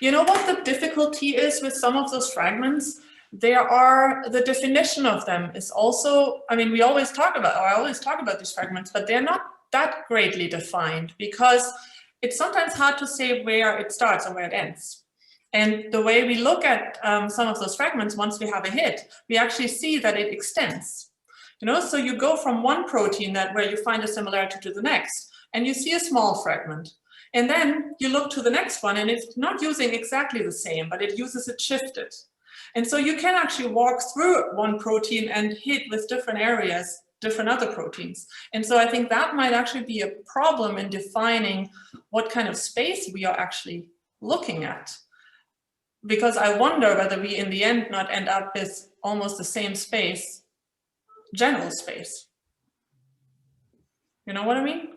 Speaker 6: You know what the difficulty is with some of those fragments? The definition of them is also, I mean, I always talk about these fragments, but they're not that greatly defined because it's sometimes hard to say where it starts and where it ends. And the way we look at some of those fragments, once we have a hit, we actually see that it extends. You know, so you go from one protein where you find a similarity to the next, and you see a small fragment. And then you look to the next one, and it's not using exactly the same, but it uses it shifted. And so you can actually walk through one protein and hit with different areas, different other proteins. And so I think that might actually be a problem in defining what kind of space we are actually looking at. Because I wonder whether we in the end not end up with almost the same space, general space. You know what I mean?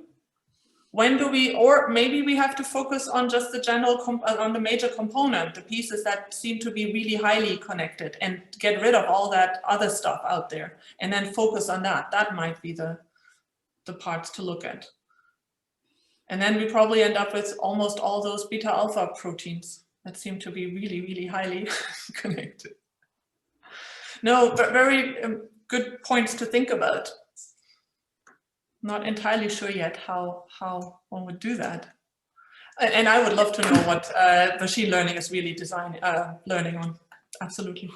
Speaker 6: When do we, or maybe we have to focus on just the general, on the major component, the pieces that seem to be really highly connected, and get rid of all that other stuff out there, and then focus on that. That might be the parts to look at. And then we probably end up with almost all those beta alpha proteins that seem to be really, really highly connected. No, but very good points to think about. Not entirely sure yet how one would do that. And I would love to know what machine learning is really learning on. Absolutely.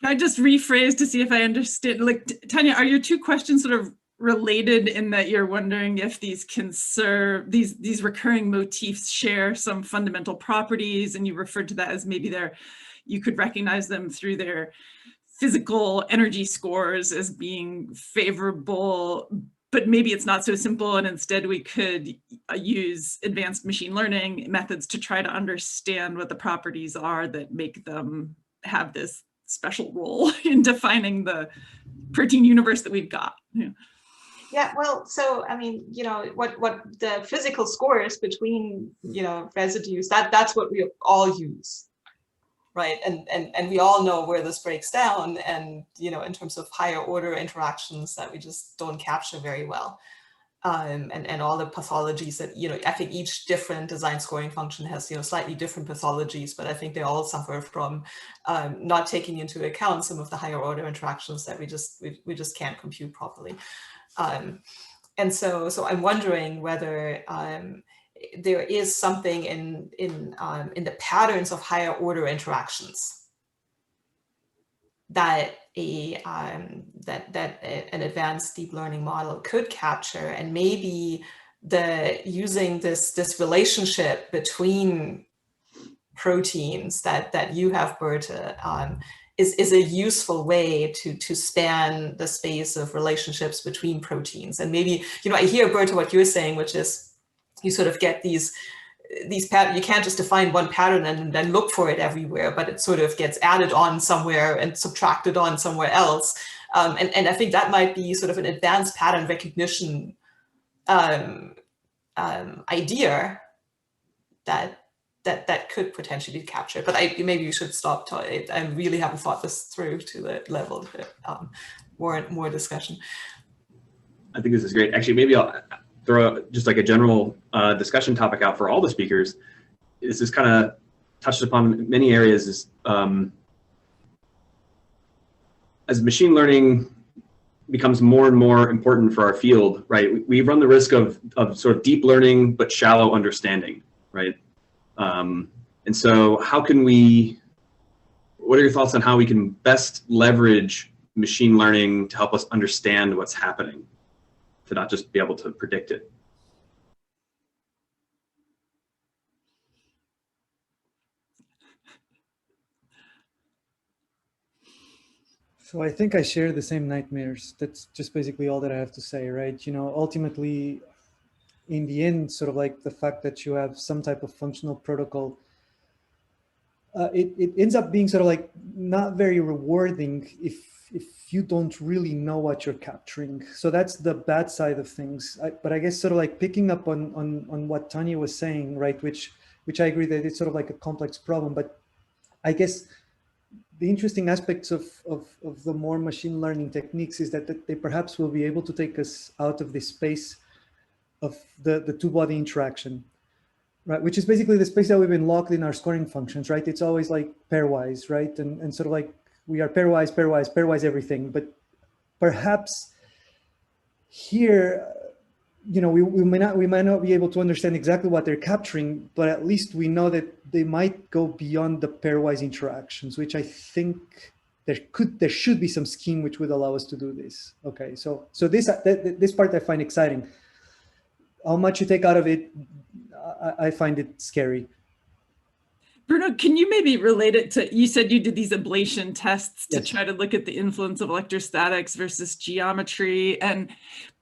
Speaker 1: Can I just rephrase to see if I understood? Like, Tanya, are your two questions sort of related in that you're wondering if these these recurring motifs share some fundamental properties, and you referred to that as maybe you could recognize them through their physical energy scores as being favorable, but maybe it's not so simple, and instead we could use advanced machine learning methods to try to understand what the properties are that make them have this special role in defining the protein universe that we've got. Yeah.
Speaker 5: Yeah, well, so I mean, you know, what the physical scores between, you know, residues, that's what we all use. Right, and we all know where this breaks down, and you know, in terms of higher order interactions that we just don't capture very well, and all the pathologies that, you know, I think each different design scoring function has, you know, slightly different pathologies, but I think they all suffer from not taking into account some of the higher order interactions that we just can't compute properly, and so I'm wondering whether there is something in the patterns of higher order interactions that an advanced deep learning model could capture, and maybe using this relationship between proteins that you have, Birte, is a useful way to span the space of relationships between proteins. And maybe, you know, I hear, Birte, what you're saying, which is you sort of get these patterns. You can't just define one pattern and then look for it everywhere, but it sort of gets added on somewhere and subtracted on somewhere else. And I think that might be sort of an advanced pattern recognition idea that could potentially be captured. But maybe you should stop. I really haven't thought this through to the level of more discussion.
Speaker 2: I think this is great. Actually, maybe I'll throw just like a general discussion topic out for all the speakers. This is kind of touched upon many areas. Is as machine learning becomes more and more important for our field, right? We run the risk of sort of deep learning but shallow understanding, right? And so how can what are your thoughts on how we can best leverage machine learning to help us understand what's happening, to not just be able to predict it?
Speaker 4: So I think I share the same nightmares. That's just basically all that I have to say, right? You know, ultimately, in the end, sort of like the fact that you have some type of functional protocol, it ends up being sort of like not very rewarding if you don't really know what you're capturing. So that's the bad side of things. But I guess sort of like picking up on what Tanya was saying, right? Which I agree that it's sort of like a complex problem. But I guess the interesting aspects of the more machine learning techniques is that they perhaps will be able to take us out of this space of the two-body interaction, right? Which is basically the space that we've been locked in our scoring functions, right? It's always like pairwise, right? And sort of like we are pairwise everything. But perhaps here, you know, we might not be able to understand exactly what they're capturing, but at least we know that they might go beyond the pairwise interactions, which I think there should be some scheme which would allow us to do this. Okay, so this part I find exciting. How much you take out of it, I find it scary.
Speaker 1: Bruno, can you maybe relate it to, you said you did these ablation tests to
Speaker 4: Yes.
Speaker 1: try to look at the influence of electrostatics versus geometry,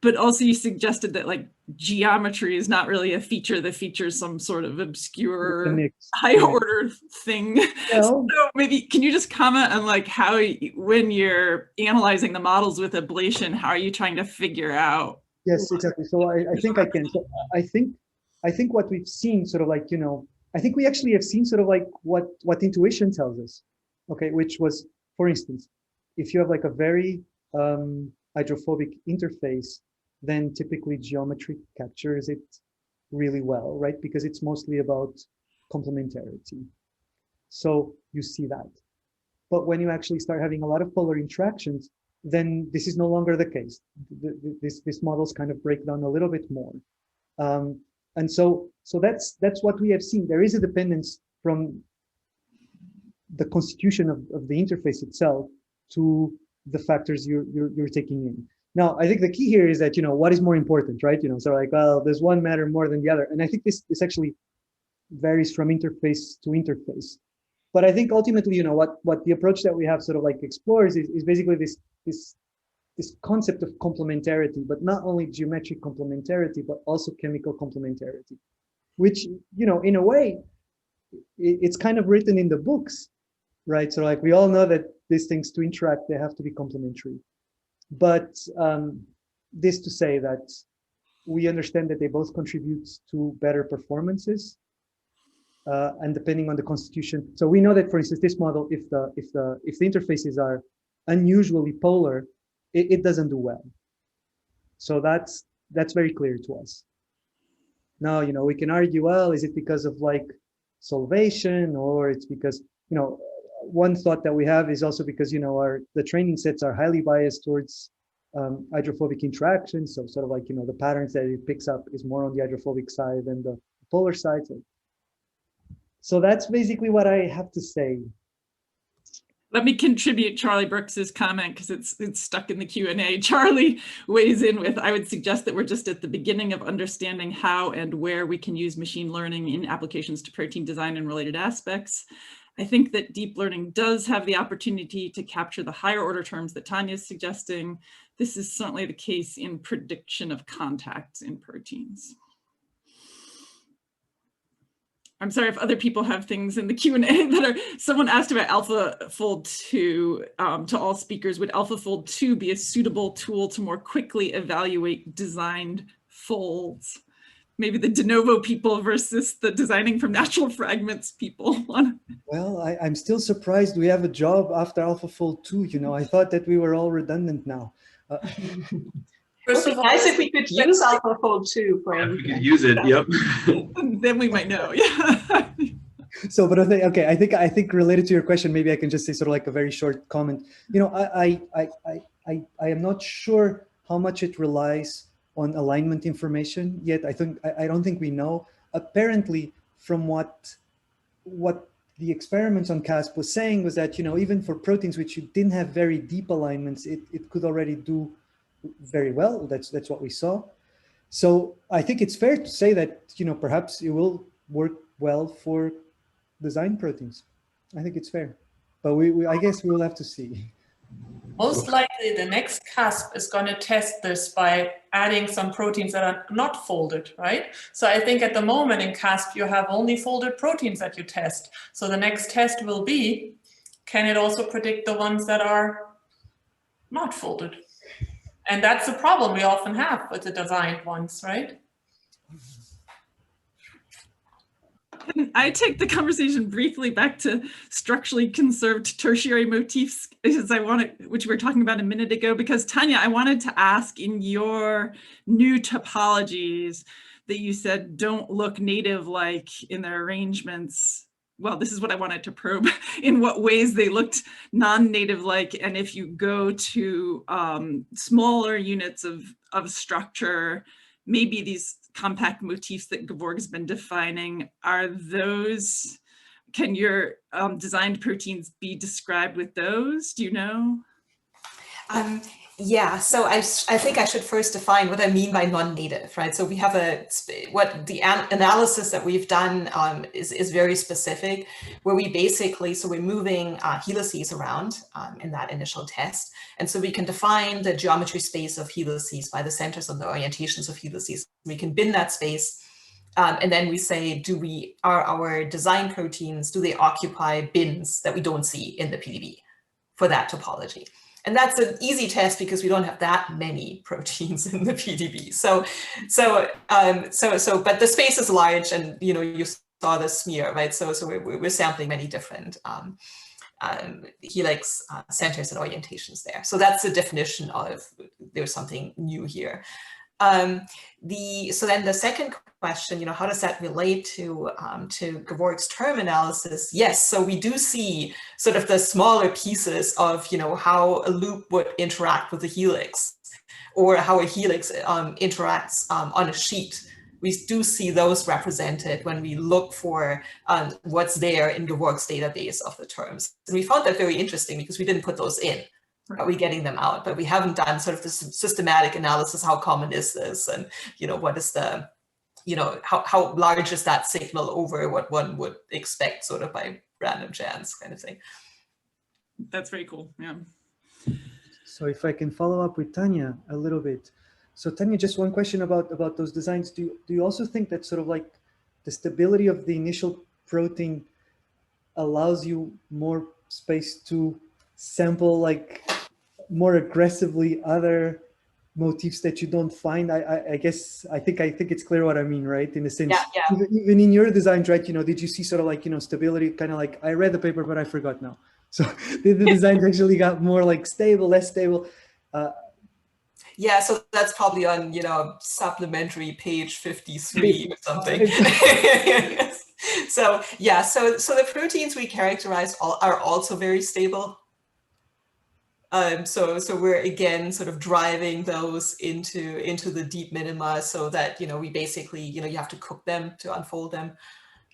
Speaker 1: but also you suggested that like geometry is not really a feature that features some sort of obscure high order thing.
Speaker 4: Well,
Speaker 1: So maybe can you just comment on like how, when you're analyzing the models with ablation, how are you trying to figure out?
Speaker 4: yes, exactly. So I think I can. So I think what we've seen sort of like, you know, I think we actually have seen sort of like what intuition tells us, okay, which was, for instance, if you have like a very hydrophobic interface, then typically geometry captures it really well, right? Because it's mostly about complementarity. So you see that. But when you actually start having a lot of polar interactions, then this is no longer the case. These models kind of break down a little bit more. And so that's what we have seen. There is a dependence from the constitution of the interface itself to the factors you're taking in. Now, I think the key here is that, you know, what is more important, right? You know, so like, well, does one matter more than the other? And I think this actually varies from interface to interface. But I think ultimately, you know, what the approach that we have sort of like explores is basically this concept of complementarity, but not only geometric complementarity, but also chemical complementarity, which, you know, in a way, it's kind of written in the books, right? So like we all know that these things to interact, they have to be complementary. But this to say that we understand that they both contribute to better performances, and depending on the constitution. So we know that, for instance, this model, if the interfaces are unusually polar, it doesn't do well. So that's very clear to us. Now, you know, we can argue, well, is it because of like solvation, or it's because, you know, one thought that we have is also because, you know, the training sets are highly biased towards hydrophobic interactions. So sort of like, you know, the patterns that it picks up is more on the hydrophobic side than the polar side. So that's basically what I have to say.
Speaker 1: Let me contribute Charlie Brooks's comment because it's stuck in the Q&A. Charlie weighs in with, I would suggest that we're just at the beginning of understanding how and where we can use machine learning in applications to protein design and related aspects. I think that deep learning does have the opportunity to capture the higher order terms that Tanya is suggesting. This is certainly the case in prediction of contacts in proteins. I'm sorry if other people have things in the Q&A that are, someone asked about AlphaFold 2 to all speakers. Would AlphaFold 2 be a suitable tool to more quickly evaluate designed folds? Maybe the de novo people versus the designing from natural fragments people.
Speaker 4: Well, I'm still surprised we have a job after AlphaFold 2. You know, I thought that we were all redundant now.
Speaker 5: It would be nice if we could use AlphaFold 2 for anything.
Speaker 2: We could use it, yep.
Speaker 1: Then we might know, yeah.
Speaker 4: So, but okay, I think related to your question, maybe I can just say sort of like a very short comment. You know, I am not sure how much it relies on alignment information yet. I don't think we know. Apparently, from what the experiments on CASP was saying was that, you know, even for proteins which you didn't have very deep alignments, it could already do very well. That's what we saw. So I think it's fair to say that, you know, perhaps it will work well for design proteins. I think it's fair, but I guess we will have to see.
Speaker 6: Most likely the next CASP is going to test this by adding some proteins that are not folded, right? So I think at the moment in CASP, you have only folded proteins that you test. So the next test will be, can it also predict the ones that are not folded? And that's the problem we often have with the designed ones, right?
Speaker 1: Can I take the conversation briefly back to structurally conserved tertiary motifs, because which we were talking about a minute ago, because Tanya, I wanted to ask, in your new topologies that you said don't look native-like in their arrangements. Well, this is what I wanted to probe, in what ways they looked non-native-like, and if you go to smaller units of structure, maybe these compact motifs that Gevorg's been defining, are those, can your designed proteins be described with those? Do you know?
Speaker 5: Yeah, so I think I should first define what I mean by non-native, right? So we have what the analysis that we've done is very specific, where we basically, so we're moving helices around in that initial test. And so we can define the geometry space of helices by the centers and the orientations of helices. We can bin that space. And then we say, are our design proteins, do they occupy bins that we don't see in the PDB for that topology? And that's an easy test because we don't have that many proteins in the PDB. But the space is large, and you saw the smear, right? So we're sampling many different helix centers and orientations there. So that's the definition of there's something new here. So then the second question, how does that relate to Gevorg's term analysis? Yes, so we do see sort of the smaller pieces of, how a loop would interact with a helix, or how a helix interacts on a sheet. We do see those represented when we look for what's there in Gevorg's database of the terms. And we found that very interesting because we didn't put those in. Are we getting them out? But we haven't done sort of this systematic analysis. How common is this? And, what is the, how large is that signal over what one would expect sort of by random chance kind of thing.
Speaker 1: That's very cool. Yeah.
Speaker 4: So if I can follow up with Tanya a little bit. So Tanya, just one question about those designs. Do you also think that sort of like the stability of the initial protein allows you more space to sample like more aggressively other motifs that you don't find? I guess I think it's clear what I mean, right? In a sense,
Speaker 5: yeah.
Speaker 4: Even in your designs, right? Did you see sort of like stability? Kind of like I read the paper, but I forgot now. So the designs actually got more like stable, less stable.
Speaker 5: Yeah, so that's probably on supplementary page 53 or something. So yeah, so the proteins we characterize are also very stable. So we're again sort of driving those into the deep minima, so that we basically you have to cook them to unfold them.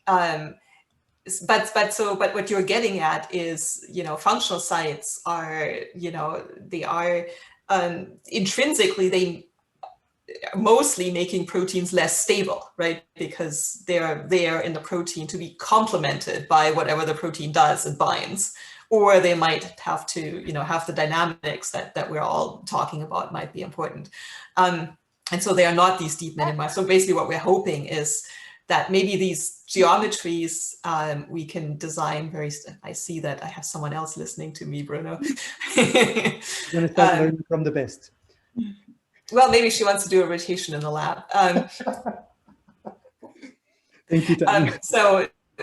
Speaker 5: But what you're getting at is functional sites are they are intrinsically they mostly making proteins less stable, right? Because they're there in the protein to be complemented by whatever the protein does and binds. Or they might have to, have the dynamics that we're all talking about might be important. And so they are not these deep minima. So basically what we're hoping is that maybe these geometries we can design I see that I have someone else listening to me, Bruno.
Speaker 4: You're going to start learning from the best.
Speaker 5: Well, maybe she wants to do a rotation in the lab.
Speaker 4: Thank you, Tanya.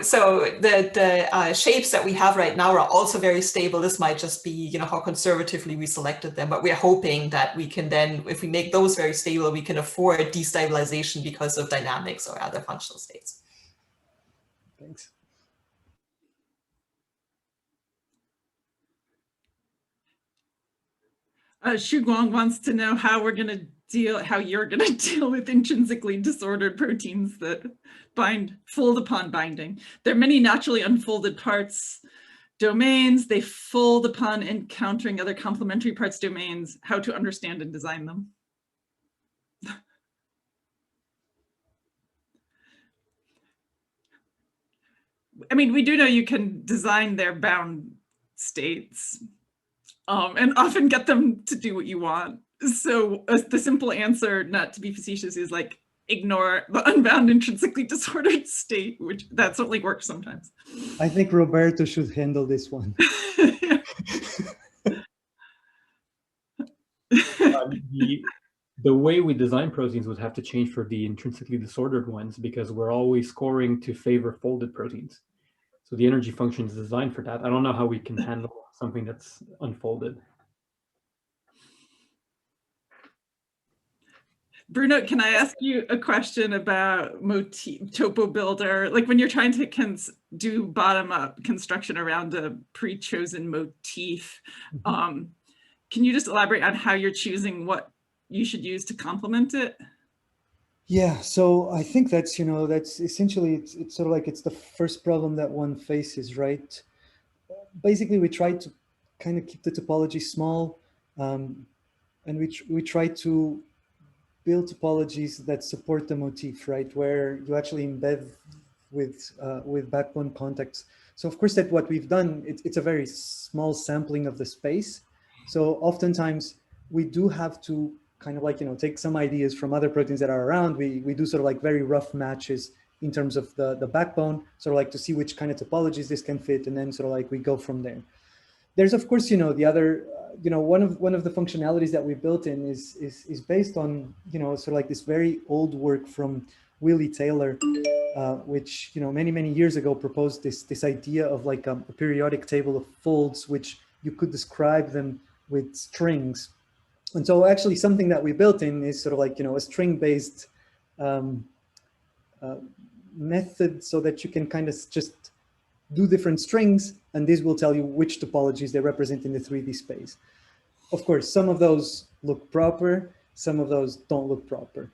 Speaker 5: So the shapes that we have right now are also very stable. This might just be, how conservatively we selected them, but we're hoping that we can then, if we make those very stable, we can afford destabilization because of dynamics or other functional states.
Speaker 4: Thanks.
Speaker 1: Xu Guang wants to know how you're going to deal with intrinsically disordered proteins that fold upon binding. There are many naturally unfolded parts domains. They fold upon encountering other complementary parts domains. How to understand and design them. I mean, we do know you can design their bound states. and often get them to do what you want. So the simple answer, not to be facetious, is like ignore the unbound intrinsically disordered state, which that certainly works sometimes.
Speaker 4: I think Roberto should handle this one.
Speaker 3: The way we design proteins would have to change for the intrinsically disordered ones, because we're always scoring to favor folded proteins. So the energy function is designed for that. I don't know how we can handle something that's unfolded.
Speaker 1: Bruno, can I ask you a question about Topo Builder? Like when you're trying to do bottom-up construction around a pre-chosen motif, can you just elaborate on how you're choosing what you should use to complement it?
Speaker 4: Yeah, so I think that's, that's essentially, it's sort of like, it's the first problem that one faces, right? Basically, we try to kind of keep the topology small, and we try to build topologies that support the motif, right? Where you actually embed with backbone contacts. So of course, that what we've done, it's a very small sampling of the space. So oftentimes we do have to kind of like, take some ideas from other proteins that are around. We do sort of like very rough matches in terms of the backbone, sort of like to see which kind of topologies this can fit, and then sort of like we go from there. There's of course, the other, one of the functionalities that we built in is based on, sort of like this very old work from Willie Taylor, which, many years ago proposed this idea of like a periodic table of folds, which you could describe them with strings. And so actually something that we built in is sort of like, a string-based method, so that you can kind of just do different strings, and this will tell you which topologies they represent in the 3D space. Of course, some of those look proper, some of those don't look proper.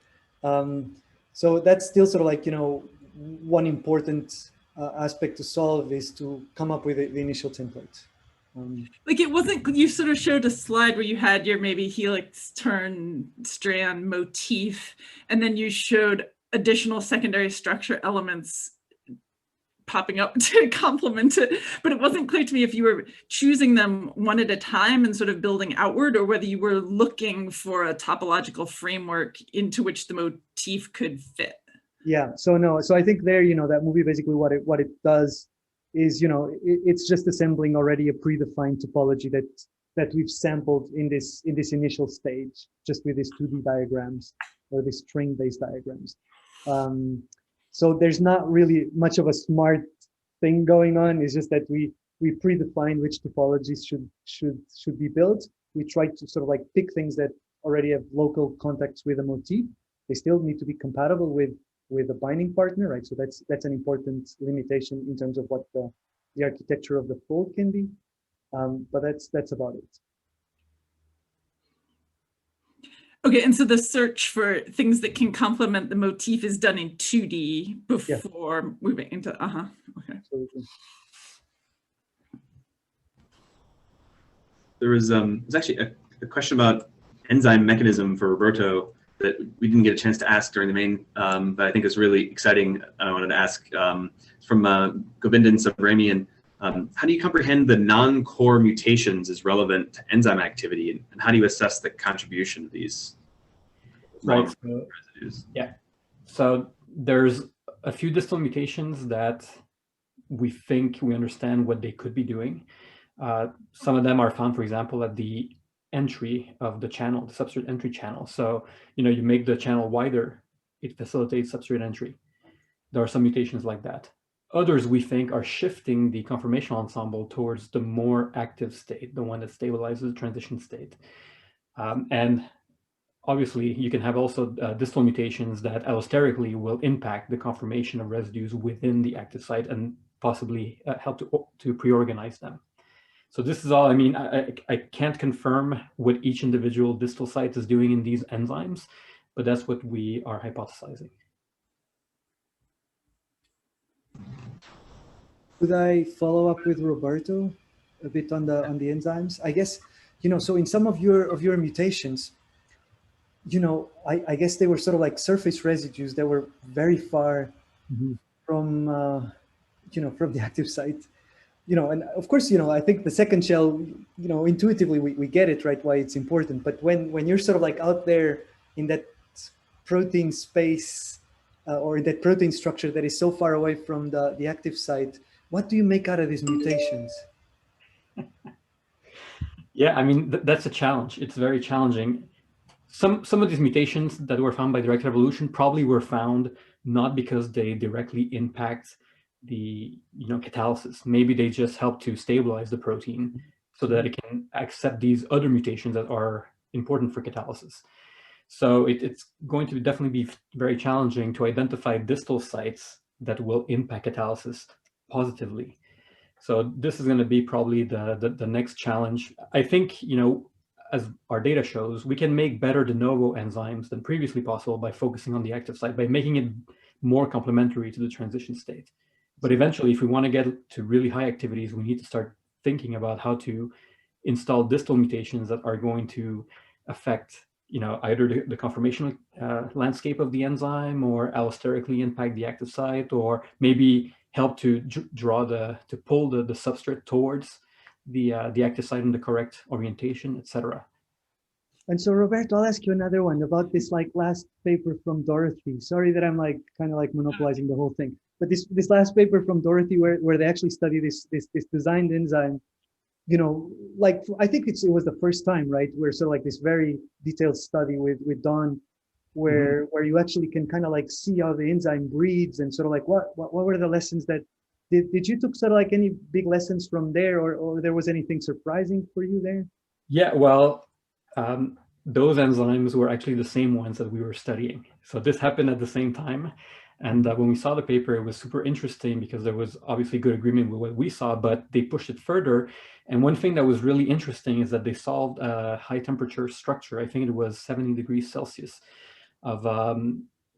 Speaker 4: So that's still sort of like, one important aspect to solve is to come up with the initial template.
Speaker 1: Like it wasn't, you sort of showed a slide where you had your maybe helix turn strand motif, and then you showed additional secondary structure elements popping up to complement it. But it wasn't clear to me if you were choosing them one at a time and sort of building outward, or whether you were looking for a topological framework into which the motif could fit.
Speaker 4: Yeah, so no, so I think there, that movie basically what it does is, it's just assembling already a predefined topology that we've sampled in this initial stage, just with these 2D diagrams or these string-based diagrams. So there's not really much of a smart thing going on. It's just that we predefine which topologies should be built. We try to sort of like pick things that already have local contacts with a motif. They still need to be compatible with a binding partner, right? So that's an important limitation in terms of what the architecture of the fold can be. But that's about it.
Speaker 1: Okay, and so the search for things that can complement the motif is done in 2D before moving into, okay.
Speaker 4: Absolutely.
Speaker 2: There was actually a question about enzyme mechanism for Roberto that we didn't get a chance to ask during the main, but I think is really exciting. I wanted to ask from Govindan Subramanian, how do you comprehend the non-core mutations as relevant to enzyme activity, and how do you assess the contribution of these residues?
Speaker 3: Yeah, so there's a few distal mutations that we think we understand what they could be doing. Some of them are found, for example, at the entry of the channel, the substrate entry channel. So, you make the channel wider, it facilitates substrate entry. There are some mutations like that. Others we think are shifting the conformational ensemble towards the more active state, the one that stabilizes the transition state. And obviously, you can have also distal mutations that allosterically will impact the conformation of residues within the active site and possibly help to pre-organize them. So this is all, I can't confirm what each individual distal site is doing in these enzymes, but that's what we are hypothesizing.
Speaker 4: Could I follow up with Roberto a bit on the enzymes? I guess, so in some of your mutations, I guess they were sort of like surface residues that were very far from, from the active site. and of course, I think the second shell, intuitively we get it, right, why it's important. But when you're sort of like out there in that protein space or that protein structure that is so far away from the active site, what do you make out of these mutations?
Speaker 3: Yeah, I mean, that's a challenge. It's very challenging. Some of these mutations that were found by directed evolution probably were found not because they directly impact the catalysis. Maybe they just help to stabilize the protein so that it can accept these other mutations that are important for catalysis. So it's going to definitely be very challenging to identify distal sites that will impact catalysis positively. So this is going to be probably the next challenge. I think, as our data shows, we can make better de novo enzymes than previously possible by focusing on the active site, by making it more complementary to the transition state. But eventually, if we want to get to really high activities, we need to start thinking about how to install distal mutations that are going to affect, either the conformational landscape of the enzyme, or allosterically impact the active site, or maybe help to pull the substrate towards the active site in the correct orientation, etc.
Speaker 4: And so, Roberto, I'll ask you another one about this last paper from Dorothy. Sorry that I'm kind of monopolizing the whole thing, but this last paper from Dorothy where they actually study this designed enzyme, I think it was the first time, right, where sort of this very detailed study with Don, where you actually can kind of see how the enzyme breeds, and sort of what were the lessons that did you took sort of any big lessons from there, or there was anything surprising for you there?
Speaker 3: Yeah, well, those enzymes were actually the same ones that we were studying. So this happened at the same time. And when we saw the paper, it was super interesting because there was obviously good agreement with what we saw, but they pushed it further. And one thing that was really interesting is that they solved a high temperature structure. I think it was 70 degrees Celsius of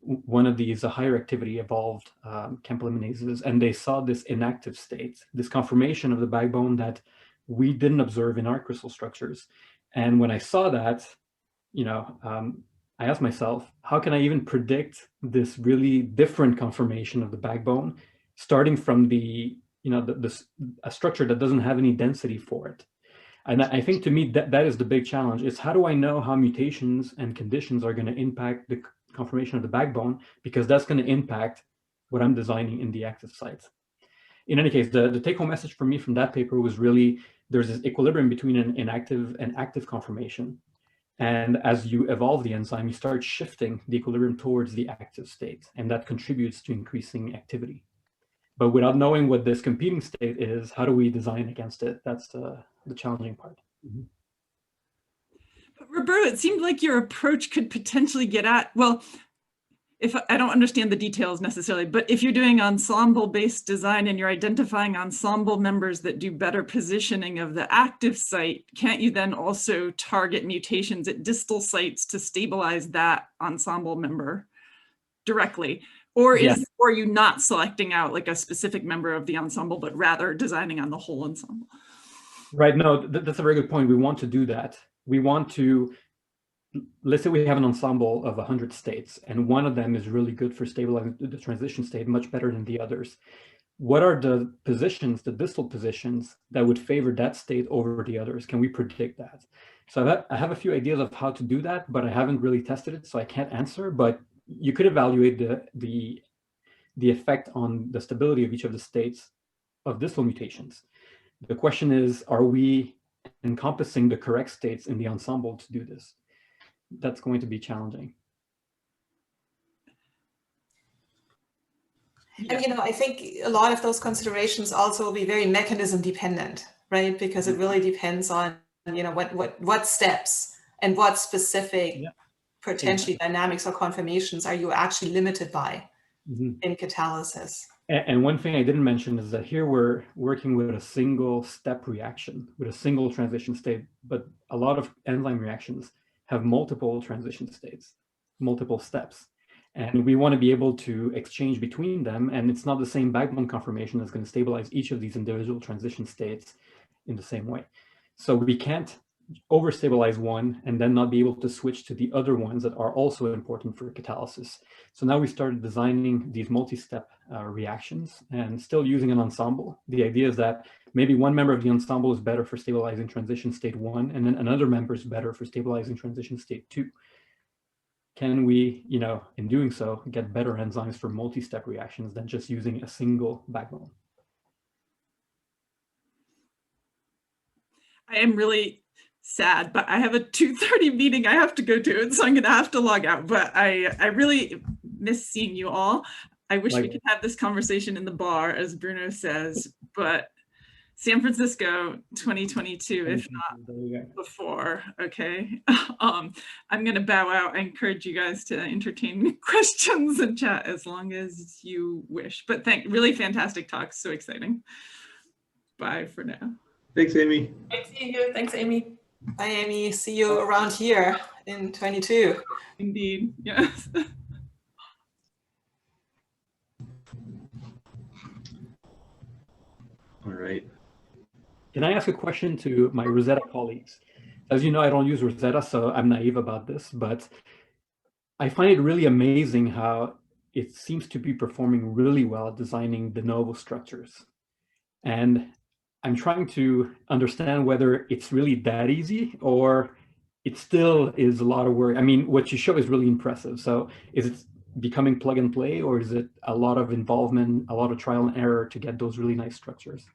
Speaker 3: one of these higher activity evolved campylamineases. And they saw this inactive state, this conformation of the backbone that we didn't observe in our crystal structures. And when I saw that, I asked myself, how can I even predict this really different conformation of the backbone, starting from a structure that doesn't have any density for it? And I think, to me, that is the big challenge, is how do I know how mutations and conditions are going to impact the conformation of the backbone, because that's going to impact what I'm designing in the active sites. In any case, the take-home message for me from that paper was really, there's this equilibrium between an inactive and active conformation. And as you evolve the enzyme, you start shifting the equilibrium towards the active state, and that contributes to increasing activity. But without knowing what this competing state is, how do we design against it? That's the challenging part.
Speaker 4: Mm-hmm.
Speaker 1: But Roberto, it seemed like your approach could potentially get at, well, if I don't understand the details necessarily, but if you're doing ensemble-based design and you're identifying ensemble members that do better positioning of the active site, can't you then also target mutations at distal sites to stabilize that ensemble member directly? Or are you not selecting out a specific member of the ensemble, but rather designing on the whole ensemble?
Speaker 3: Right, no, that's a very good point. We want to do that. We want to, let's say we have an ensemble of 100 states, and one of them is really good for stabilizing the transition state, much better than the others. What are the positions, the distal positions, that would favor that state over the others? Can we predict that? So I have a few ideas of how to do that, but I haven't really tested it, so I can't answer. But you could evaluate the effect on the stability of each of the states of distal mutations. The question is, are we encompassing the correct states in the ensemble to do this? That's going to be challenging.
Speaker 5: And I think a lot of those considerations also will be very mechanism dependent, right? Because it really depends on what steps and what specific potentially dynamics or conformations are you actually limited by in catalysis.
Speaker 3: And one thing I didn't mention is that here we're working with a single step reaction, with a single transition state, but a lot of enzyme reactions have multiple transition states, multiple steps. And we want to be able to exchange between them. And it's not the same backbone conformation that's going to stabilize each of these individual transition states in the same way. So we can't overstabilize one and then not be able to switch to the other ones that are also important for catalysis. So now we started designing these multi-step reactions and still using an ensemble. The idea is that maybe one member of the ensemble is better for stabilizing transition state 1, and then another member is better for stabilizing transition state 2. Can we, in doing so, get better enzymes for multi-step reactions than just using a single backbone?
Speaker 1: I am really sad, but I have a 2:30 meeting I have to go to, and so I'm going to have to log out. But I really miss seeing you all. I wish we could have this conversation in the bar, as Bruno says, but San Francisco 2022, if not before, okay? I'm going to bow out. I encourage you guys to entertain questions and chat as long as you wish. But really fantastic talks, so exciting. Bye for now.
Speaker 2: Thanks, Amy.
Speaker 6: Thanks, you. Thanks, Amy.
Speaker 5: Bye, Amy. See you around here in 22.
Speaker 1: Indeed, yes.
Speaker 2: All right.
Speaker 3: Can I ask a question to my Rosetta colleagues? As you know, I don't use Rosetta, so I'm naive about this, but I find it really amazing how it seems to be performing really well at designing de novo structures. And I'm trying to understand whether it's really that easy or it still is a lot of work. I mean, what you show is really impressive. So is it becoming plug and play, or is it a lot of involvement, a lot of trial and error to get those really nice structures?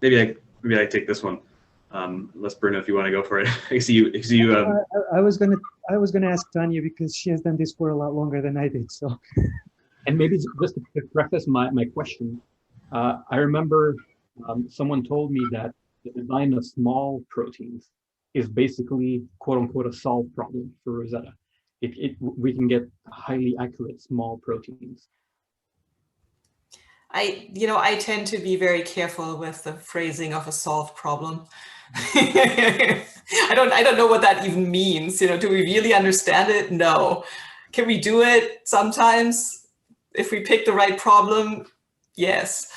Speaker 2: Maybe I take this one. Unless Bruno, if you want to go for it. I see you.
Speaker 4: I was gonna ask Tanya because she has done this for a lot longer than I did. So.
Speaker 3: And maybe just to preface my question, I remember someone told me that the design of small proteins is basically, quote unquote, a solved problem for Rosetta. We can get highly accurate small proteins.
Speaker 5: I tend to be very careful with the phrasing of a solved problem. I don't know what that even means. Do we really understand it? No. Can we do it sometimes? If we pick the right problem, yes.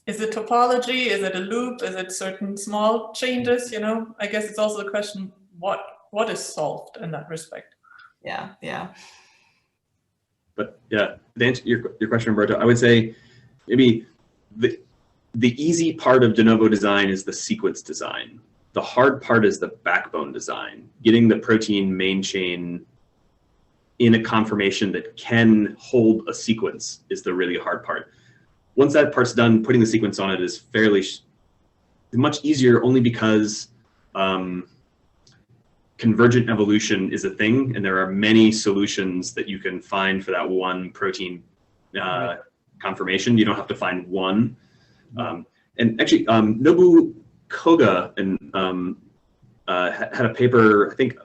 Speaker 6: Is it topology? Is it a loop? Is it certain small changes? I guess it's also a question, what is solved in that respect?
Speaker 5: Yeah.
Speaker 2: But yeah, to answer your question, Roberto, I would say maybe the easy part of de novo design is the sequence design. The hard part is the backbone design, getting the protein main chain in a conformation that can hold a sequence is the really hard part. Once that part's done, putting the sequence on it is fairly much easier, only because convergent evolution is a thing, and there are many solutions that you can find for that one protein conformation. You don't have to find one. And actually, Nobu Koga had a paper, I think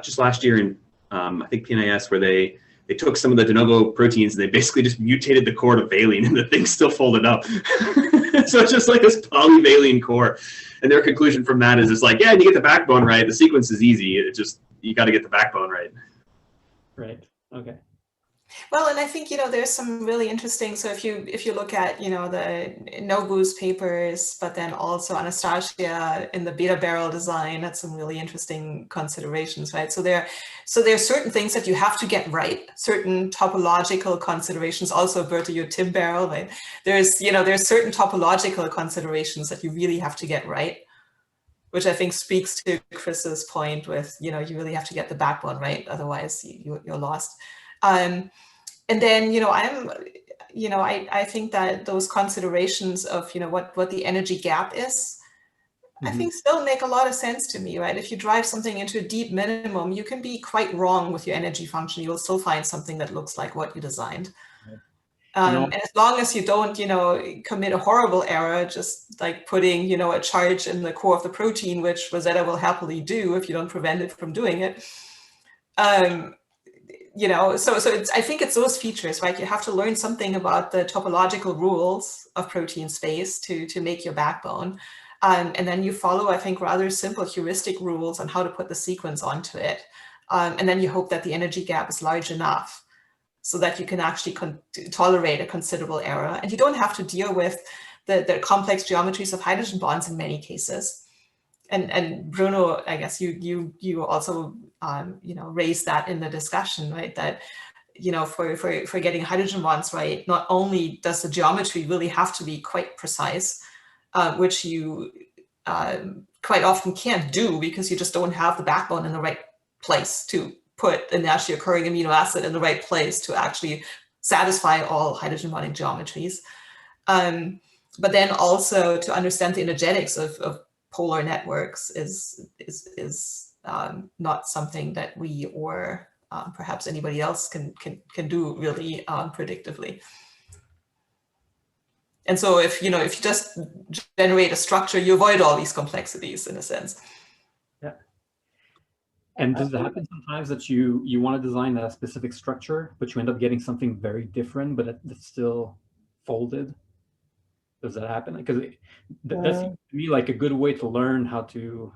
Speaker 2: just last year in I think PNAS, where they took some of the de novo proteins and they basically just mutated the core to valine, and the thing's still folded up. So it's just like this polyvaline core. And their conclusion from that is it's like, yeah, you get the backbone right, the sequence is easy. It just, you got to get the backbone right.
Speaker 3: Right. Okay.
Speaker 5: Well, and I think, there's some really interesting, so if you look at, the Nobu's papers, but then also Anastasia in the beta barrel design, that's some really interesting considerations, right? So there are certain things that you have to get right, certain topological considerations, also Birte, your Tim barrel, right? There's certain topological considerations that you really have to get right, which I think speaks to Chris's point with, you really have to get the backbone right, otherwise you're lost. And then, I think that those considerations of, what the energy gap is, I think still make a lot of sense to me, right? If you drive something into a deep minimum, you can be quite wrong with your energy function. You'll still find something that looks like what you designed. And as long as you don't, commit a horrible error, just like putting, a charge in the core of the protein, which Rosetta will happily do if you don't prevent it from doing it. I think it's those features, right? You have to learn something about the topological rules of protein space to make your backbone. And then you follow, I think, rather simple heuristic rules on how to put the sequence onto it. And then you hope that the energy gap is large enough so that you can actually tolerate a considerable error. And you don't have to deal with the complex geometries of hydrogen bonds in many cases. And Bruno, I guess you also raised that in the discussion, right? That you know, for getting hydrogen bonds right, not only does the geometry really have to be quite precise, which you quite often can't do because you just don't have the backbone in the right place to put a naturally occurring amino acid in the right place to actually satisfy all hydrogen bonding geometries. But then also to understand the energetics of polar networks is not something that we or perhaps anybody else can do really predictively. And so if you just generate a structure, you avoid all these complexities in a sense.
Speaker 3: Yeah. And does it happen sometimes that you want to design a specific structure, but you end up getting something very different, but it's still folded? Does that happen? Because that seems to me like a good way to learn how to,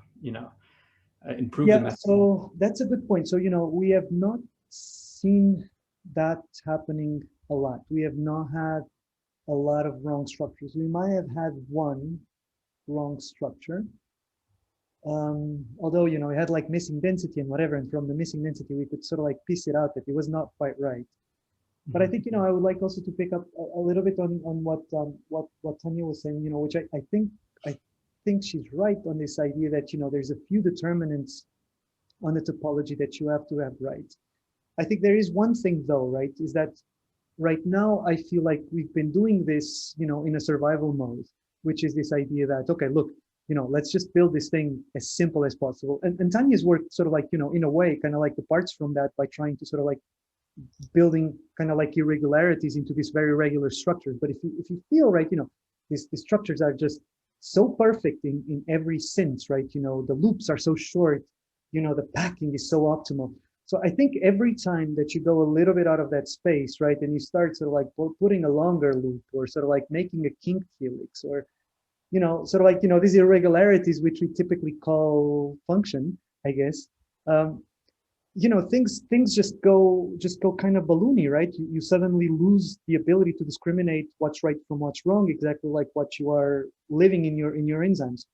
Speaker 3: improve the method.
Speaker 4: So that's a good point. So, we have not seen that happening a lot. We have not had a lot of wrong structures. We might have had one wrong structure. Although, it had like missing density and whatever, and from the missing density, we could sort of like piece it out that it was not quite right. But I think, I would like also to pick up a little bit on what Tanya was saying, which I think she's right on this idea that, there's a few determinants on the topology that you have to have right. I think there is one thing though, right, is that right now I feel like we've been doing this, in a survival mode, which is this idea that, okay, look, let's just build this thing as simple as possible. And Tanya's worked sort of like, in a way, kind of like departs from that by trying to sort of like building kind of like irregularities into these very regular structures. But if you feel right, these structures are just so perfect in every sense, right? The loops are so short, the packing is so optimal. So I think every time that you go a little bit out of that space, right, and you start sort of like putting a longer loop or sort of like making a kinked helix or, sort of like, these irregularities, which we typically call function, I guess, things just go kind of balloony, right? You suddenly lose the ability to discriminate what's right from what's wrong, exactly like what you are living in your enzymes.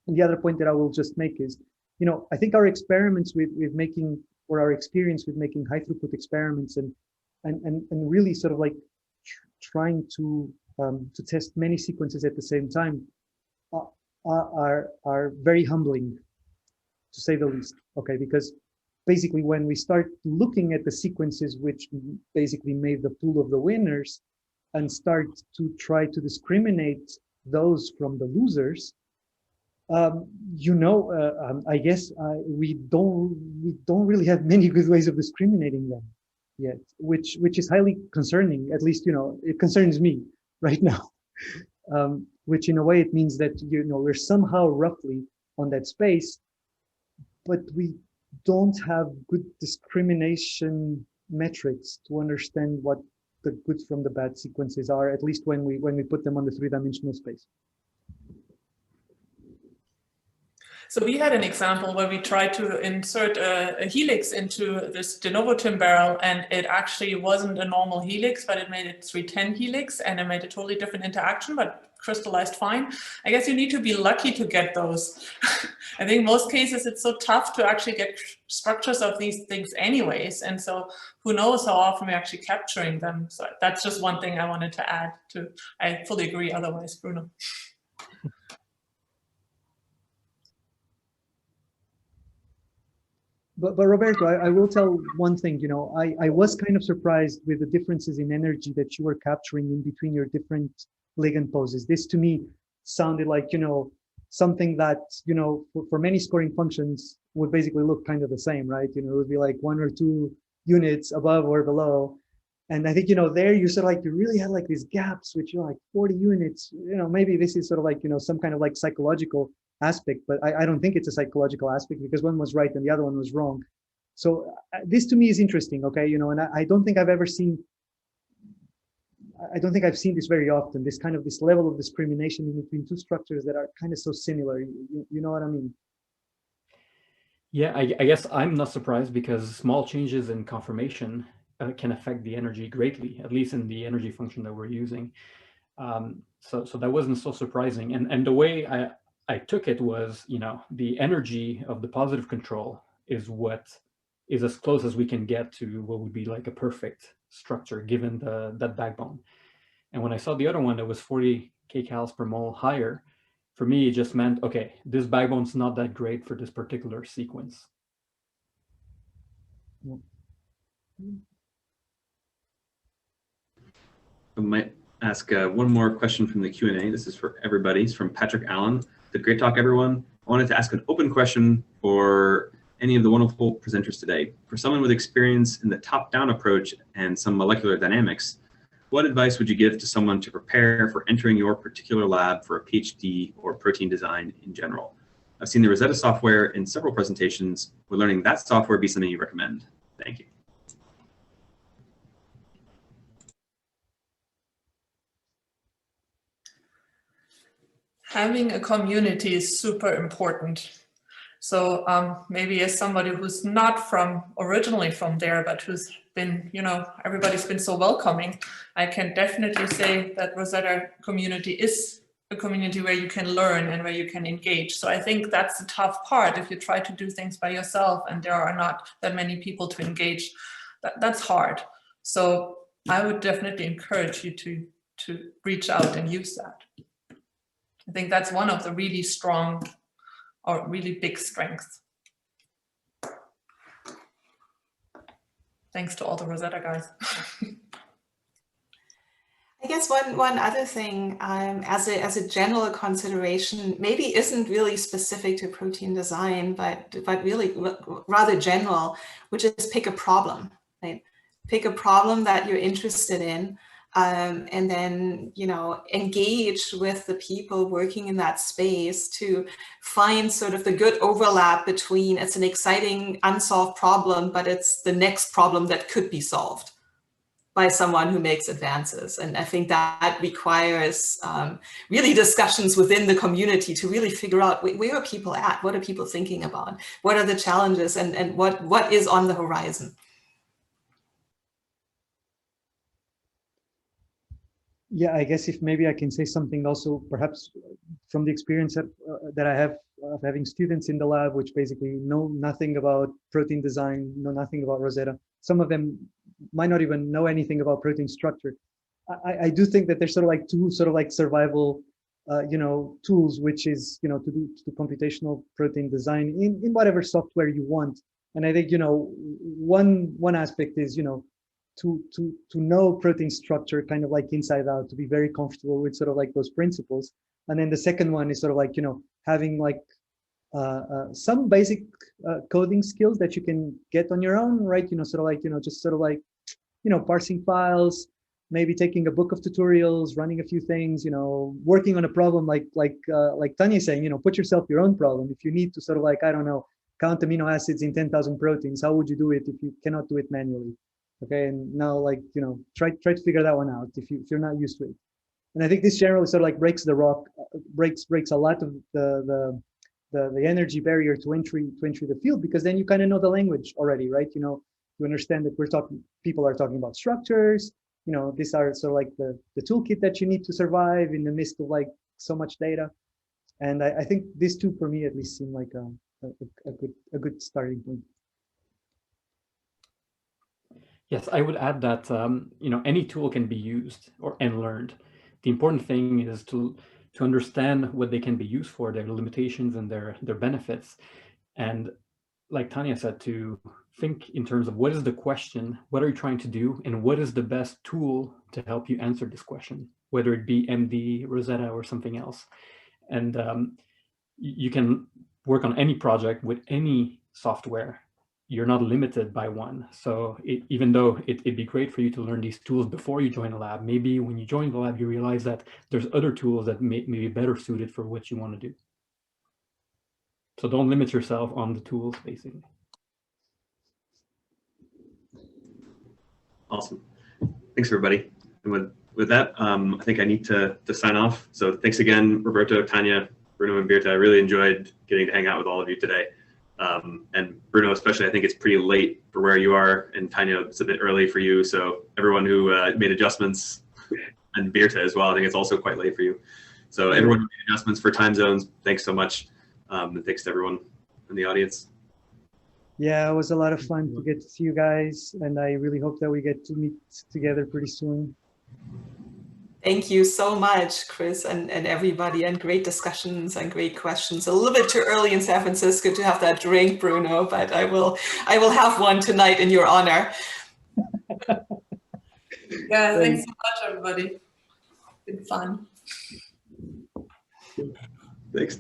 Speaker 4: And the other point that I will just make is, I think our experiments with making, or our experience with making high throughput experiments and really sort of like trying to test many sequences at the same time are very humbling, to say the least. Okay, because basically when we start looking at the sequences which basically made the pool of the winners and start to try to discriminate those from the losers, I guess we don't really have many good ways of discriminating them yet, which is highly concerning. At least, it concerns me right now, which in a way it means that, we're somehow roughly on that space, but we don't have good discrimination metrics to understand what the good from the bad sequences are, at least when we put them on the three-dimensional space.
Speaker 6: So we had an example where we tried to insert a helix into this de novo tin barrel, and it actually wasn't a normal helix, but it made it 310 helix, and it made a totally different interaction, but crystallized fine. I guess you need to be lucky to get those. I think most cases it's so tough to actually get structures of these things anyways, and so who knows how often we're actually capturing them. So that's just one thing I wanted to add to. I fully agree otherwise, Bruno.
Speaker 4: But Roberto, I will tell one thing, I was kind of surprised with the differences in energy that you were capturing in between your different ligand poses. This to me sounded like, something that, for many scoring functions would basically look kind of the same, right? It would be like 1 or 2 units above or below. And I think, there you sort of like, you really had like these gaps, which are like 40 units, maybe this is sort of like, some kind of like psychological aspect, but I don't think it's a psychological aspect because one was right and the other one was wrong. So this to me is interesting, okay, and I don't think I've seen this very often, this kind of this level of discrimination in between two structures that are kind of so similar. You know what I mean?
Speaker 3: Yeah, I guess I'm not surprised because small changes in conformation can affect the energy greatly, at least in the energy function that we're using. So that wasn't so surprising. And the way I took it was, the energy of the positive control is what is as close as we can get to what would be like a perfect structure given that backbone. And when I saw the other one that was 40 kcals per mole higher, for me, it just meant, okay, this backbone's not that great for this particular sequence.
Speaker 2: I might ask one more question from the Q&A. This is for everybody. It's from Patrick Allen. Great talk, everyone. I wanted to ask an open question for any of the wonderful presenters today. For someone with experience in the top-down approach and some molecular dynamics, what advice would you give to someone to prepare for entering your particular lab for a PhD or protein design in general? I've seen the Rosetta software in several presentations. Would learning that software be something you recommend? Thank you.
Speaker 6: Having a community is super important. So maybe as somebody who's not originally from there, but who's been, everybody's been so welcoming, I can definitely say that Rosetta community is a community where you can learn and where you can engage. So I think that's the tough part. If you try to do things by yourself and there are not that many people to engage, that's hard. So I would definitely encourage you to reach out and use that. I think that's one of the really strong or really big strengths. Thanks to all the Rosetta guys.
Speaker 5: I guess one other thing, as a general consideration, maybe isn't really specific to protein design, but really rather general, which is pick a problem, right? Pick a problem that you're interested in. And then, engage with the people working in that space to find sort of the good overlap between it's an exciting unsolved problem, but it's the next problem that could be solved by someone who makes advances. And I think that requires really discussions within the community to really figure out where are people at? What are people thinking about? What are the challenges and what is on the horizon?
Speaker 4: Yeah, I guess if maybe I can say something also, perhaps from the experience that I have of having students in the lab, which basically know nothing about protein design, know nothing about Rosetta. Some of them might not even know anything about protein structure. I do think that there's sort of like two sort of like survival, tools, which is, to do computational protein design in whatever software you want. And I think, one aspect is, to know protein structure kind of like inside out, to be very comfortable with sort of like those principles. And then the second one is sort of like, having like some basic coding skills that you can get on your own, right? Sort of like, just sort of like, parsing files, maybe taking a book of tutorials, running a few things, working on a problem like Tanya is saying, put yourself your own problem. If you need to sort of like, I don't know, count amino acids in 10,000 proteins, how would you do it if you cannot do it manually? Okay, and now like, try to figure that one out if you're not used to it. And I think this generally sort of like breaks the rock, breaks a lot of the energy barrier to entry the field, because then you kind of know the language already, right? You understand that people are talking about structures, these are sort of like the toolkit that you need to survive in the midst of like so much data. And I think these two for me at least seem like a good starting point.
Speaker 3: Yes, I would add that any tool can be used and learned. The important thing is to understand what they can be used for, their limitations and their benefits. And like Tanya said, to think in terms of what is the question, what are you trying to do, and what is the best tool to help you answer this question, whether it be MD, Rosetta, or something else. And you can work on any project with any software. You're not limited by one. So even though it'd be great for you to learn these tools before you join a lab, maybe when you join the lab, you realize that there's other tools that may be better suited for what you want to do. So don't limit yourself on the tools, basically.
Speaker 2: Awesome. Thanks, everybody. And with that, I think I need to sign off. So thanks again, Roberto, Tanya, Bruno, and Birte. I really enjoyed getting to hang out with all of you today. And Bruno, especially, I think it's pretty late for where you are, and Tanya, it's a bit early for you. So everyone who made adjustments, and Birte as well, I think it's also quite late for you. So everyone who made adjustments for time zones, thanks so much. And thanks to everyone in the audience.
Speaker 4: Yeah, it was a lot of fun to get to see you guys, and I really hope that we get to meet together pretty soon.
Speaker 5: Thank you so much, Chris, and everybody, and great discussions and great questions. A little bit too early in San Francisco to have that drink, Bruno, but I will have one tonight in your honor.
Speaker 6: Yeah, thanks so much, everybody. It's been fun.
Speaker 2: Thanks.